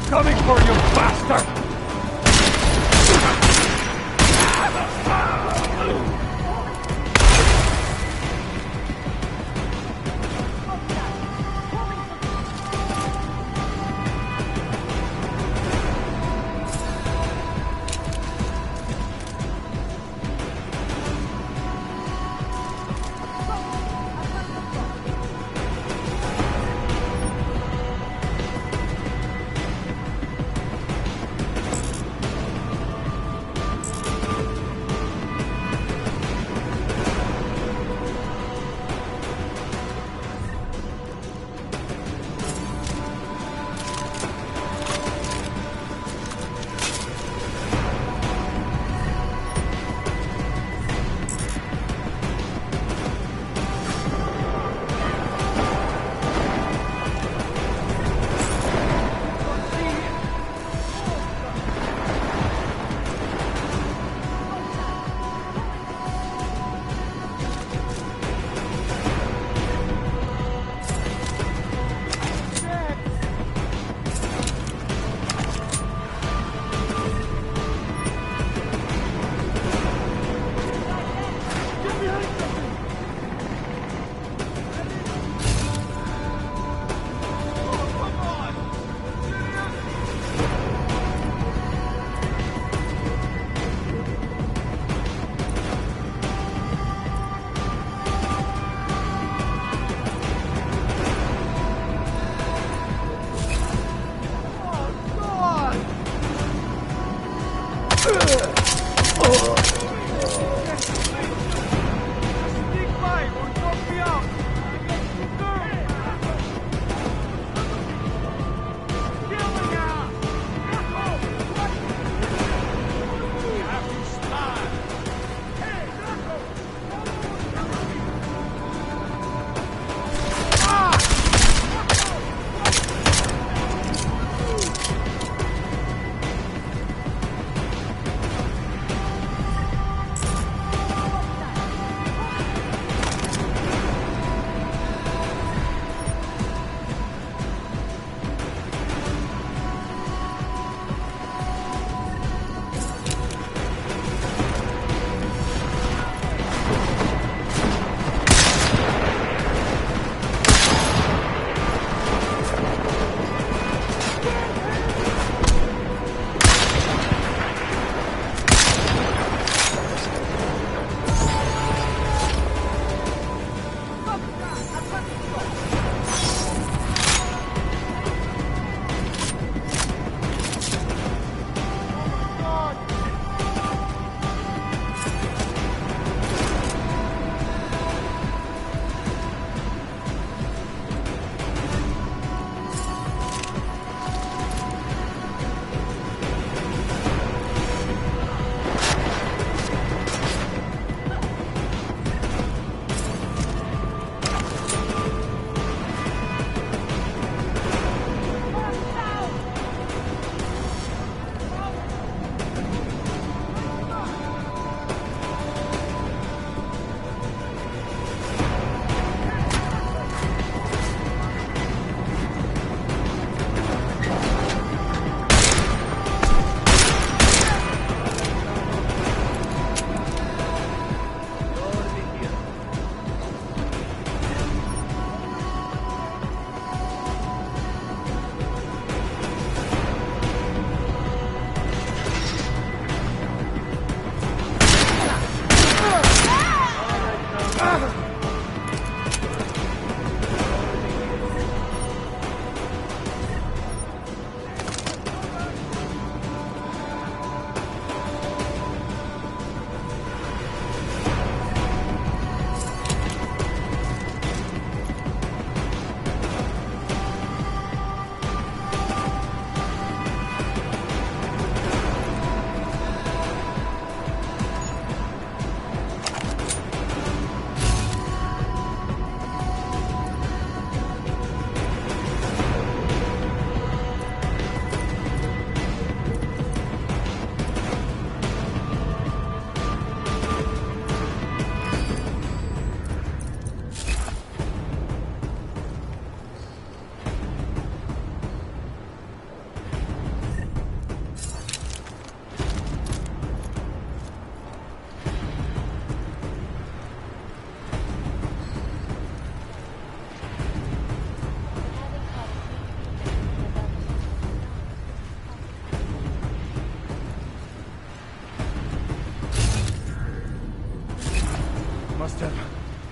Coming for you, bastard!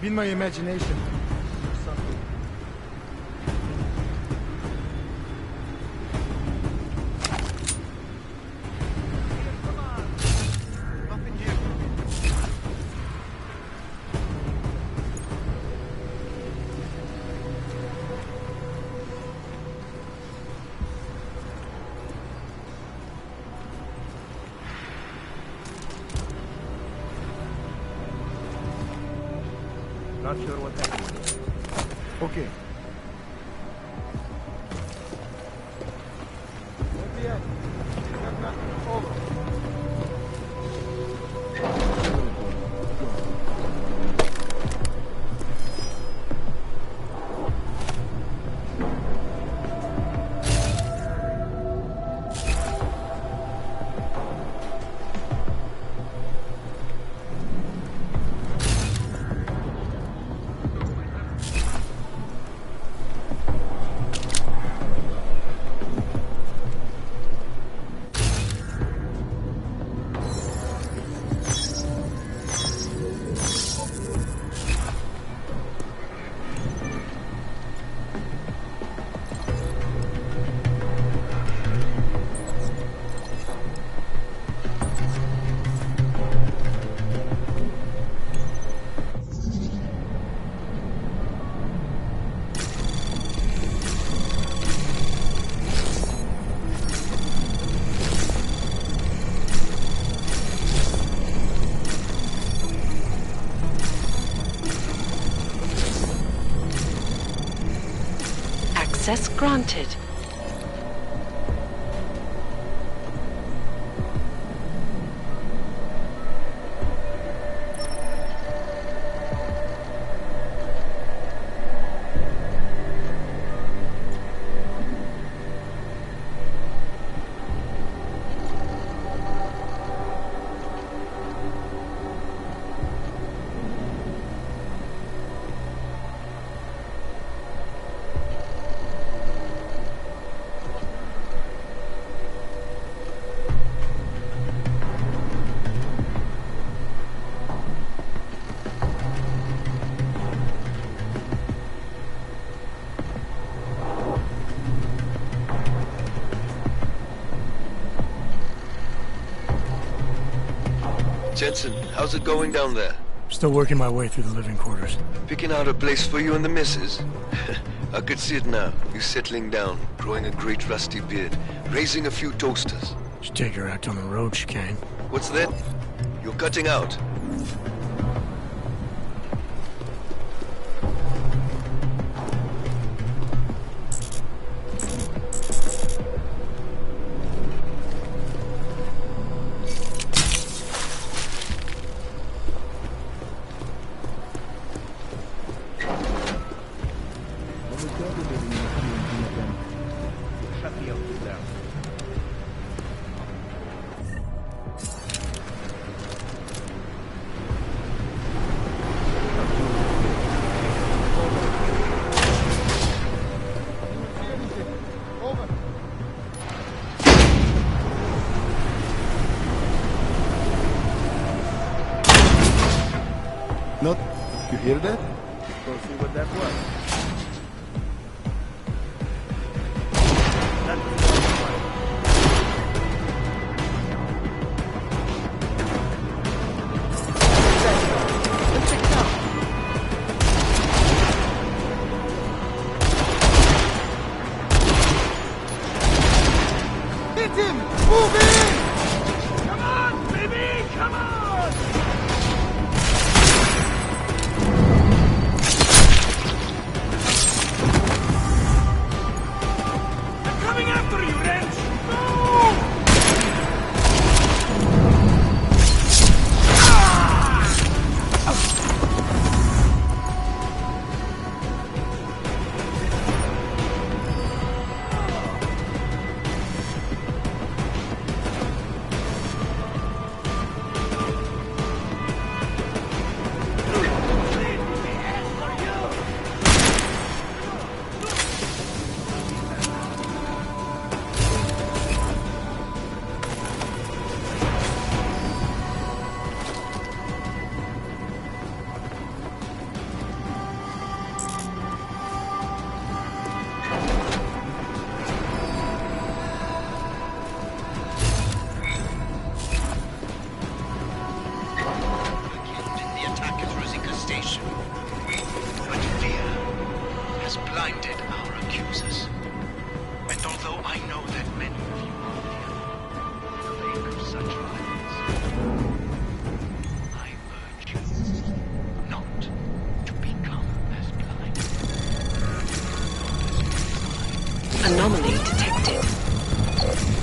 been my imagination. Not sure what happened. Okay. Access granted. Jensen, how's it going down there? Still working my way through the living quarters. Picking out a place for you and the missus? I could see it now. You settling down, growing a great rusty beard, raising a few toasters. Should take her out on the road, Chicane. What's that? You're cutting out. Not. You hear that? Go see what that was. Hit him! Move in! Come on, baby! Come on! Coming after you, Wrench! Go! know that many of you out there partake of such violence. I urge you not to become as blind. Anomaly detected.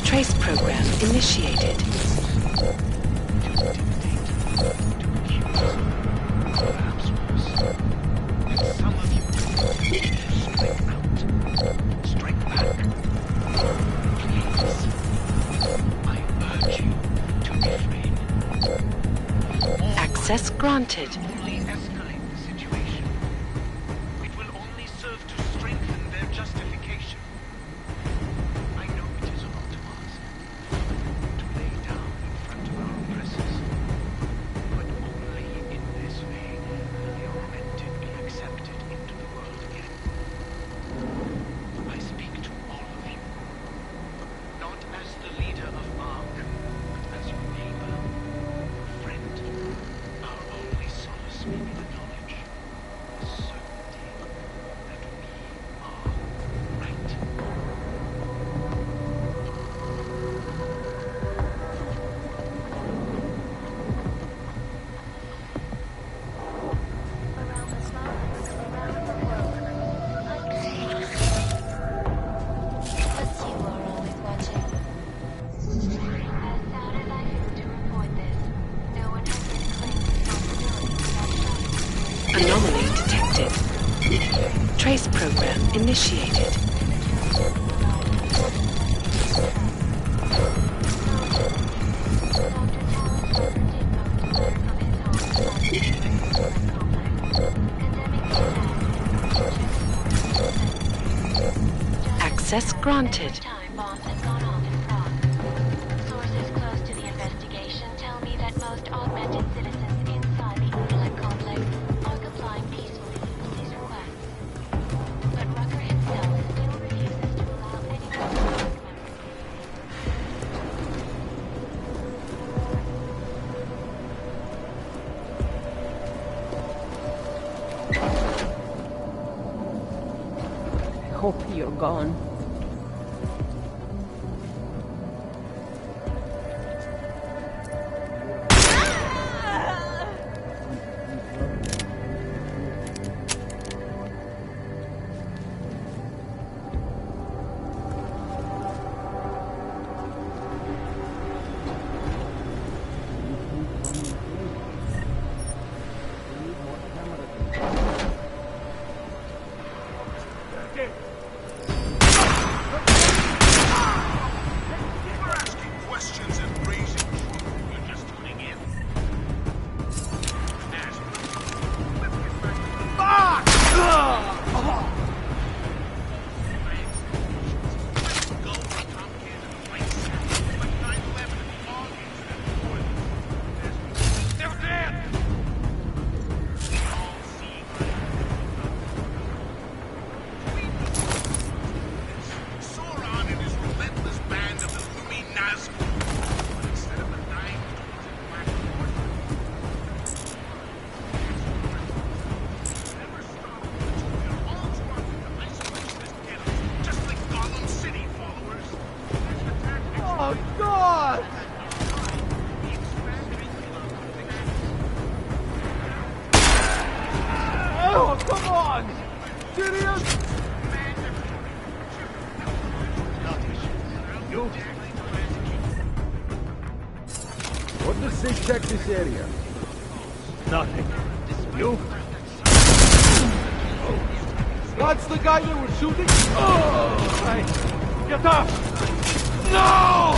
Trace program initiated. Perhaps worse. And some of you strike out. Strike back. Please. I urge you to refrain. Access granted. Only escalate the situation. It will only serve to strengthen their justification. I know it is a lot to ask. To lay down in front of our oppressors. But only in this way will the augmented be accepted into the world again. I speak to all of you. Not as the leader of Ark, but as your neighbor, your friend. Our only solace may be the knowledge, the certainty, that we are right. Anomaly detected. Trace program initiated. Access granted. Bombs have gone off in Prague. Sources close to the investigation tell me that most augmented citizens inside the Intellect complex are complying peacefully with police requests. But Rucker himself still refuses to allow anyone to work I hope you're gone. What does they check this area? Nothing. You? That's the guy they were shooting? Oh! Hey, get up! No!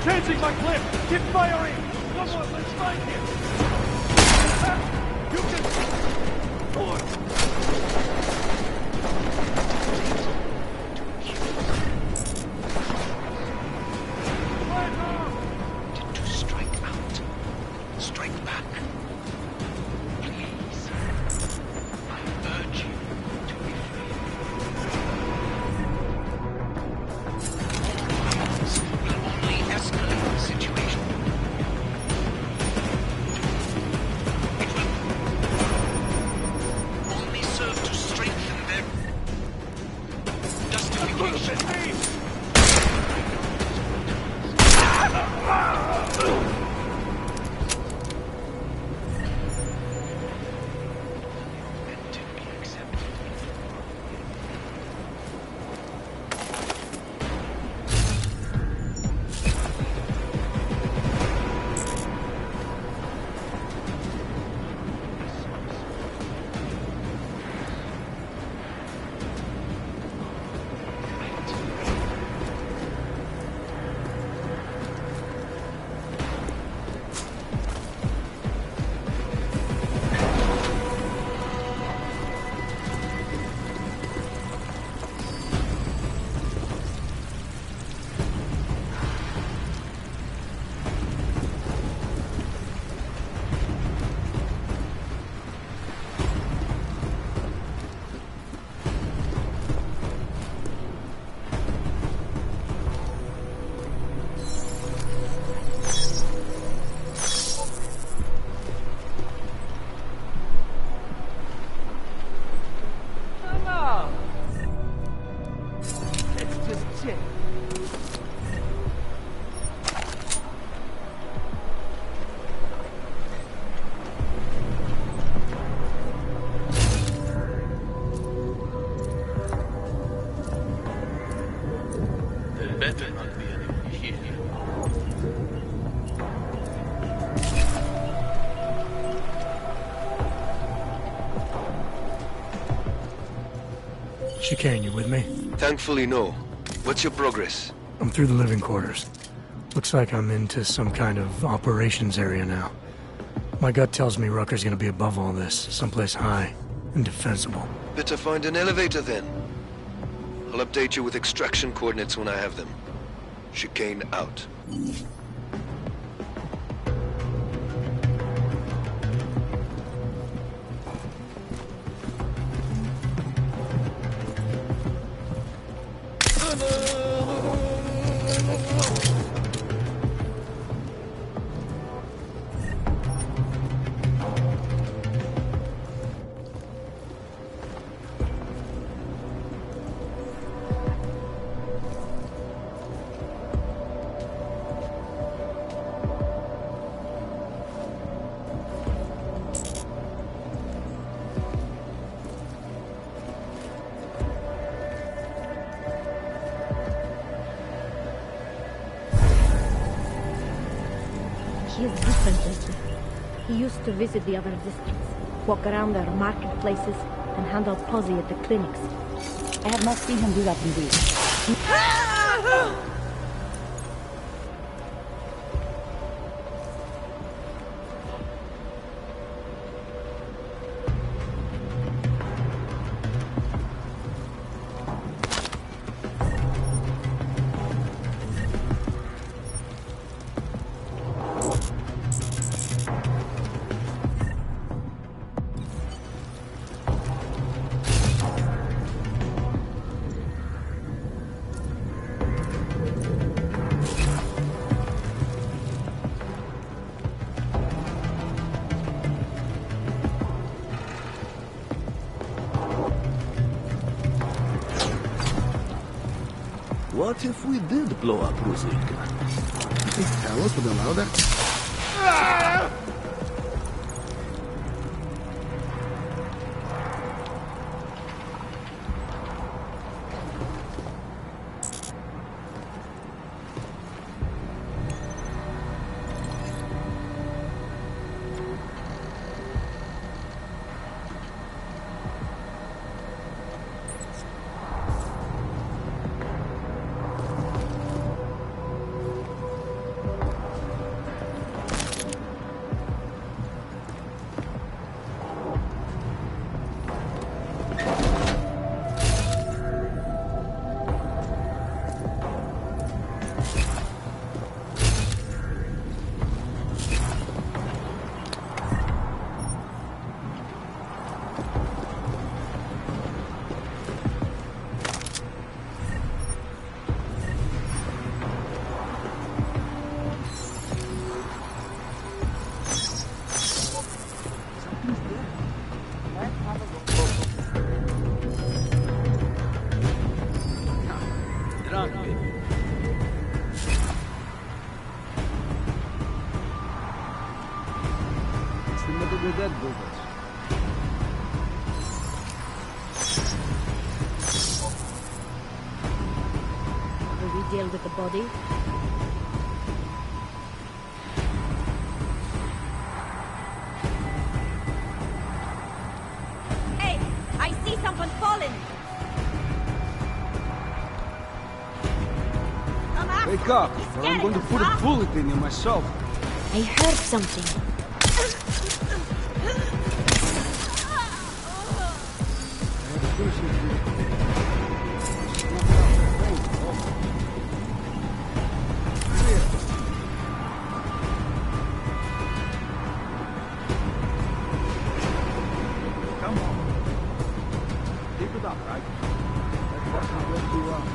Changing my clip! Keep firing! Come on, let's find him! You can... To strike out. Strike back. Please. I urge you to refrain. Violence will only Chicane, you with me? Thankfully, no. What's your progress? I'm through the living quarters. Looks like I'm into some kind of operations area now. My gut tells me Rucker's gonna be above all this, someplace high and defensible. Better find an elevator then. I'll update you with extraction coordinates when I have them. Chicane out. He is different lately. He used to visit the other districts, walk around their marketplaces, and handle posse at the clinics. I have not seen him do that in weeks. What if we did blow up Ruzika? You think Talos would allow that? Will we deal with the body? Hey, I see someone falling. Wake up, or I'm going to put a bullet in you myself. I heard something. Come on. Keep it up, right? That's not what you want.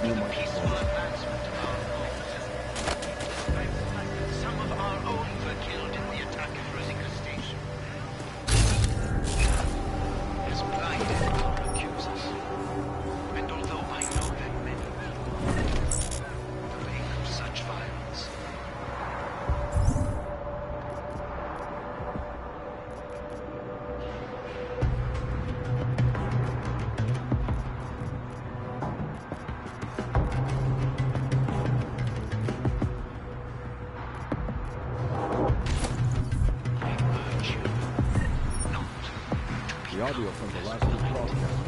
do much peaceful advancement of our cause. Some of our own were killed in the attack at Rosika Station. As blinded our accusers. And although I know that many will, the wake of such violence. The audio from the last two broadcasts.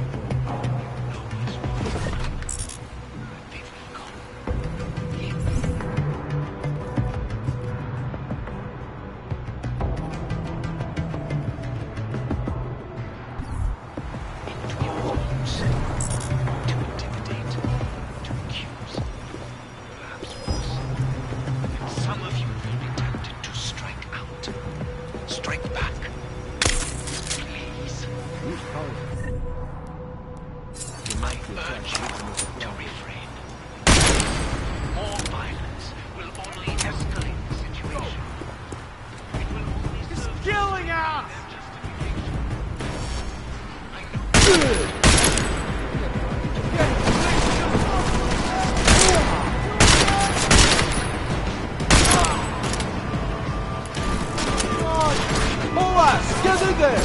Some of you will be tempted to strike out. Strike back. Please. I urge you to refrain. More violence will only escalate the situation. It will only serve killing us! Boas! Get in there!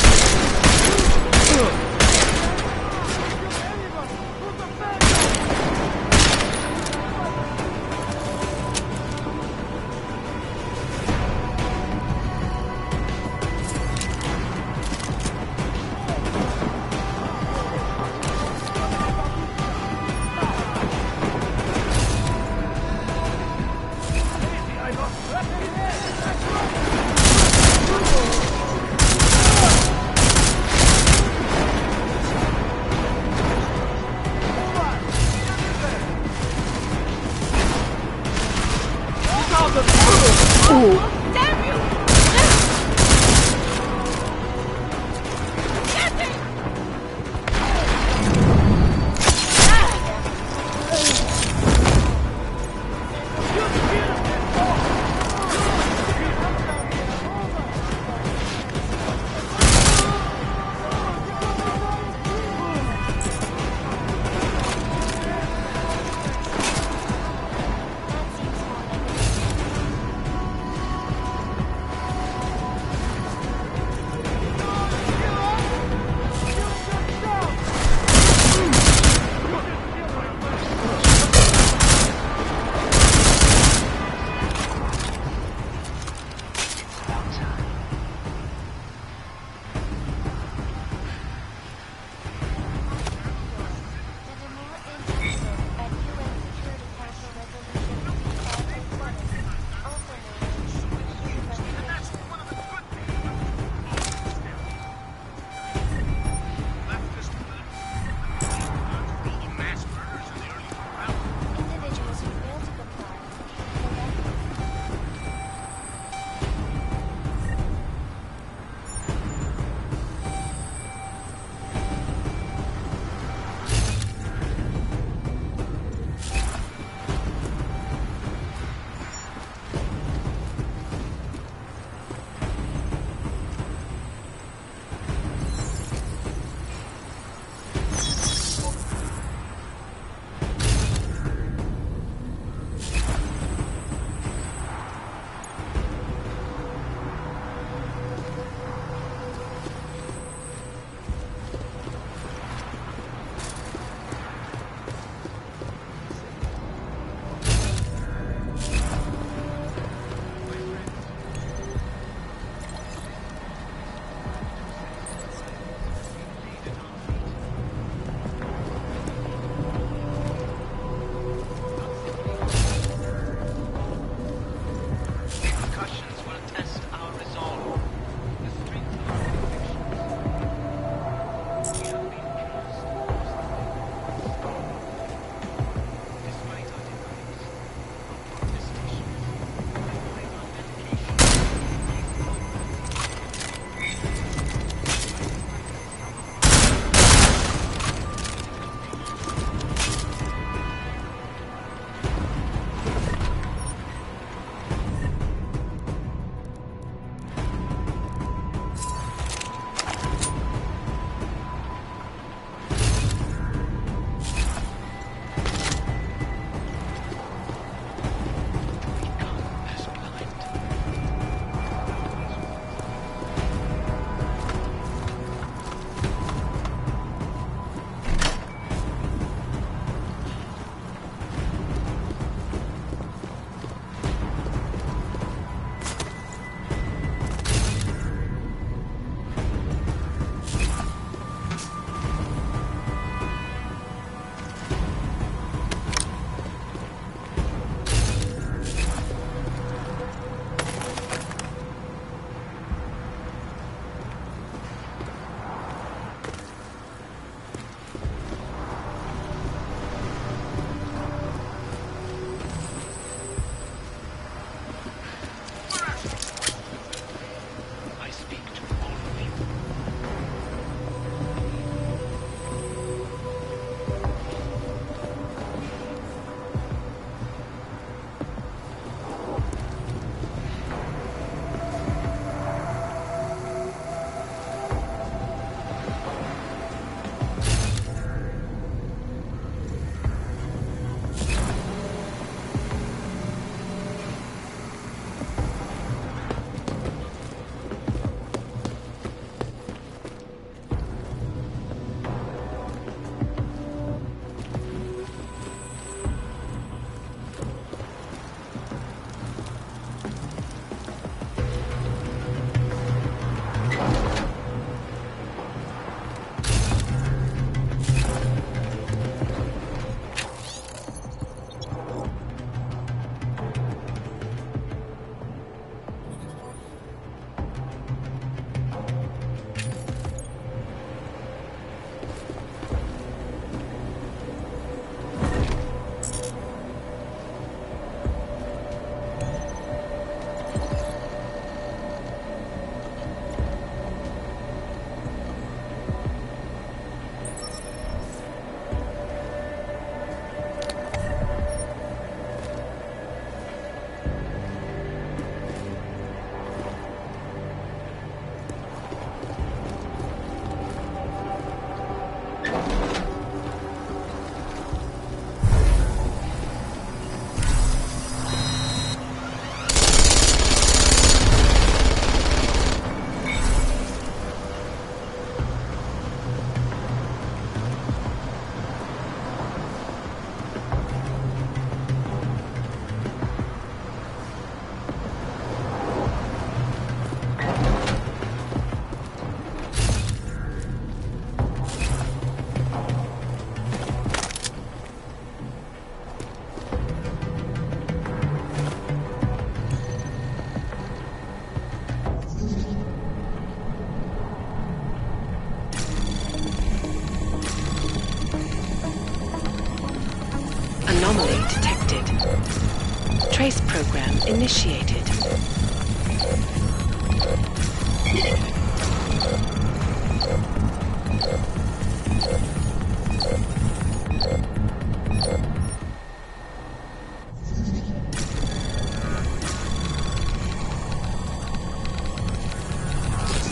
Trace program initiated.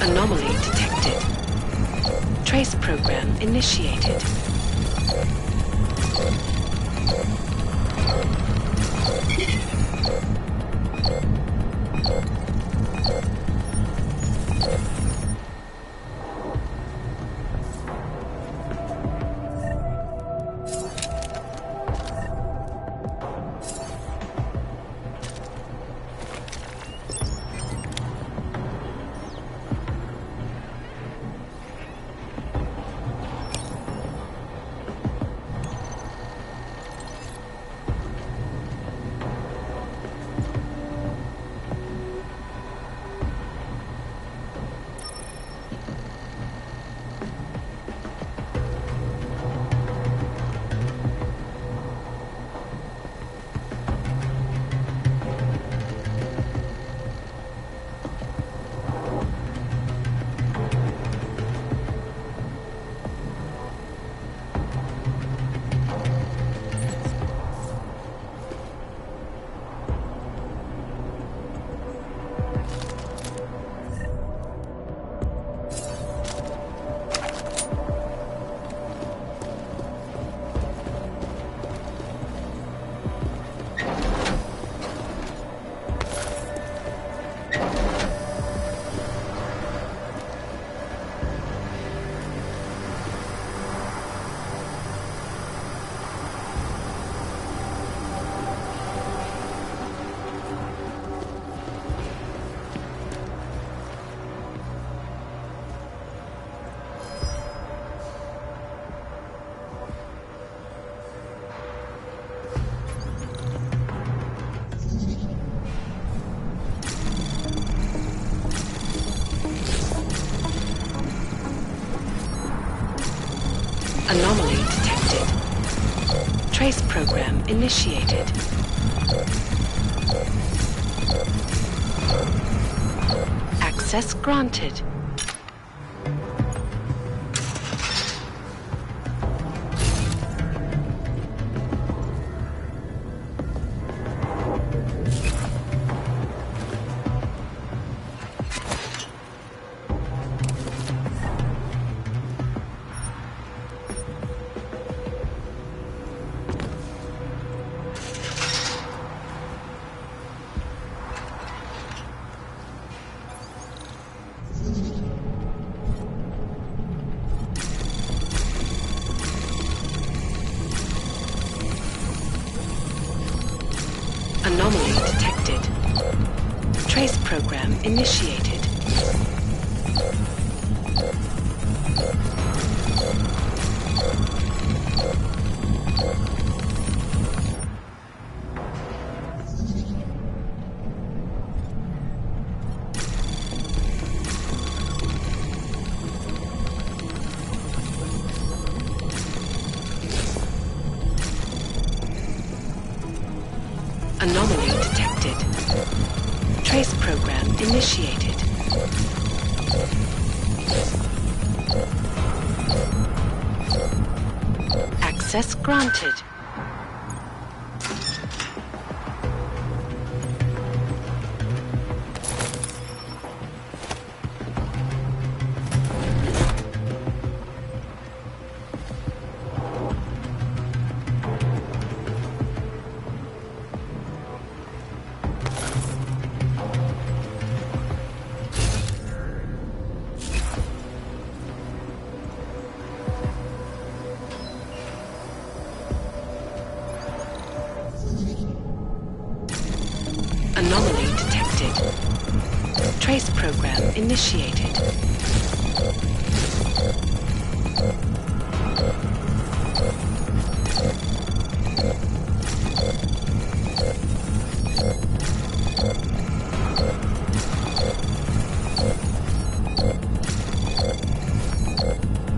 Anomaly detected. Trace program initiated. Anomaly detected. Trace program initiated. Access granted. Anomaly detected. Trace program initiated. Anomaly detected. Trace program initiated. Access granted. Anomaly detected. Trace program initiated.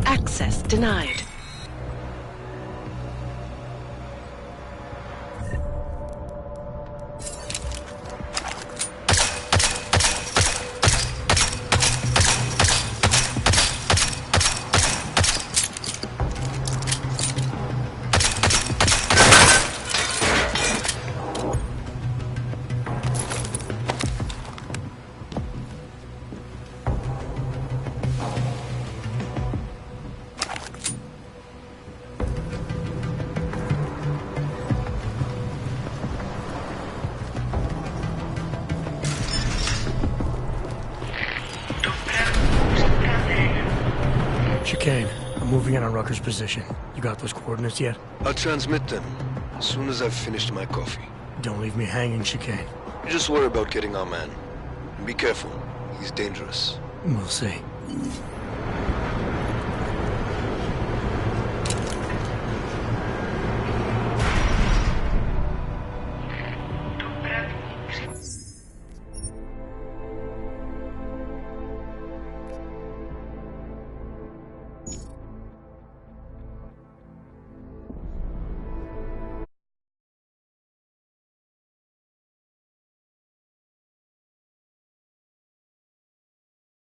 Access denied. Chicane, I'm moving in on Rucker's position. You got those coordinates yet? I'll transmit them as soon as I've finished my coffee. Don't leave me hanging, Chicane. You just worry about getting our man. And be careful. He's dangerous. We'll see.